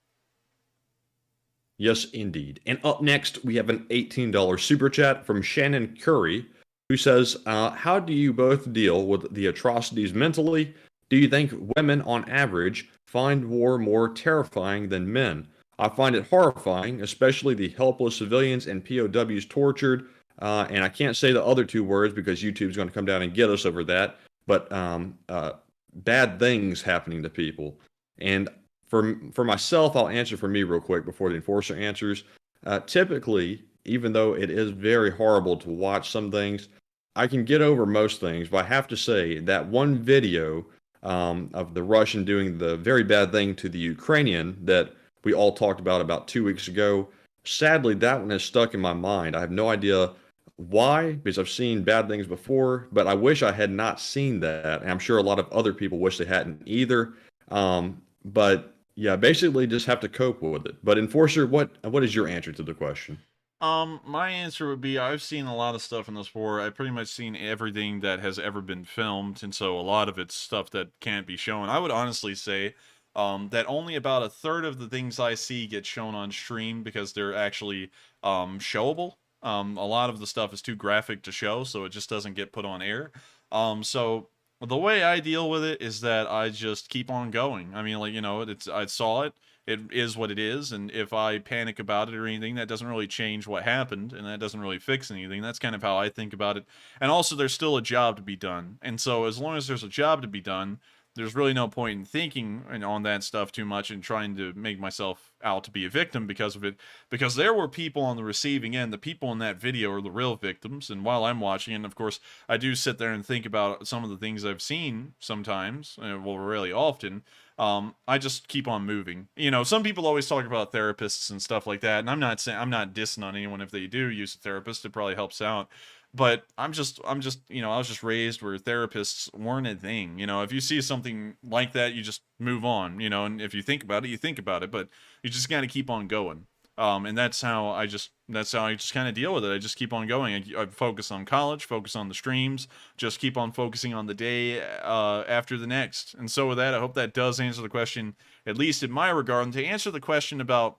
Yes, indeed. And up next, we have an $18 super chat from Shannon Curry, who says, how do you both deal with the atrocities mentally? Do you think women, on average, find war more terrifying than men? I find it horrifying, especially the helpless civilians and POWs tortured. And I can't say the other two words because YouTube's going to come down and get us over that. But bad things happening to people. And for myself, I'll answer for me real quick before the Enforcer answers. Typically, even though it is very horrible to watch some things, I can get over most things. But I have to say that one video of the Russian doing the very bad thing to the Ukrainian that we all talked about 2 weeks ago, sadly, that one has stuck in my mind. I have no idea why, because I've seen bad things before, but I wish I had not seen that. And I'm sure a lot of other people wish they hadn't either. But yeah, basically just have to cope with it. But Enforcer, what is your answer to the question? My answer would be, I've seen a lot of stuff in this war. I've pretty much seen everything that has ever been filmed, and so a lot of it's stuff that can't be shown. I would honestly say that only about a third of the things I see get shown on stream because they're actually showable. A lot of the stuff is too graphic to show, so it just doesn't get put on air. So the way I deal with it is that I just keep on going. I mean, like, you know, I saw it, it is what it is, and if I panic about it or anything, that doesn't really change what happened, and that doesn't really fix anything. That's kind of how I think about it. And also, there's still a job to be done, and so as long as there's a job to be done, there's really no point in thinking on that stuff too much and trying to make myself out to be a victim because of it. Because there were people on the receiving end. The people in that video are the real victims. And while I'm watching, and of course, I do sit there and think about some of the things I've seen sometimes, well, really often. I just keep on moving. You know, some people always talk about therapists and stuff like that, and I'm not dissing on anyone if they do use a therapist. It probably helps out. But I'm just, you know, I was just raised where therapists weren't a thing. You know, if you see something like that, you just move on, you know, and if you think about it, you think about it, but you just got to keep on going. And that's how I just kind of deal with it. I just keep on going. I focus on college, focus on the streams, just keep on focusing on the day after the next. And so with that, I hope that does answer the question, at least in my regard. And to answer the question about,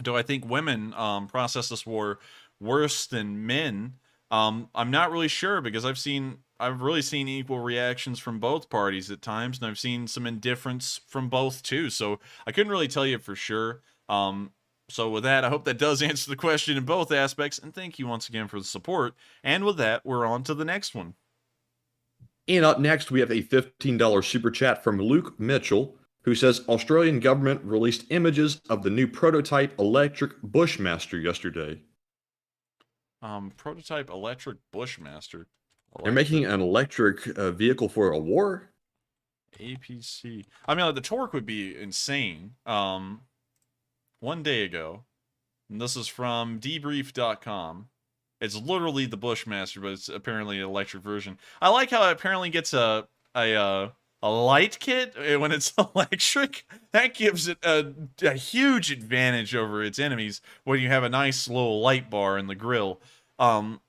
do I think women process this war worse than men? I'm not really sure, because I've really seen equal reactions from both parties at times, and I've seen some indifference from both too. So I couldn't really tell you for sure. So with that, I hope that does answer the question in both aspects, and thank you once again for the support. And with that, we're on to the next one. And up next, we have a $15 super chat from Luke Mitchell, who says Australian government released images of the new prototype electric Bushmaster yesterday. Prototype electric Bushmaster. They're making an electric vehicle for a war? APC. I mean, like, the torque would be insane. 1 day ago, and this is from debrief.com. It's literally the Bushmaster, but it's apparently an electric version. I like how it apparently gets a light kit when it's electric. That gives it a huge advantage over its enemies when you have a nice little light bar in the grill. The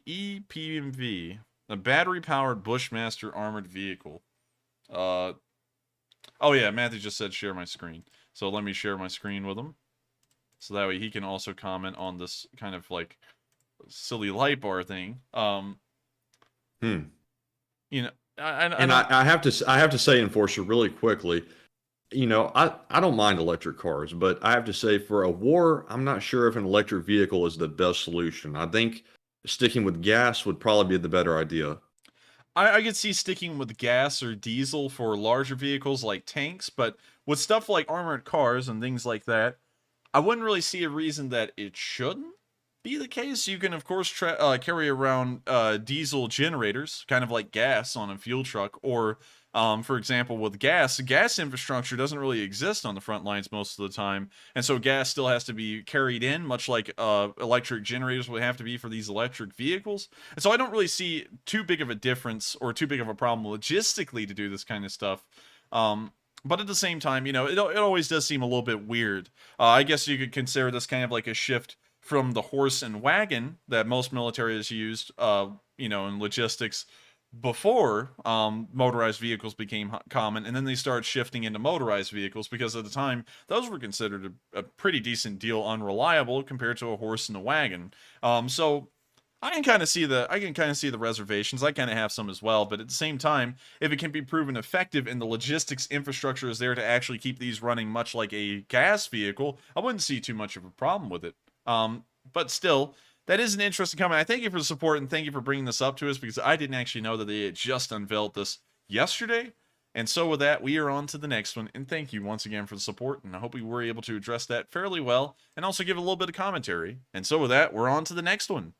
EPMV, a battery-powered Bushmaster armored vehicle. Oh yeah, Matthew just said share my screen. So let me share my screen with him. So that way he can also comment on this kind of like silly light bar thing. You know, I have to say, Enforcer, really quickly, you know, I don't mind electric cars, but I have to say, for a war, I'm not sure if an electric vehicle is the best solution. I think sticking with gas would probably be the better idea. I could see sticking with gas or diesel for larger vehicles like tanks, but with stuff like armored cars and things like that, I wouldn't really see a reason that it shouldn't be the case. You can, of course, carry around diesel generators, kind of like gas on a fuel truck, or, for example, with gas infrastructure doesn't really exist on the front lines most of the time, and so gas still has to be carried in, much like electric generators would have to be for these electric vehicles. And so I don't really see too big of a difference or too big of a problem logistically to do this kind of stuff. But at the same time, you know, it always does seem a little bit weird. I guess you could consider this kind of like a shift from the horse and wagon that most military has used, you know, in logistics before motorized vehicles became common, and then they started shifting into motorized vehicles because at the time those were considered a pretty decent deal unreliable compared to a horse and a wagon. So I can kind of see the reservations. I kind of have some as well, but at the same time, if it can be proven effective and the logistics infrastructure is there to actually keep these running much like a gas vehicle, I wouldn't see too much of a problem with it. But still, that is an interesting comment. I thank you for the support, and thank you for bringing this up to us, because I didn't actually know that they had just unveiled this yesterday. And so with that, we are on to the next one, and thank you once again for the support, and I hope we were able to address that fairly well, and also give a little bit of commentary. And so with that, we're on to the next one.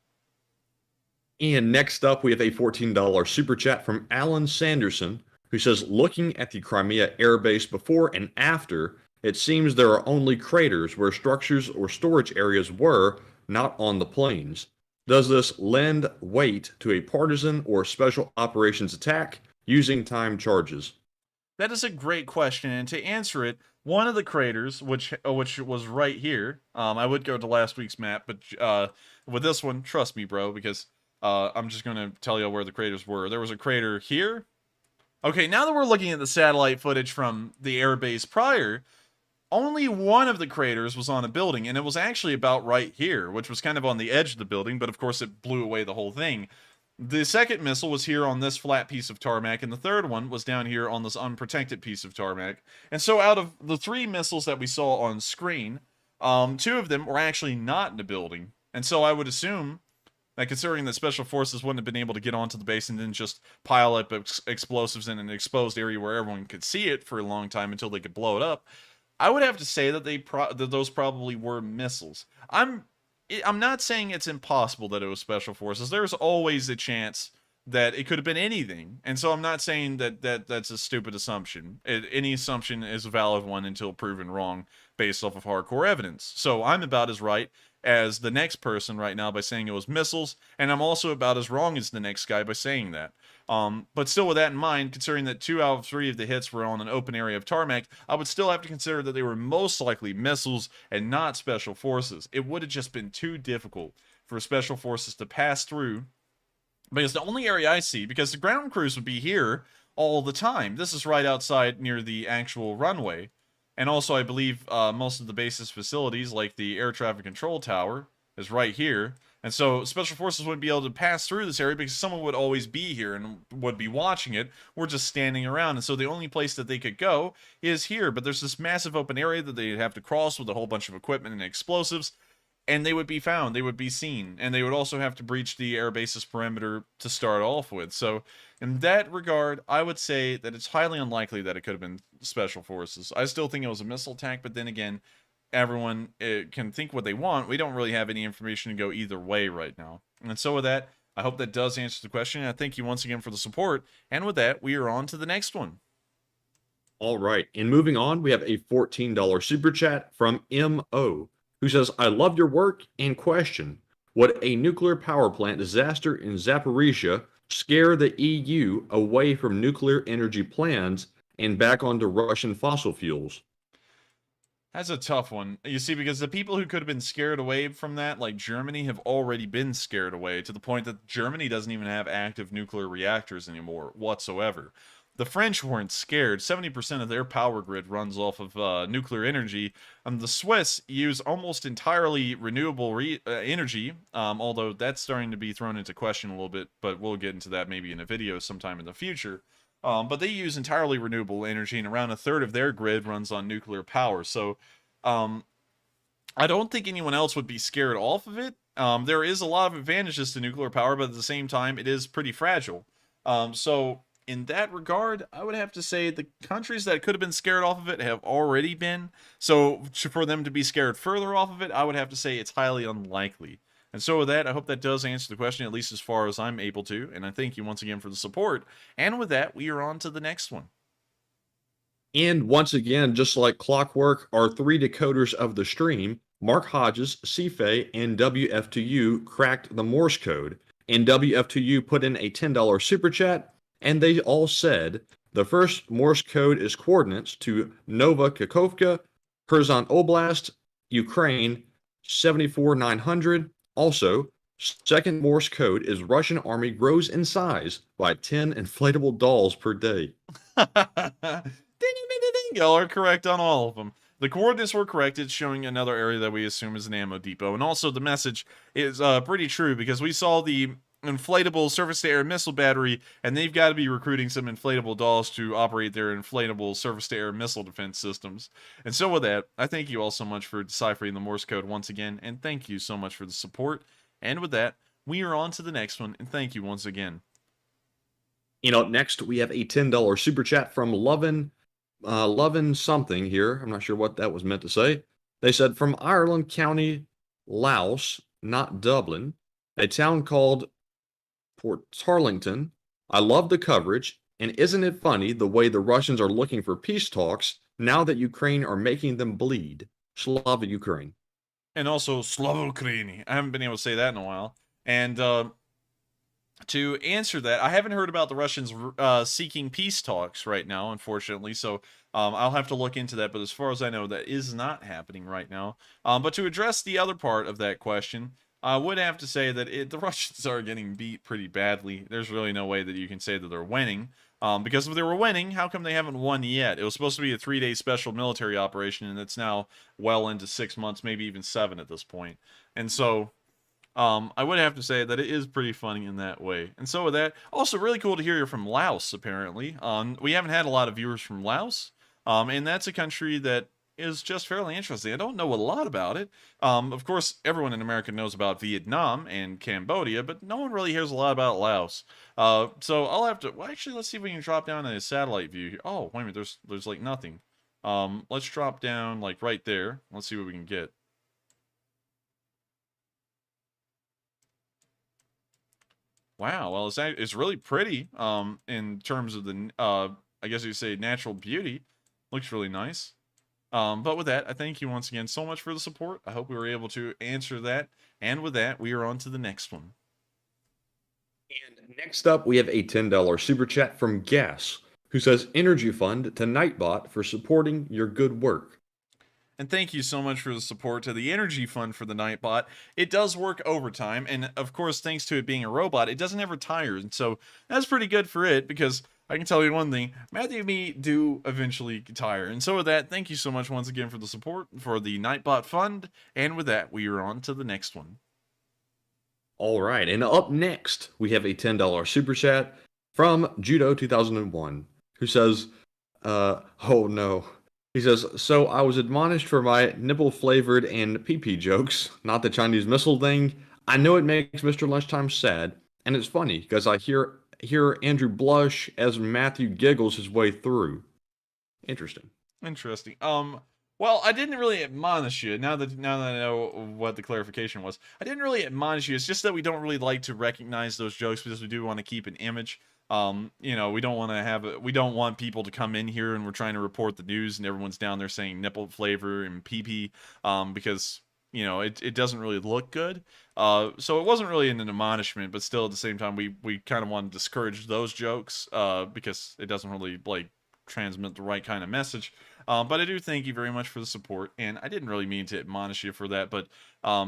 And next up, we have a $14 super chat from Alan Sanderson, who says, looking at the Crimea Air Base before and after, it seems there are only craters where structures or storage areas were, not on the plains. Does this lend weight to a partisan or special operations attack using time charges? That is a great question, and to answer it, one of the craters, which was right here, I would go to last week's map, but with this one, trust me, bro, because I'm just going to tell you where the craters were. There was a crater here. Okay, now that we're looking at the satellite footage from the airbase prior, only one of the craters was on a building, and it was actually about right here, which was kind of on the edge of the building, but of course it blew away the whole thing. The second missile was here on this flat piece of tarmac, and the third one was down here on this unprotected piece of tarmac. And so out of the 3 missiles that we saw on screen, 2 of them were actually not in the building. And so I would assume that considering that Special Forces wouldn't have been able to get onto the base and then just pile up explosives in an exposed area where everyone could see it for a long time until they could blow it up, I would have to say that that those probably were missiles. I'm not saying it's impossible that it was Special Forces. There's always a chance that it could have been anything. And so I'm not saying that that's a stupid assumption. Any assumption is a valid one until proven wrong based off of hardcore evidence. So I'm about as right as the next person right now by saying it was missiles, and I'm also about as wrong as the next guy by saying that. But still, with that in mind, considering that 2 out of 3 of the hits were on an open area of tarmac, I would still have to consider that they were most likely missiles and not Special Forces. It would have just been too difficult for Special Forces to pass through, because the only area I see, because the ground crews would be here all the time. This is right outside near the actual runway. And also, I believe most of the base's facilities, like the air traffic control tower, is right here. And so Special Forces wouldn't be able to pass through this area because someone would always be here and would be watching it. We're just standing around. And so the only place that they could go is here. But there's this massive open area that they'd have to cross with a whole bunch of equipment and explosives. And they would be found. They would be seen. And they would also have to breach the air base's perimeter to start off with. So in that regard, I would say that it's highly unlikely that it could have been Special Forces. I still think it was a missile attack. But then again, everyone can think what they want. We don't really have any information to go either way right now. And so with that, I hope that does answer the question. I thank you once again for the support. And with that, we are on to the next one. All right. And moving on, we have a $14 super chat from M.O., who says, I love your work and question. Would a nuclear power plant disaster in Zaphorizhzhia scare the EU away from nuclear energy plans and back onto Russian fossil fuels? That's a tough one. You see, because the people who could have been scared away from that, like Germany, have already been scared away to the point that Germany doesn't even have active nuclear reactors anymore whatsoever. The French weren't scared. 70% of their power grid runs off of nuclear energy. The Swiss use almost entirely renewable energy, although that's starting to be thrown into question a little bit, but we'll get into that maybe in a video sometime in the future. But they use entirely renewable energy, and around a third of their grid runs on nuclear power. So I don't think anyone else would be scared off of it. There is a lot of advantages to nuclear power, but at the same time, it is pretty fragile. So in that regard, I would have to say the countries that could have been scared off of it have already been. So for them to be scared further off of it, I would have to say it's highly unlikely. And so with that, I hope that does answer the question, at least as far as I'm able to. And I thank you once again for the support. And with that, we are on to the next one. And once again, just like clockwork, our 3 decoders of the stream, Mark Hodges, CFA, and WF2U cracked the Morse code. And WF2U put in a $10 super chat. And they all said the first Morse code is coordinates to Nova Kakhovka, Kherson Oblast, Ukraine, 74900. Also, second Morse code is Russian army grows in size by 10 inflatable dolls per day. Ding, ding, ding, ding. Y'all are correct on all of them. The coordinates were correct. It's showing another area that we assume is an ammo depot. And also the message is pretty true because we saw the inflatable surface-to-air missile battery, and they've got to be recruiting some inflatable dolls to operate their inflatable surface-to-air missile defense systems. And so with that, I thank you all so much for deciphering the Morse code once again, and thank you so much for the support. And with that, we are on to the next one, and thank you once again. And up next, we have a $10 super chat from Lovin something here. I'm not sure what that was meant to say. They said, from Ireland County, Laos, not Dublin, a town called Port Tarlington. I love the coverage, and isn't it funny the way the Russians are looking for peace talks now that Ukraine are making them bleed? Slava Ukraine. And also Slava Ukraini. I haven't been able to say that in a while. And to answer that, I haven't heard about the Russians seeking peace talks right now, unfortunately, so I'll have to look into that, but as far as I know, that is not happening right now. But to address the other part of that question, I would have to say that the Russians are getting beat pretty badly. There's really no way that you can say that they're winning. Because if they were winning, how come they haven't won yet? It was supposed to be a 3-day special military operation, and it's now well into 6 months, maybe even 7 at this point. And so, I would have to say that it is pretty funny in that way. And so with that, also really cool to hear you're from Laos, apparently. We haven't had a lot of viewers from Laos, and that's a country that is just fairly interesting. I don't know a lot about it. Of course, everyone in America knows about Vietnam and Cambodia, but no one really hears a lot about Laos. So I'll have to, well, actually, let's see if we can drop down a satellite view here. Oh, wait a minute, there's like nothing. Let's drop down like right there. Let's see what we can get. Wow, well, it's really pretty. In terms of the I guess you'd say natural beauty, looks really nice. But with that, I thank you once again so much for the support. I hope we were able to answer that. And with that, we are on to the next one. And next up, we have a $10 super chat from Gas, who says, "Energy fund to Nightbot for supporting your good work." And thank you so much for the support to the Energy Fund for the Nightbot. It does work overtime, and of course, thanks to it being a robot, it doesn't ever tire, and so that's pretty good for it, because I can tell you one thing, Matthew and me do eventually tire. And so with that, thank you so much once again for the support for the Nightbot Fund, and with that, we are on to the next one. All right, and up next, we have a $10 super chat from Judo2001, who says, oh no. He says, "So I was admonished for my nipple-flavored and pee-pee jokes, not the Chinese missile thing. I know it makes Mr. Lunchtime sad, and it's funny, because I hear Andrew blush as Matthew giggles his way through." Interesting. Interesting. Well, I didn't really admonish you. Now that I know what the clarification was, I didn't really admonish you. It's just that we don't really like to recognize those jokes because we do want to keep an image. You know, we don't want people to come in here and we're trying to report the news and everyone's down there saying nipple flavor and pee-pee, because, you know, it doesn't really look good. So it wasn't really an admonishment, but still at the same time, we kind of want to discourage those jokes, because it doesn't really, like, transmit the right kind of message. But I do thank you very much for the support, and I didn't really mean to admonish you for that, but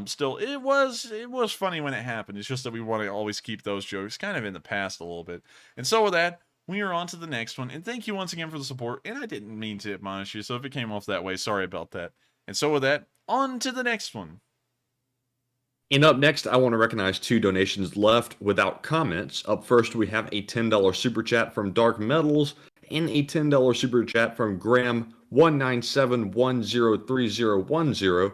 still, it was funny when it happened. It's just that we want to always keep those jokes kind of in the past a little bit. And so with that, we are on to the next one, and thank you once again for the support, and I didn't mean to admonish you, so if it came off that way, sorry about that. And so with that, on to the next one. And up next, I want to recognize 2 donations left without comments. Up first, we have a $10 super chat from Dark Metals and a $10 super chat from Graham197103010.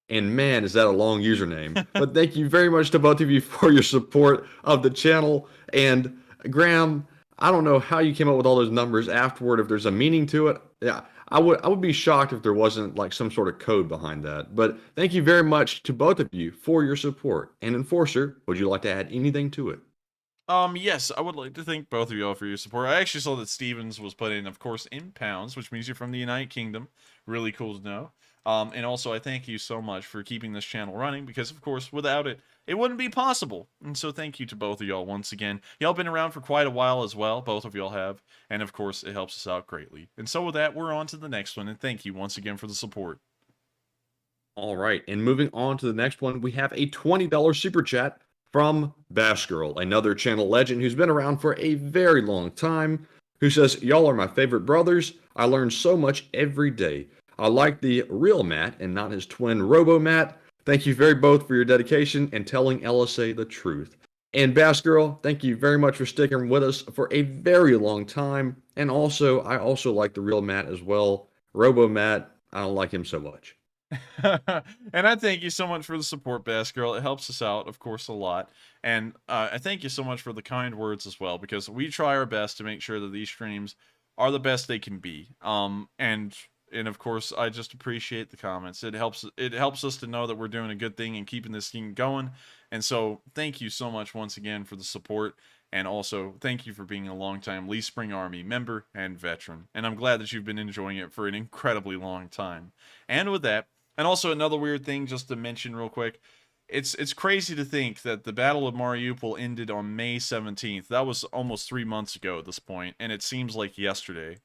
And man, is that a long username. But thank you very much to both of you for your support of the channel. And Graham, I don't know how you came up with all those numbers afterward, if there's a meaning to it. Yeah, I would be shocked if there wasn't like some sort of code behind that. But thank you very much to both of you for your support. And Enforcer, would you like to add anything to it? Yes, I would like to thank both of y'all for your support. I actually saw that Stevens was put in, of course, in pounds, which means you're from the United Kingdom. Really cool to know. And also, I thank you so much for keeping this channel running, because, of course, without it, it wouldn't be possible. And so thank you to both of y'all once again. Y'all been around for quite a while as well. Both of y'all have. And, of course, it helps us out greatly. And so with that, we're on to the next one. And thank you once again for the support. All right, and moving on to the next one, we have a $20 super chat from Bash Girl, another channel legend who's been around for a very long time, who says, "Y'all are my favorite brothers. I learn so much every day. I like the real Matt and not his twin Robo Matt. Thank you very both for your dedication and telling LSA the truth." And Bash Girl, thank you very much for sticking with us for a very long time. And also, I also like the real Matt as well. Robo Matt, I don't like him so much. And I thank you so much for the support, Bass Girl. It helps us out, of course, a lot. And I thank you so much for the kind words as well, because we try our best to make sure that these streams are the best they can be. And of course, I just appreciate the comments. It helps us to know that we're doing a good thing and keeping this thing going. And so thank you so much once again for the support. And also, thank you for being a longtime Lee Spring Army member and veteran. And I'm glad that you've been enjoying it for an incredibly long time. And with that, and also another weird thing just to mention real quick, it's crazy to think that the Battle of Mariupol ended on May 17th. That was almost 3 months ago at this point, and it seems like yesterday.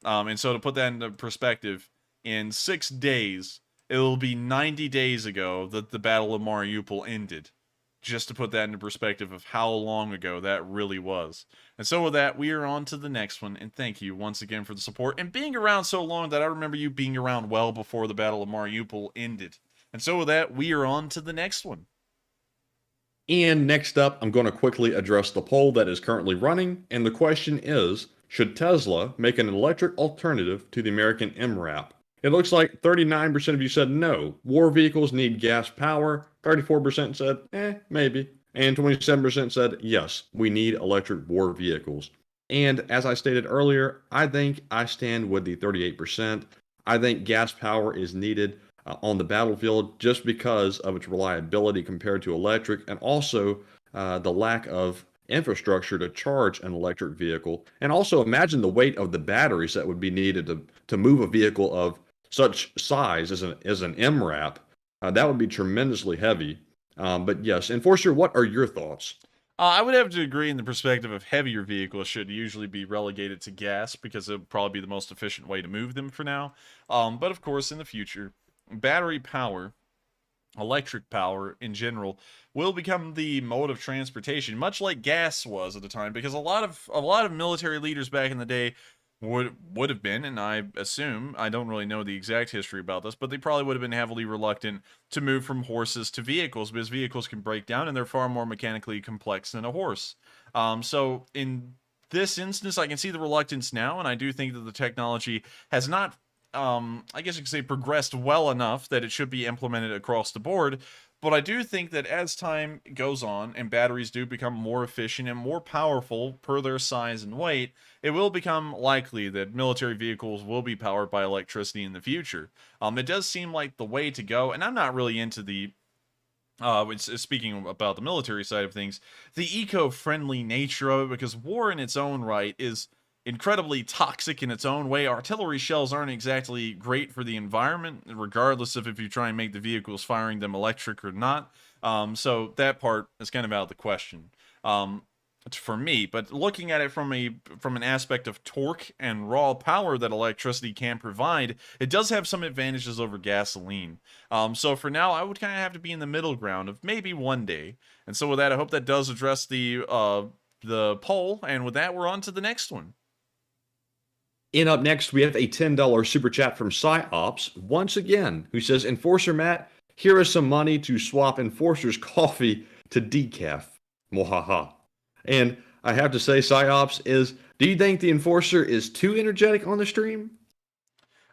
And so to put that into perspective, in 6 days, it'll be 90 days ago that the Battle of Mariupol ended. Just to put that into perspective of how long ago that really was. And so with that, we are on to the next one, and thank you once again for the support, and being around so long that I remember you being around well before the Battle of Mariupol ended. And so with that, we are on to the next one. And next up, I'm going to quickly address the poll that is currently running. And the question is, should Tesla make an electric alternative to the American MRAP? It looks like 39% of you said no. War vehicles need gas power. 34% said, maybe. And 27% said, yes, we need electric war vehicles. And as I stated earlier, I think I stand with the 38%. I think gas power is needed on the battlefield just because of its reliability compared to electric, and also the lack of infrastructure to charge an electric vehicle. And also imagine the weight of the batteries that would be needed to move a vehicle of such size as an MRAP. That would be tremendously heavy. But yes, Enforcer, what are your thoughts? I would have to agree in the perspective of heavier vehicles should usually be relegated to gas because it would probably be the most efficient way to move them for now. But of course, in the future, battery power, electric power in general, will become the mode of transportation, much like gas was at the time, because a lot of military leaders back in the day would have been, and I assume, I don't really know the exact history about this, but they probably would have been heavily reluctant to move from horses to vehicles, because vehicles can break down and they're far more mechanically complex than a horse. So in this instance, I can see the reluctance now, and I do think that the technology has not, I guess you could say, progressed well enough that it should be implemented across the board. But I do think that as time goes on and batteries do become more efficient and more powerful per their size and weight, it will become likely that military vehicles will be powered by electricity in the future. It does seem like the way to go, and I'm not really into the, speaking about the military side of things, the eco-friendly nature of it, because war in its own right is incredibly toxic in its own way. Artillery shells aren't exactly great for the environment, regardless of if you try and make the vehicles firing them electric or not. So that part is kind of out of the question for me. But looking at it from an aspect of torque and raw power that electricity can provide, it does have some advantages over gasoline. So for now, I would kind of have to be in the middle ground of maybe one day. And so with that, I hope that does address the poll. And with that, we're on to the next one. And up next, we have a $10 super chat from PsyOps, once again, who says, Enforcer Matt, here is some money to swap Enforcer's coffee to decaf. Mohaha. And I have to say, PsyOps, do you think the Enforcer is too energetic on the stream?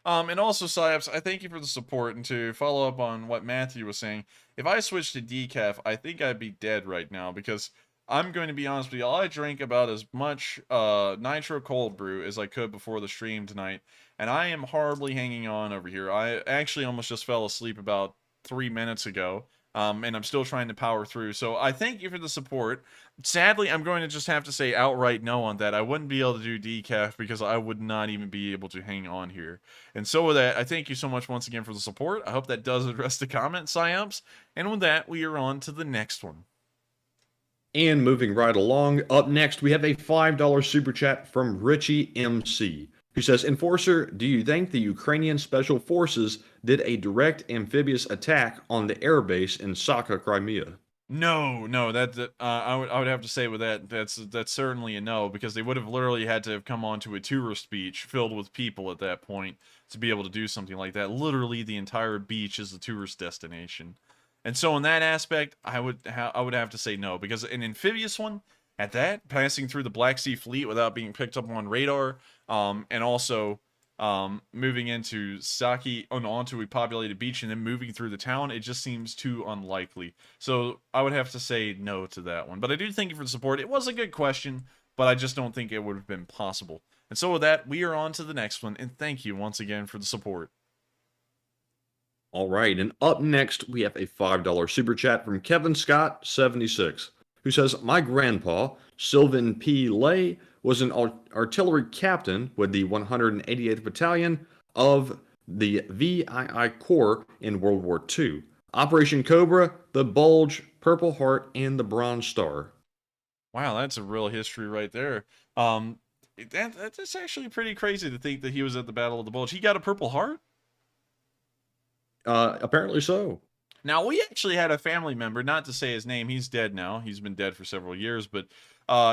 And also, PsyOps, I thank you for the support. And to follow up on what Matthew was saying, if I switched to decaf, I think I'd be dead right now, because I'm going to be honest with you, I drank about as much nitro cold brew as I could before the stream tonight, and I am hardly hanging on over here. I actually almost just fell asleep about 3 minutes ago, and I'm still trying to power through. So I thank you for the support. Sadly, I'm going to just have to say outright no on that. I wouldn't be able to do decaf because I would not even be able to hang on here. And so with that, I thank you so much once again for the support. I hope that does address the comment, PsyOps. And with that, we are on to the next one. And moving right along, up next, we have a $5 super chat from Richie MC, who says, Enforcer, do you think the Ukrainian Special Forces did a direct amphibious attack on the airbase in Sakha, Crimea? No, I would have to say with that, that's certainly a no, because they would have literally had to have come onto a tourist beach filled with people at that point to be able to do something like that. Literally, the entire beach is a tourist destination. And so in that aspect, I would have to say no, because an amphibious one at that, passing through the Black Sea Fleet without being picked up on radar, and also moving into Saki onto a populated beach and then moving through the town, it just seems too unlikely. So I would have to say no to that one. But I do thank you for the support. It was a good question, but I just don't think it would have been possible. And so with that, we are on to the next one, and thank you once again for the support. All right, and up next, we have a $5 super chat from Kevin Scott 76, who says, my grandpa, Sylvan P. Lay, was an artillery captain with the 188th Battalion of the VII Corps in World War II. Operation Cobra, the Bulge, Purple Heart, and the Bronze Star. Wow, that's a real history right there. That's actually pretty crazy to think that he was at the Battle of the Bulge. He got a Purple Heart? Apparently so. Now, we actually had a family member, not to say his name, he's dead now. He's been dead for several years, but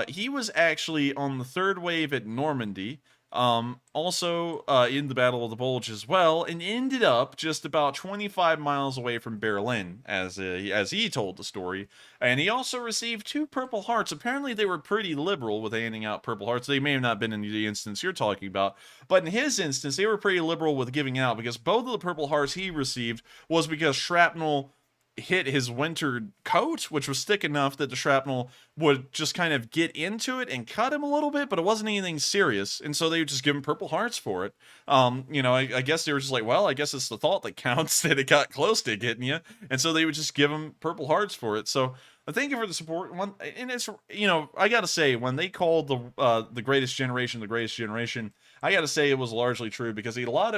he was actually on the third wave at Normandy, Also in the Battle of the Bulge as well, and ended up just about 25 miles away from Berlin, as he told the story. And he also received 2 Purple Hearts. Apparently, they were pretty liberal with handing out Purple Hearts. They may have not been in the instance you're talking about, but in his instance, they were pretty liberal with giving out, because both of the Purple Hearts he received was because shrapnel hit his winter coat, which was thick enough that the shrapnel would just kind of get into it and cut him a little bit, but it wasn't anything serious, and so they would just give him Purple Hearts for it. I guess they were just like, well, I guess it's the thought that counts, that it got close to getting you, and so they would just give him Purple Hearts for it. So thank you for the support. And it's, I gotta say, when they called the greatest generation, I gotta say it was largely true, because a lot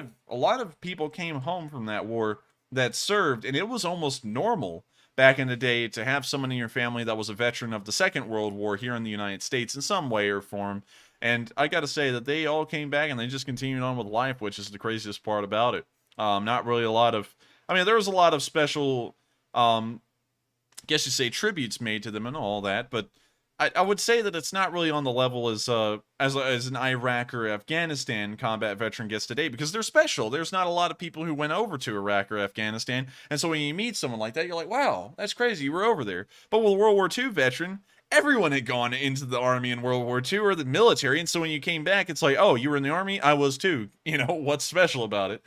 of people came home from that war that served, and it was almost normal back in the day to have someone in your family that was a veteran of the Second World War here in the United States in some way or form. And I gotta say that they all came back and they just continued on with life, which is the craziest part about it. Not really a lot of, there was a lot of special, guess you say, tributes made to them and all that, but I would say that it's not really on the level as an Iraq or Afghanistan combat veteran gets today, because they're special. There's not a lot of people who went over to Iraq or Afghanistan, and so when you meet someone like that, you're like, wow, that's crazy, you were over there. But with a World War II veteran, everyone had gone into the army in World War II or the military, and so when you came back, it's like, oh, you were in the army? I was too. What's special about it?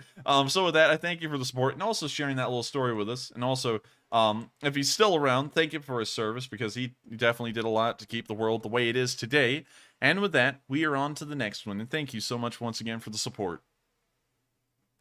So with that, I thank you for the support, and also sharing that little story with us, and also, if he's still around, thank you for his service, because he definitely did a lot to keep the world the way it is today. And with that, we are on to the next one, and thank you so much once again for the support.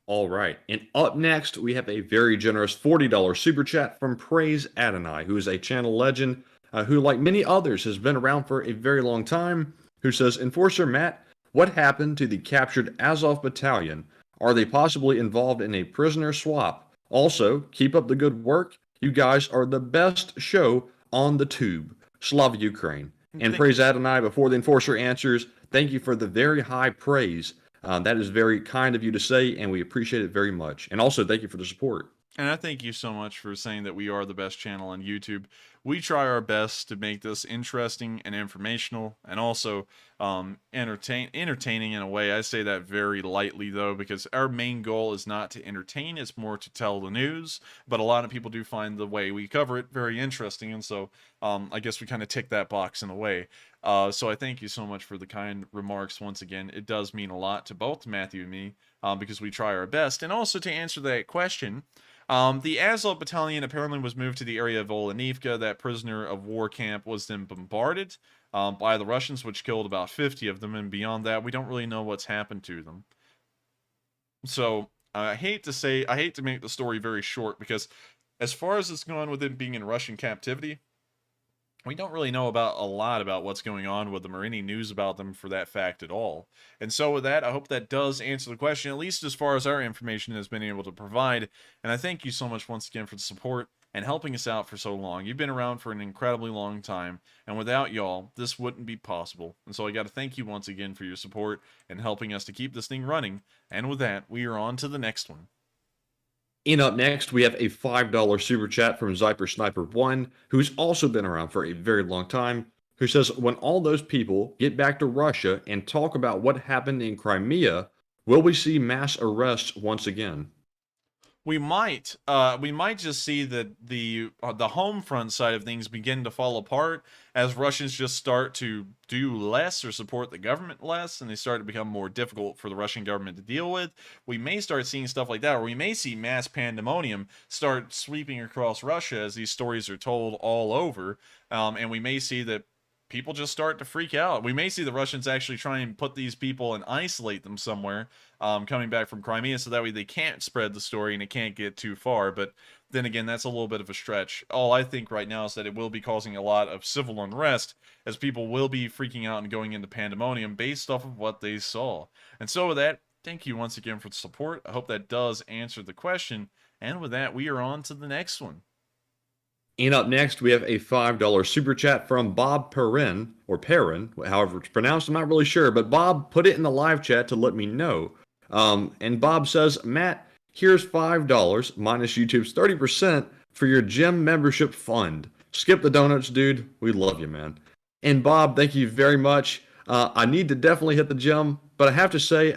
All right, and up next, we have a very generous $40 super chat from Praise Adonai, who is a channel legend, who, like many others, has been around for a very long time, who says, Enforcer Matt, what happened to the captured Azov battalion? Are they possibly involved in a prisoner swap? Also, keep up the good work. You guys are the best show on the tube. Slava Ukraine. And Praise Adonai, before the Enforcer answers, thank you for the very high praise. That is very kind of you to say, and we appreciate it very much. And also, thank you for the support. And I thank you so much for saying that we are the best channel on YouTube. We try our best to make this interesting and informational, and also entertaining in a way. I say that very lightly, though, because our main goal is not to entertain, it's more to tell the news. But a lot of people do find the way we cover it very interesting, and so I guess we kind of tick that box in a way. So I thank you so much for the kind remarks once again. It does mean a lot to both Matthew and me, because we try our best. And also, to answer that question, the Azov battalion apparently was moved to the area of Malinivka. That prisoner of war camp was then bombarded by the Russians, which killed about 50 of them, and beyond that, we don't really know what's happened to them. So, I hate to make the story very short, because as far as it's gone with it being in Russian captivity, we don't really know a lot about what's going on with them, or any news about them for that fact at all. And so with that, I hope that does answer the question, at least as far as our information has been able to provide. And I thank you so much once again for the support and helping us out for so long. You've been around for an incredibly long time, and without y'all, this wouldn't be possible. And so I got to thank you once again for your support and helping us to keep this thing running. And with that, we are on to the next one. And up next, we have a $5 super chat from Sniper1, who's also been around for a very long time, who says, when all those people get back to Russia and talk about what happened in Crimea, will we see mass arrests once again? We might just see that the home front side of things begin to fall apart as Russians just start to do less or support the government less, and they start to become more difficult for the Russian government to deal with. We may start seeing stuff like that, or we may see mass pandemonium start sweeping across Russia as these stories are told all over, and we may see that people just start to freak out. We may see the Russians actually try and put these people and isolate them somewhere, coming back from Crimea, so that way they can't spread the story and it can't get too far. But then again, that's a little bit of a stretch. All I think right now is that it will be causing a lot of civil unrest, as people will be freaking out and going into pandemonium based off of what they saw. And so with that, thank you once again for the support. I hope that does answer the question. And with that, we are on to the next one. And up next, we have a $5 super chat from Bob Perrin, or Perrin, however it's pronounced, I'm not really sure, but Bob put it in the live chat to let me know. And Bob says, Matt, here's $5 minus YouTube's 30% for your gym membership fund. Skip the donuts, dude. We love you, man. And Bob, thank you very much. I need to definitely hit the gym, But I have to say,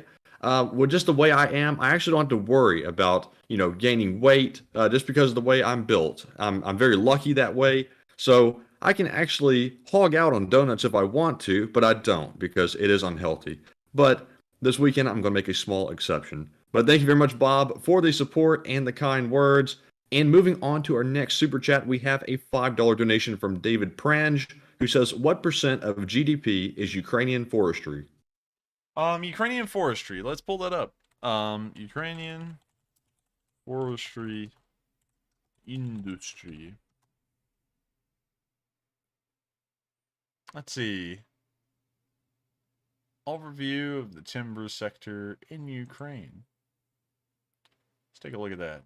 with just the way I am, I actually don't have to worry about, gaining weight just because of the way I'm built. I'm very lucky that way. So I can actually hog out on donuts if I want to, but I don't because it is unhealthy. But this weekend, I'm going to make a small exception. But thank you very much, Bob, for the support and the kind words. And moving on to our next super chat, we have a $5 donation from David Prange, who says, what percent of GDP is Ukrainian forestry? Ukrainian forestry. Let's pull that up. Ukrainian forestry industry. Let's see. Overview of the timber sector in Ukraine. Let's take a look at that.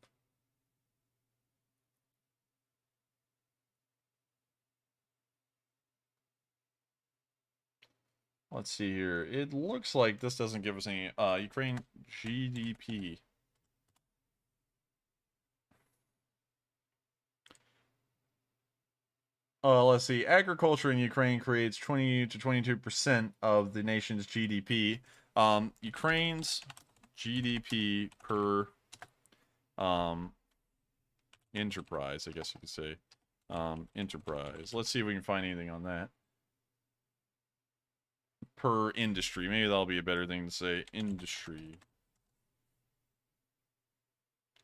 Let's see here. It looks like this doesn't give us any Ukraine GDP. Let's see. Agriculture in Ukraine creates 20 to 22% of the nation's GDP. Ukraine's GDP per enterprise, I guess you could say. Enterprise. Let's see if we can find anything on that. Per industry. Maybe that'll be a better thing to say. Industry.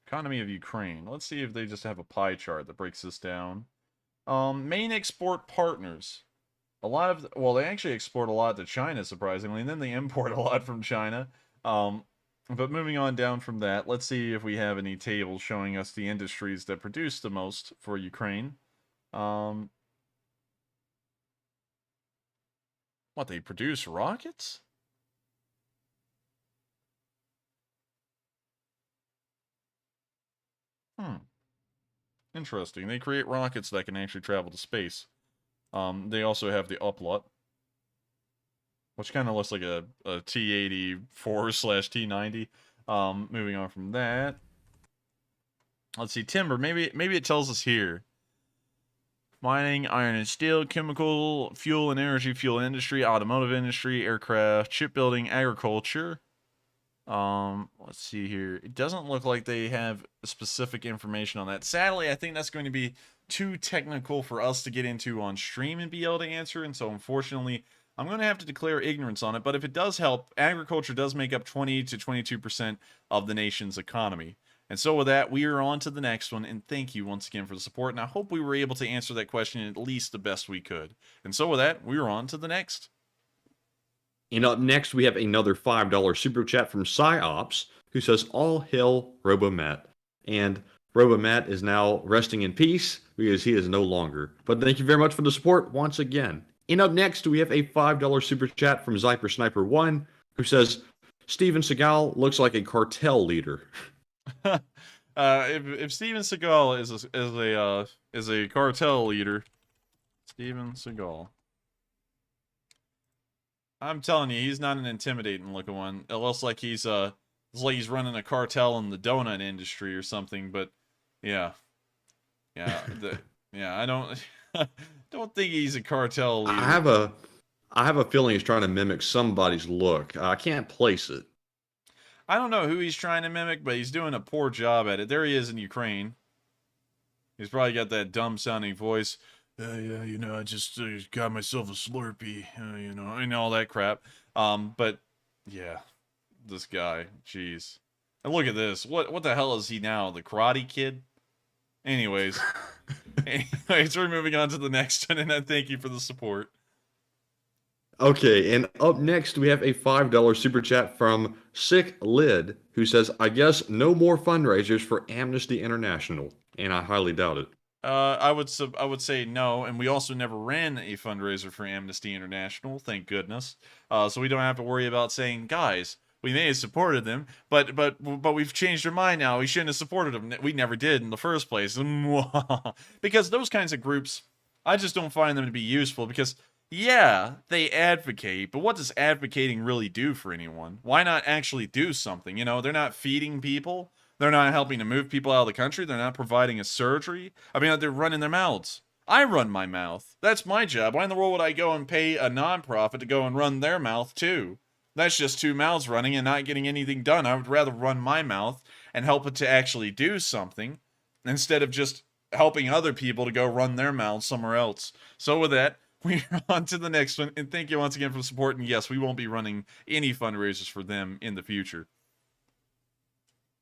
Economy of Ukraine. Let's see if they just have a pie chart that breaks this down. Main export partners. A lot of, well, they actually export a lot to China, surprisingly, and then they import a lot from China. But moving on down from that, let's see if we have any tables showing us the industries that produce the most for Ukraine. What, they produce rockets? Interesting. They create rockets that can actually travel to space. They also have the uplot, which kind of looks like a T-84/T-90. Moving on from that. Let's see, timber. Maybe it tells us here. Mining, iron and steel, chemical, fuel and energy, fuel industry, automotive industry, aircraft, shipbuilding, agriculture. Let's see here. It doesn't look like they have specific information on that. Sadly, I think that's going to be too technical for us to get into on stream and be able to answer, and so unfortunately, I'm going to have to declare ignorance on it, but if it does help, agriculture does make up 20 to 22% of the nation's economy. And so with that, we are on to the next one, and thank you once again for the support, and I hope we were able to answer that question at least the best we could. And so with that, we are on to the next. And up next, we have another $5 super chat from PsyOps, who says, all hail Robomat. And Robomat is now resting in peace because he is no longer. But thank you very much for the support once again. And up next, we have a $5 super chat from ZyperSniper1, who says, Steven Seagal looks like a cartel leader. If Steven Seagal is a cartel leader, Steven Seagal, I'm telling you, he's not an intimidating looking one. It looks like it's like he's running a cartel in the donut industry or something. But yeah, I don't don't think he's a cartel leader. I have a feeling he's trying to mimic somebody's look. I can't place it. I don't know who he's trying to mimic, but he's doing a poor job at it. There he is in Ukraine. He's probably got that dumb-sounding voice. Yeah, I just got myself a Slurpee, and all that crap. But, yeah, this guy, jeez. And look at this. What the hell is he now? The Karate Kid? Anyways. We're moving on to the next one, and I thank you for the support. Okay, and up next we have a $5 super chat from Sick Lid, who says, I guess no more fundraisers for Amnesty International, and I highly doubt it. I would say no, and we also never ran a fundraiser for Amnesty International, thank goodness. So we don't have to worry about saying, guys, we may have supported them, but we've changed our mind now. We shouldn't have supported them. We never did in the first place. Because those kinds of groups, I just don't find them to be useful because, yeah, they advocate, but what does advocating really do for anyone? Why not actually do something? They're not feeding people. They're not helping to move people out of the country. They're not providing a surgery. I mean, they're running their mouths. I run my mouth. That's my job. Why in the world would I go and pay a nonprofit to go and run their mouth too? That's just two mouths running and not getting anything done. I would rather run my mouth and help it to actually do something instead of just helping other people to go run their mouths somewhere else. So with that, we're on to the next one. And thank you once again for the support. And yes, we won't be running any fundraisers for them in the future.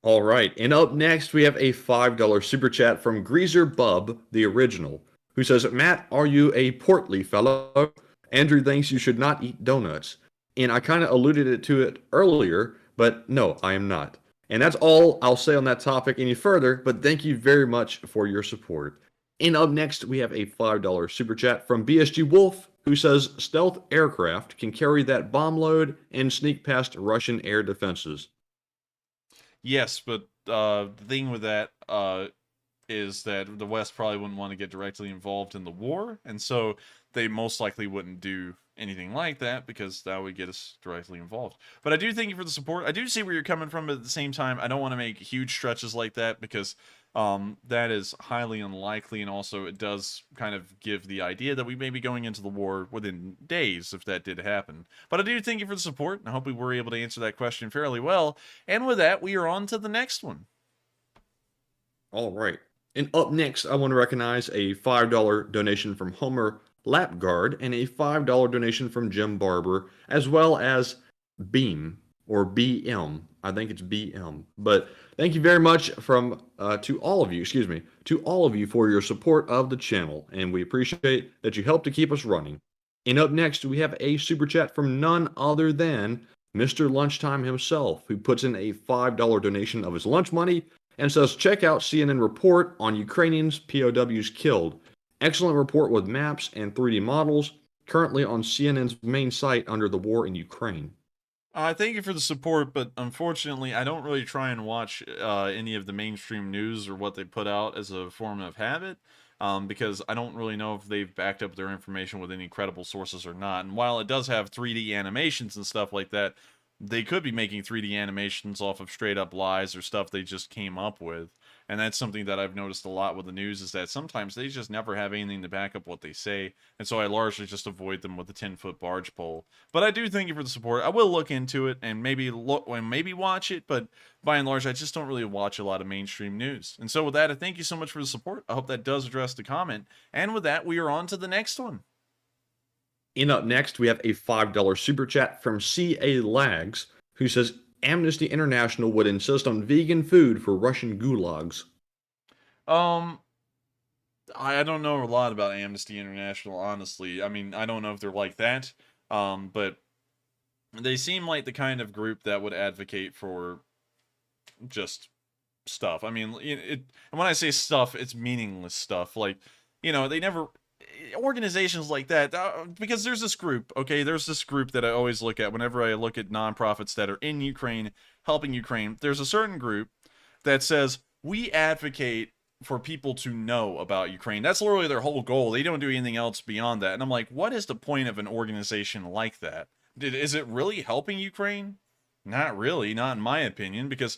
All right, and up next we have a $5 super chat from Greaser Bub, the original, who says, Matt, are you a portly fellow? Andrew thinks you should not eat donuts. And I kind of alluded to it earlier, but no, I am not. And that's all I'll say on that topic any further, but thank you very much for your support. And up next, we have a $5 super chat from BSG Wolf, who says, stealth aircraft can carry that bomb load and sneak past Russian air defenses. Yes, but the thing with that is that the West probably wouldn't want to get directly involved in the war, and so they most likely wouldn't do anything like that because that would get us directly involved. But I do thank you for the support. I do see where you're coming from, but at the same time, I don't want to make huge stretches like that because that is highly unlikely, and also it does kind of give the idea that we may be going into the war within days if that did happen. But I do thank you for the support, and I hope we were able to answer that question fairly well. And with that, we are on to the next one. All right. And up next, I want to recognize a $5 donation from Homer Lapguard and a $5 donation from Jim Barber, as well as Beam, or BM. I think it's BM. But thank you very much to all of you for your support of the channel, and we appreciate that you help to keep us running. And up next, we have a super chat from none other than Mr. Lunchtime himself, who puts in a $5 donation of his lunch money and says, check out CNN report on Ukrainians POWs killed. Excellent report with maps and 3D models, currently on CNN's main site under the war in Ukraine. Thank you for the support, but unfortunately, I don't really try and watch any of the mainstream news or what they put out as a form of habit, because I don't really know if they've backed up their information with any credible sources or not. And while it does have 3D animations and stuff like that, they could be making 3D animations off of straight up lies or stuff they just came up with. And that's something that I've noticed a lot with the news, is that sometimes they just never have anything to back up what they say. And so I largely just avoid them with a 10-foot barge pole. But I do thank you for the support. I will look into it and maybe watch it, but by and large, I just don't really watch a lot of mainstream news. And so with that, I thank you so much for the support. I hope that does address the comment. And with that, we are on to the next one. And up next, we have a $5 super chat from CA Lags, who says, Amnesty International would insist on vegan food for Russian gulags. I don't know a lot about Amnesty International, honestly. I mean, I don't know if they're like that, but they seem like the kind of group that would advocate for just stuff. I mean, and when I say stuff, it's meaningless stuff. Like, they never... Organizations like that, because there's this group that I always look at whenever I look at nonprofits that are in Ukraine, helping Ukraine. There's a certain group that says, we advocate for people to know about Ukraine. That's literally their whole goal. They don't do anything else beyond that. And I'm like, what is the point of an organization like that? Is it really helping Ukraine? Not really, not in my opinion, because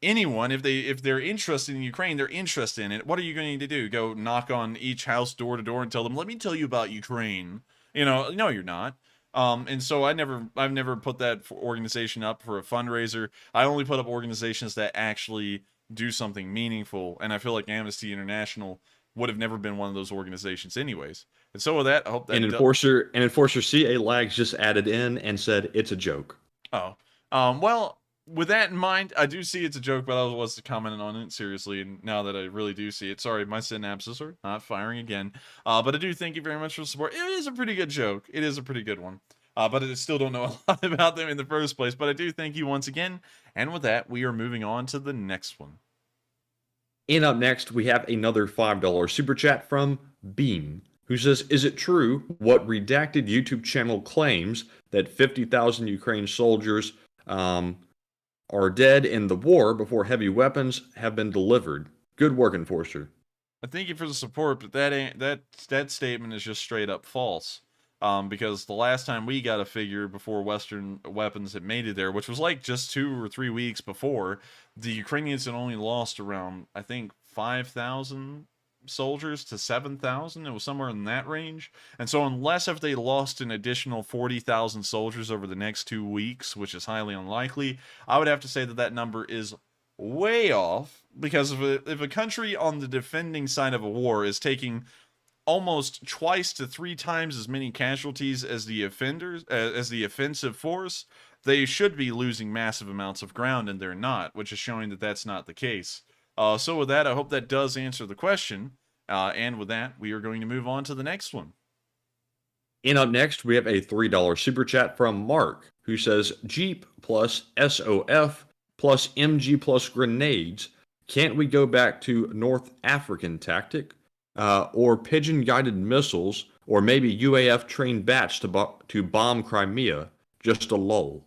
anyone, if they're interested in Ukraine, they're interested in it. What are you going to do? Go knock on each house door to door and tell them, let me tell you about Ukraine. No, you're not. And so I've never put that organization up for a fundraiser. I only put up organizations that actually do something meaningful. And I feel like Amnesty International would have never been one of those organizations anyways. And so with that, I hope that... And Enforcer CA Lags just added in and said, it's a joke. Oh. Well... With that in mind, I do see it's a joke, but I was commenting on it seriously, and now that I really do see it, sorry, my synapses are not firing again. But I do thank you very much for the support. It is a pretty good joke. It is a pretty good one. But I still don't know a lot about them in the first place. But I do thank you once again. And with that, we are moving on to the next one. And up next, we have another $5 super chat from Beam, who says, is it true what redacted YouTube channel claims that 50,000 Ukraine soldiers are dead in the war before heavy weapons have been delivered? Good work, Enforcer. I thank you for the support, but that statement is just straight up false. Because the last time we got a figure before Western weapons had made it there, which was like just 2 or 3 weeks before, the Ukrainians had only lost around, I think, 5,000 soldiers to 7,000. It was somewhere in that range. And so unless if they lost an additional 40,000 soldiers over the next 2 weeks, which is highly unlikely, I would have to say that that number is way off, because if a country on the defending side of a war is taking almost twice to 3 times as many casualties as the offensive force, they should be losing massive amounts of ground, and they're not, which is showing that that's not the case. So with that, I hope that does answer the question. And with that, we are going to move on to the next one. And up next, we have a $3 super chat from Mark, who says, Jeep plus SOF plus MG plus grenades. Can't we go back to North African tactic? Or pigeon-guided missiles, or maybe UAF trained bats to bomb Crimea? Just a lull.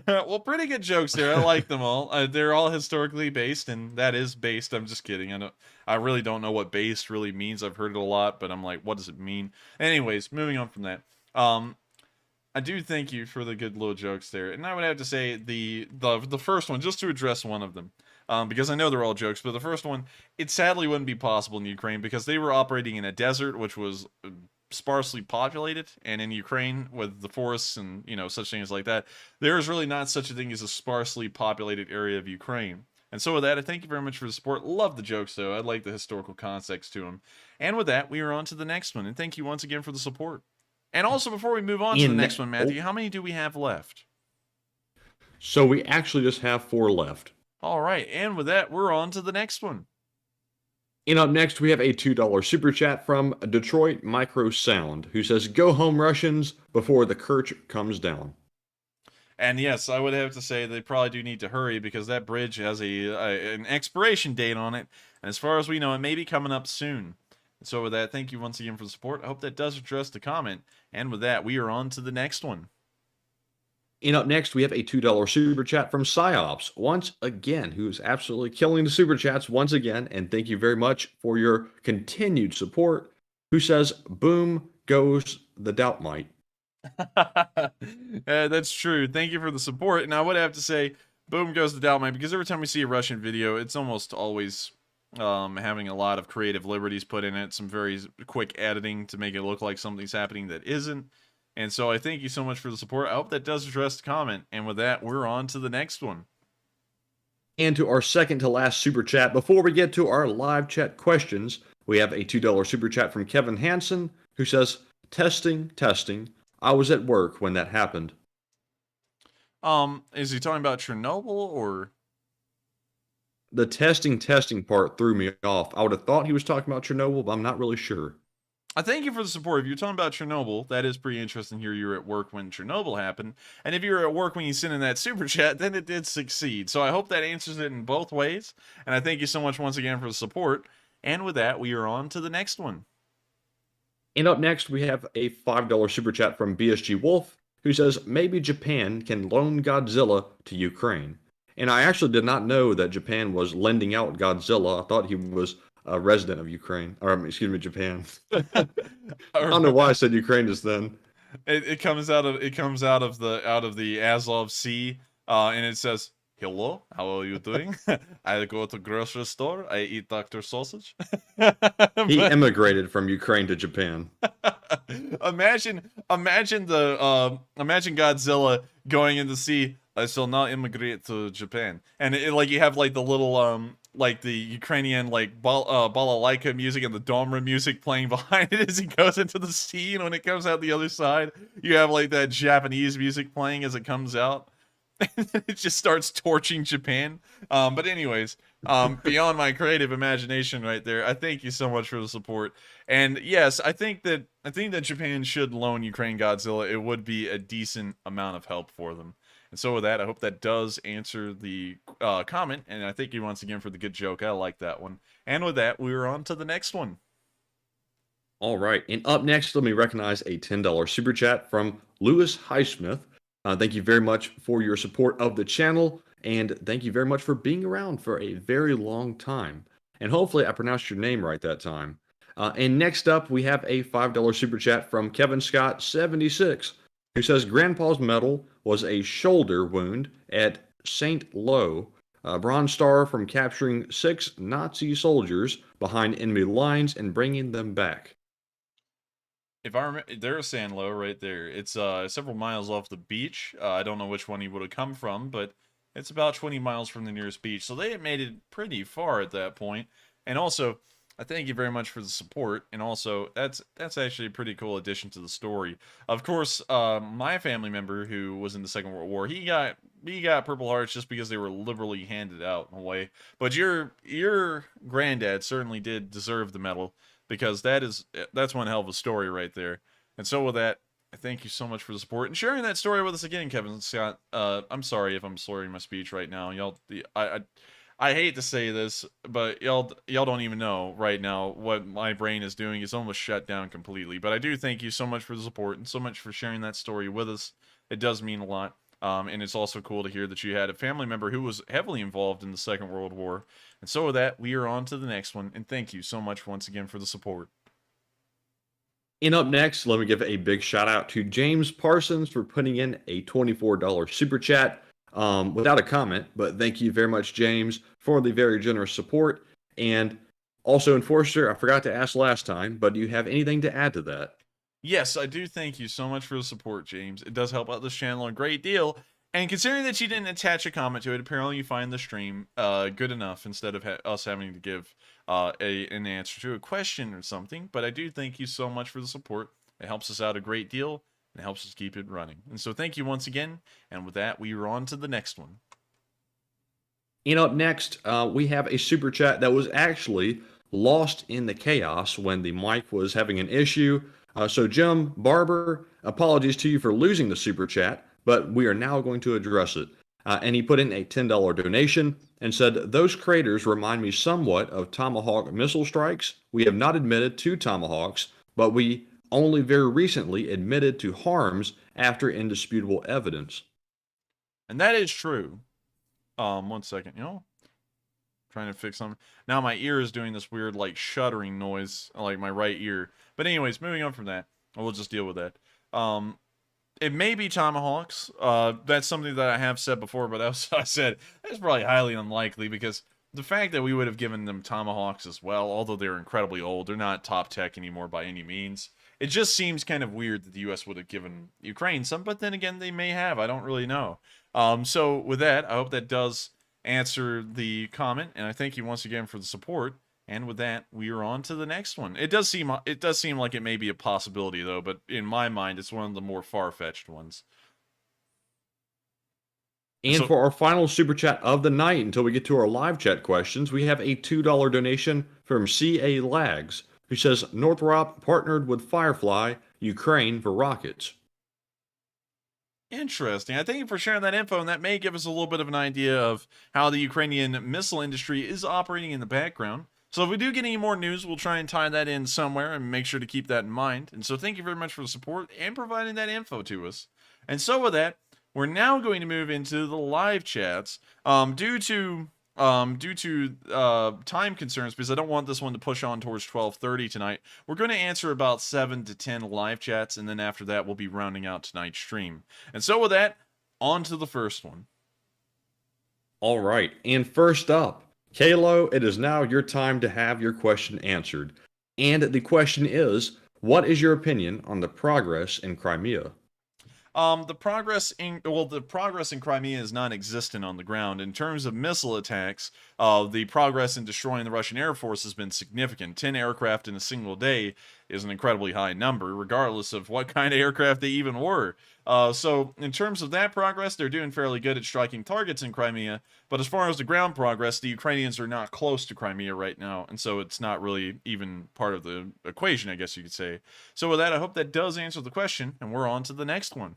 Well, pretty good jokes there. I like them all. They're all historically based, and that is based. I'm just kidding. I really don't know what based really means. I've heard it a lot, but I'm like, what does it mean? Anyways, moving on from that. I do thank you for the good little jokes there, and I would have to say the first one, just to address one of them, because I know they're all jokes, but the first one, it sadly wouldn't be possible in Ukraine because they were operating in a desert, which was sparsely populated, and in Ukraine with the forests and such things like that, there is really not such a thing as a sparsely populated area of Ukraine. And so with that, I thank you very much for the support. Love the jokes though. I like the historical context to them. And with that, we are on to the next one, and thank you once again for the support. And also, before we move on to the next one, Matthew, how many do we have left? So we actually just have 4 left. All right, and with that, we're on to the next one. And up next, we have a $2 super chat from Detroit Micro Sound, who says, "Go home, Russians, before the Kerch comes down." And yes, I would have to say they probably do need to hurry because that bridge has an expiration date on it. And as far as we know, it may be coming up soon. So with that, thank you once again for the support. I hope that does address the comment. And with that, we are on to the next one. And up next, we have a $2 super chat from Psyops, once again, who's absolutely killing the super chats once again. And thank you very much for your continued support, who says, "Boom goes the doubt mite." That's true. Thank you for the support. And I would have to say, boom goes the doubt mite, because every time we see a Russian video, it's almost always having a lot of creative liberties put in it, some very quick editing to make it look like something's happening that isn't. And so I thank you so much for the support. I hope that does address the comment. And with that, we're on to the next one. And to our second to last super chat, before we get to our live chat questions, we have a $2 super chat from Kevin Hansen, who says, testing. I was at work when that happened." Is he talking about Chernobyl or? The testing part threw me off. I would have thought he was talking about Chernobyl, but I'm not really sure. I thank you for the support. If you're talking about Chernobyl, that is pretty interesting here. You're at work when Chernobyl happened. And if you're at work when you sent in that super chat, then it did succeed. So I hope that answers it in both ways. And I thank you so much once again for the support. And with that, we are on to the next one. And up next, we have a $5 super chat from BSG Wolf, who says, "Maybe Japan can loan Godzilla to Ukraine." And I actually did not know that Japan was lending out Godzilla. I thought he was a resident of Ukraine, or excuse me, Japan. I don't know why I said Ukraine just then. It comes out of the Azov Sea, and it says, "Hello, how are you doing? I go to grocery store. I eat Dr. Sausage." He immigrated from Ukraine to Japan. Imagine Godzilla going in the sea. "I shall now immigrate to Japan," and you have like the little like the Ukrainian like balalaika music and the domra music playing behind it as he goes into the sea, and when it comes out the other side, you have like that Japanese music playing as it comes out. And then it just starts torching Japan. But anyways, beyond my creative imagination right there, I thank you so much for the support. And yes, I think that Japan should loan Ukraine Godzilla. It would be a decent amount of help for them. And so with that, I hope that does answer the comment. And I thank you once again for the good joke. I like that one. And with that, we're on to the next one. All right. And up next, let me recognize a $10 super chat from Lewis Highsmith. Thank you very much for your support of the channel. And thank you very much for being around for a very long time. And hopefully I pronounced your name right that time. And next up, we have a $5 super chat from Kevin Scott 76, who says, "Grandpa's medal was a shoulder wound at St. Lo. Bronze Star from capturing 6 Nazi soldiers behind enemy lines and bringing them back. If I remember, there's San Lo right there. It's several miles off the beach. I don't know which one he would have come from, but it's about 20 miles from the nearest beach. So they had made it pretty far at that point. And also, I thank you very much for the support. And also, that's actually a pretty cool addition to the story. Of course, my family member who was in the Second World War, he got Purple Hearts just because they were liberally handed out in a way. But your granddad certainly did deserve the medal, because that's one hell of a story right there. And so with that, I thank you so much for the support and sharing that story with us again, Kevin Scott. I'm sorry if I'm slurring my speech right now. I hate to say this, but y'all don't even know right now what my brain is doing. It's almost shut down completely. But I do thank you so much for the support and so much for sharing that story with us. It does mean a lot. And it's also cool to hear that you had a family member who was heavily involved in the Second World War. And so with that, we are on to the next one. And thank you so much once again for the support. And up next, let me give a big shout out to James Parsons for putting in a $24 super chat without a comment. But thank you very much, James, for the very generous support. And also, Enforcer, I forgot to ask last time, but do you have anything to add to that? Yes, I do thank you so much for the support, James. It does help out this channel a great deal. And considering that you didn't attach a comment to it, apparently you find the stream good enough instead of us having to give an answer to a question or something. But I do thank you so much for the support. It helps us out a great deal and helps us keep it running. And so thank you once again. And with that, we are on to the next one. And up next, we have a super chat that was actually lost in the chaos when the mic was having an issue. So Jim Barber, apologies to you for losing the super chat, but we are now going to address it. And he put in a $10 donation and said, those craters remind me somewhat of Tomahawk missile strikes. We have not admitted to Tomahawks, but we only very recently admitted to harms after indisputable evidence. And that is true. 1 second, trying to fix something. Now my ear is doing this weird, like, shuddering noise, like my right ear. But anyways, moving on from that, we'll just deal with that. It may be Tomahawks. That's something that I have said before, but I said that's probably highly unlikely, because the fact that we would have given them Tomahawks as well, although they're incredibly old, they're not top tech anymore by any means. It just seems kind of weird that the U.S. would have given Ukraine some, but then again, they may have. I don't really know. So with that, I hope that does answer the comment, and I thank you once again for the support. And with that, we are on to the next one. It does seem like it may be a possibility, though, but in my mind, it's one of the more far-fetched ones. And for our final super chat of the night, until we get to our live chat questions, we have a $2 donation from CA Lags, who says Northrop partnered with Firefly, Ukraine for rockets. Interesting. I thank you for sharing that info, and that may give us a little bit of an idea of how the Ukrainian missile industry is operating in the background. So if we do get any more news, we'll try and tie that in somewhere and make sure to keep that in mind. And so thank you very much for the support and providing that info to us. And so with that, we're now going to move into the live chats. Due to time concerns, because I don't want this one to push on towards 12:30 tonight, we're going to answer about 7 to 10 live chats, and then after that, we'll be rounding out tonight's stream. And so with that, on to the first one. All right, and first up, Kalo, it is now your time to have your question answered. And the question is, what is your opinion on the progress in Crimea? The progress in Crimea is non-existent on the ground. In terms of missile attacks, the progress in destroying the Russian Air Force has been significant. 10 aircraft in a single day is an incredibly high number, regardless of what kind of aircraft they even were. So in terms of that progress, they're doing fairly good at striking targets in Crimea. But as far as the ground progress, the Ukrainians are not close to Crimea right now, and so it's not really even part of the equation, I guess you could say. So with that, I hope that does answer the question, and we're on to the next one.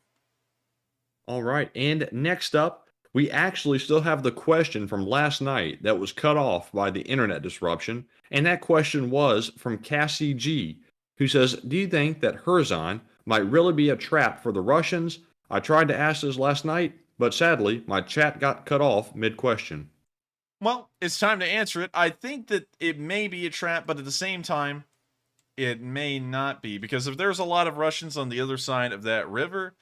All right, and next up, we actually still have the question from last night that was cut off by the internet disruption, and that question was from Cassie G, who says, do you think that Kherson might really be a trap for the Russians? I tried to ask this last night, but sadly, my chat got cut off mid-question. Well, it's time to answer it. I think that it may be a trap, but at the same time, it may not be, because if there's a lot of Russians on the other side of that river,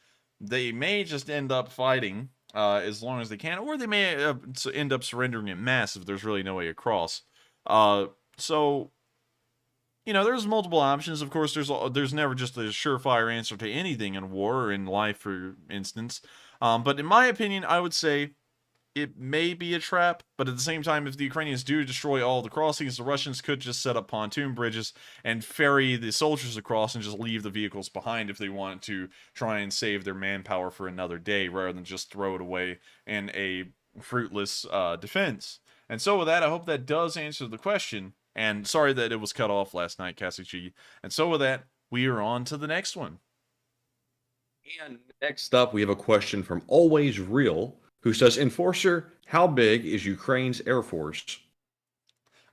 they may just end up fighting as long as they can, or they may end up surrendering en masse if there's really no way across. So, you know, there's multiple options. Of course, there's never just a surefire answer to anything in war or in life, for instance. But in my opinion, I would say it may be a trap, but at the same time, if the Ukrainians do destroy all the crossings, the Russians could just set up pontoon bridges and ferry the soldiers across and just leave the vehicles behind if they want to try and save their manpower for another day, rather than just throw it away in a fruitless defense. And so with that, I hope that does answer the question. And sorry that it was cut off last night, Kasich. And so with that, we are on to the next one. And next up, we have a question from Always Real, who says, Enforcer, how big is Ukraine's Air Force?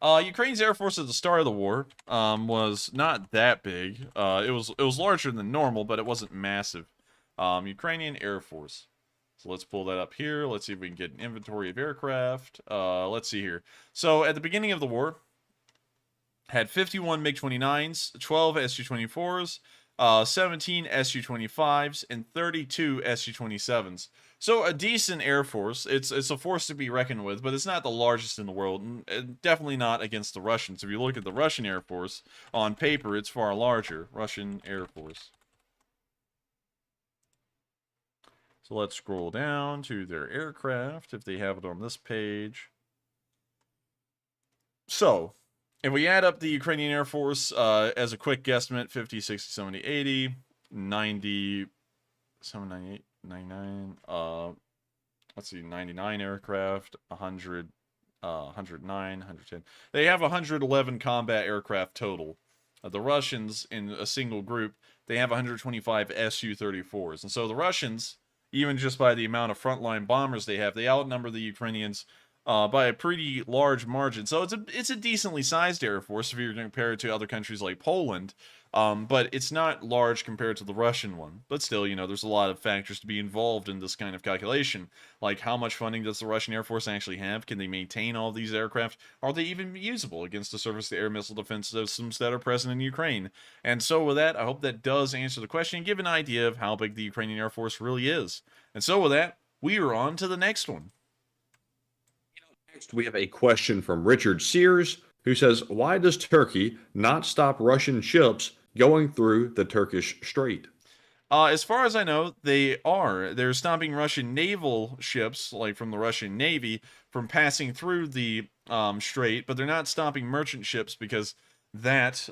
Ukraine's Air Force at the start of the war was not that big. It was larger than normal, but it wasn't massive. Ukrainian Air Force. So let's pull that up here. Let's see if we can get an inventory of aircraft. Let's see here. So at the beginning of the war, had 51 MiG-29s, 12 Su-24s, 17 Su-25s, and 32 Su-27s. So a decent Air Force. It's a force to be reckoned with, but it's not the largest in the world, and definitely not against the Russians. If you look at the Russian Air Force, on paper, it's far larger. Russian Air Force. So let's scroll down to their aircraft, if they have it on this page. So, if we add up the Ukrainian Air Force as a quick guesstimate, 50, 60, 70, 80, 90, 798, 99, let's see, 99 aircraft, 100, 109, 110. They have 111 combat aircraft total. The Russians, in a single group, they have 125 Su-34s. And so the Russians, even just by the amount of frontline bombers they have, they outnumber the Ukrainians by a pretty large margin. So it's a decently sized Air Force if you're going to compare it to other countries like Poland. But it's not large compared to the Russian one. But still, you know, there's a lot of factors to be involved in this kind of calculation. Like, how much funding does the Russian Air Force actually have? Can they maintain all these aircraft? Are they even usable against the surface-to-air missile defense systems that are present in Ukraine? And so with that, I hope that does answer the question and give an idea of how big the Ukrainian Air Force really is. And so with that, we are on to the next one. Next, we have a question from Richard Sears, who says, why does Turkey not stop Russian ships going through the Turkish Strait? As far as I know, they're stopping Russian naval ships, like from the Russian Navy, from passing through the strait, but they're not stopping merchant ships because that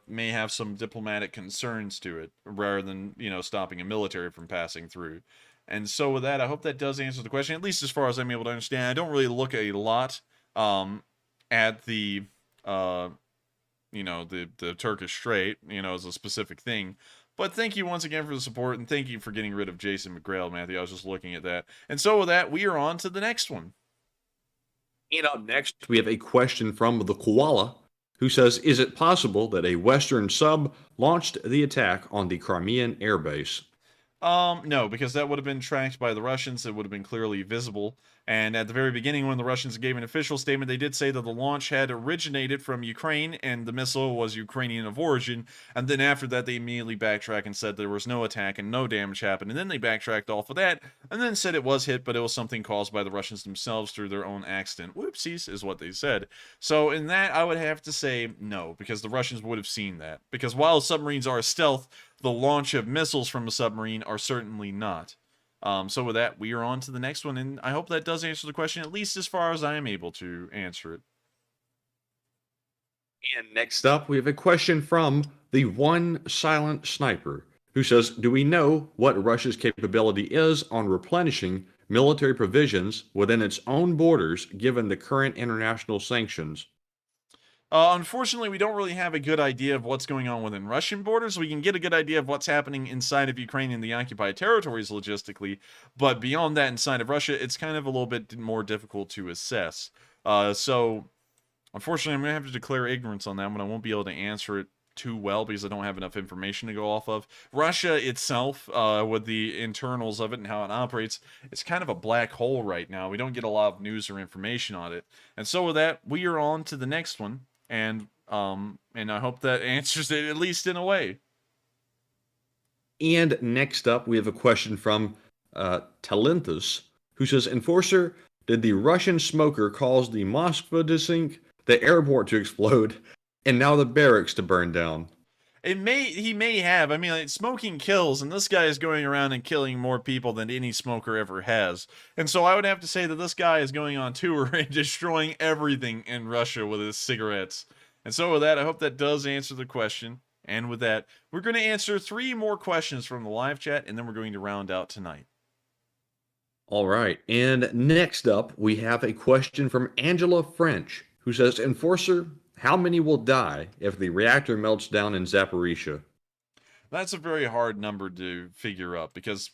may have some diplomatic concerns to it, rather than, you know, stopping a military from passing through. And so with that, I hope that does answer the question, at least as far as I'm able to understand. I don't really look a lot at the, you know, the Turkish Strait, you know, as a specific thing. But thank you once again for the support, and thank you for getting rid of Jason McGrail, Matthew. I was just looking at that. And so with that, we are on to the next one. And up next, we have a question from the Koala, who says, is it possible that a Western sub launched the attack on the Crimean airbase? No, because that would have been tracked by the Russians. It would have been clearly visible. And at the very beginning, when the Russians gave an official statement, they did say that the launch had originated from Ukraine and the missile was Ukrainian of origin. And then after that, they immediately backtracked and said there was no attack and no damage happened. And then they backtracked off of that and then said it was hit, but it was something caused by the Russians themselves through their own accident. Whoopsies is what they said. So in that, I would have to say no, because the Russians would have seen that. Because while submarines are stealth, the launch of missiles from a submarine are certainly not. So with that, we are on to the next one, and I hope that does answer the question, at least as far as I am able to answer it. And next up, we have a question from the One Silent Sniper, who says, do we know what Russia's capability is on replenishing military provisions within its own borders, given the current international sanctions? Unfortunately, we don't really have a good idea of what's going on within Russian borders. We can get a good idea of what's happening inside of Ukraine and the occupied territories logistically, but beyond that, inside of Russia, it's kind of a little bit more difficult to assess. So, unfortunately, I'm going to have to declare ignorance on that one. I won't be able to answer it too well because I don't have enough information to go off of. Russia itself, with the internals of it and how it operates, it's kind of a black hole right now. We don't get a lot of news or information on it. And so with that, we are on to the next one. And I hope that answers it, at least in a way. And next up, we have a question from Talentus, who says, Enforcer, did the Russian smoker cause the Moskva to sink, the airport to explode, and now the barracks to burn down? He may have. I mean, like, smoking kills, and this guy is going around and killing more people than any smoker ever has. And so I would have to say that this guy is going on tour and destroying everything in Russia with his cigarettes. And so with that, I hope that does answer the question. And with that, we're going to answer 3 more questions from the live chat, and then we're going to round out tonight. All right, and next up, we have a question from Angela French, who says, Enforcer, how many will die if the reactor melts down in Zaphorizhzhia? That's a very hard number to figure up because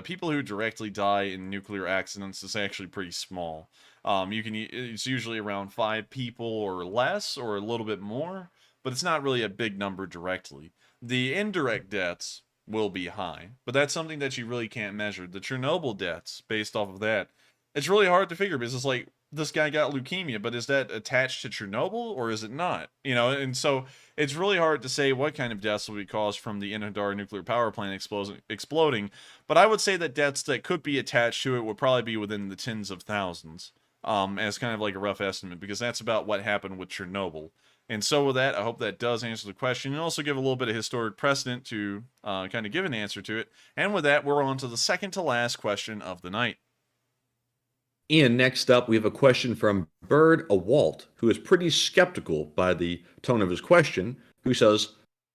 people who directly die in nuclear accidents is actually pretty small. It's usually around 5 people or less or a little bit more, but it's not really a big number directly. The indirect deaths will be high, but that's something that you really can't measure. The Chernobyl deaths, based off of that, it's really hard to figure because it's like, this guy got leukemia, but is that attached to Chernobyl or is it not? You know, and so it's really hard to say what kind of deaths will be caused from the incendiary nuclear power plant exploding. But I would say that deaths that could be attached to it would probably be within the tens of thousands, as kind of like a rough estimate, because that's about what happened with Chernobyl. And so with that, I hope that does answer the question and also give a little bit of historic precedent to kind of give an answer to it. And with that, we're on to the second to last question of the night. And next up, we have a question from Bird Awalt, who is pretty skeptical by the tone of his question, who says,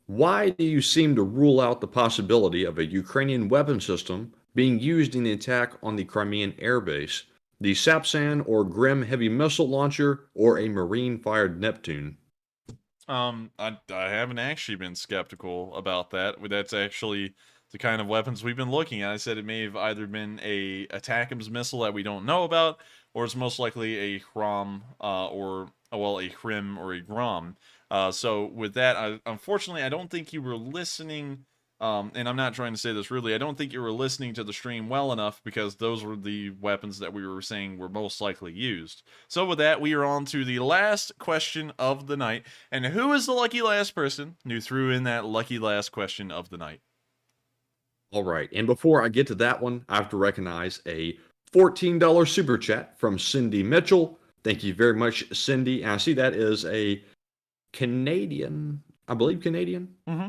why do you seem to rule out the possibility of a Ukrainian weapon system being used in the attack on the Crimean airbase, the Sapsan or Grim heavy missile launcher, or a marine-fired Neptune? I haven't actually been skeptical about that. That's actually the kind of weapons we've been looking at. I said it may have either been a ATACMS missile that we don't know about, or it's most likely a Crim or a Crim or a Grom. So with that, unfortunately, I don't think you were listening, and I'm not trying to say this rudely, I don't think you were listening to the stream well enough, because those were the weapons that we were saying were most likely used. So with that, we are on to the last question of the night. And who is the lucky last person who threw in that lucky last question of the night? All right, and before I get to that one, I have to recognize a $14 super chat from Cindy Mitchell. Thank you very much, Cindy. And I see that is a Canadian, I believe Canadian,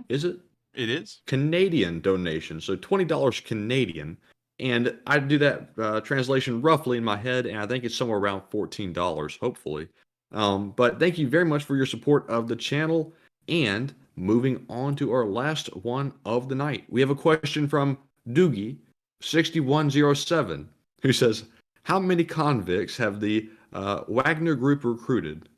is it? It is. Canadian donation, so $20 Canadian. And I do that translation roughly in my head, and I think it's somewhere around $14, hopefully. But thank you very much for your support of the channel. And moving on to our last one of the night, we have a question from Doogie6107, who says, how many convicts have the Wagner Group recruited?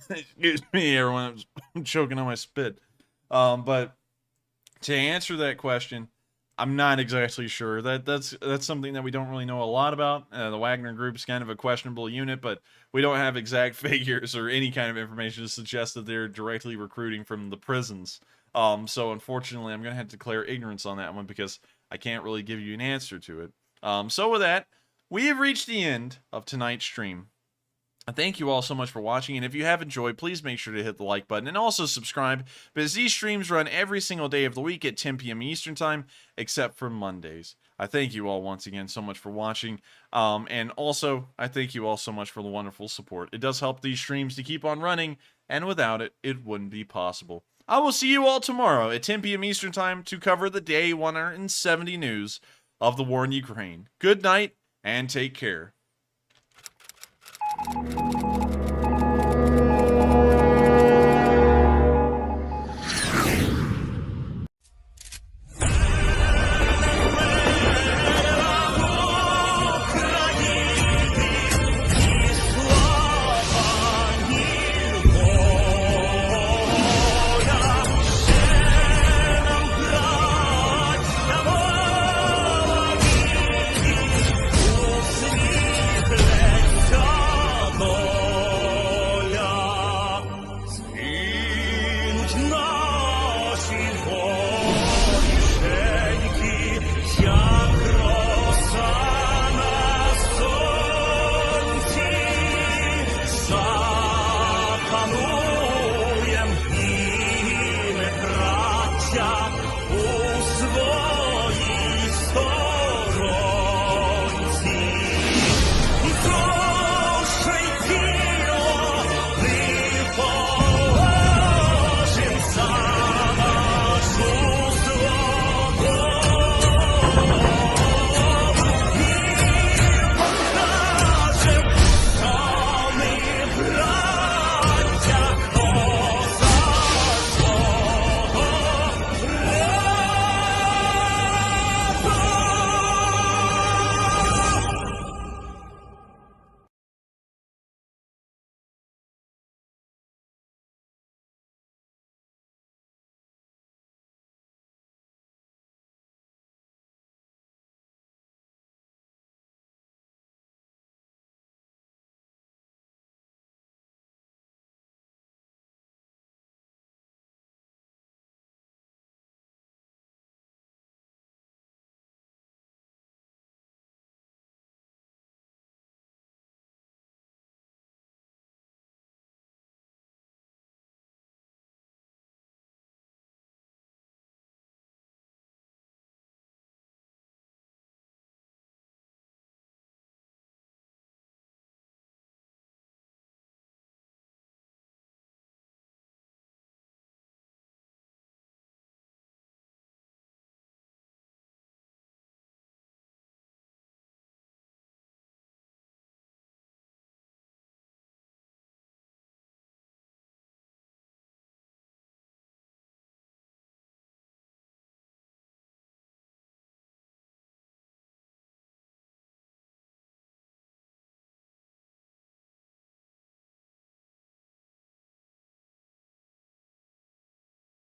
Excuse me, everyone. I'm choking on my spit. But to answer that question, I'm not exactly sure. That's something that we don't really know a lot about. The Wagner Group is kind of a questionable unit, but we don't have exact figures or any kind of information to suggest that they're directly recruiting from the prisons. So unfortunately, I'm going to have to declare ignorance on that one because I can't really give you an answer to it. So with that, we have reached the end of tonight's stream. Thank you all so much for watching, and if you have enjoyed, please make sure to hit the like button and also subscribe, because these streams run every single day of the week at 10 p.m. Eastern Time, except for Mondays. I thank you all once again so much for watching, and also, I thank you all so much for the wonderful support. It does help these streams to keep on running, and without it, it wouldn't be possible. I will see you all tomorrow at 10 p.m. Eastern Time to cover the day 170 news of the war in Ukraine. Good night, and take care.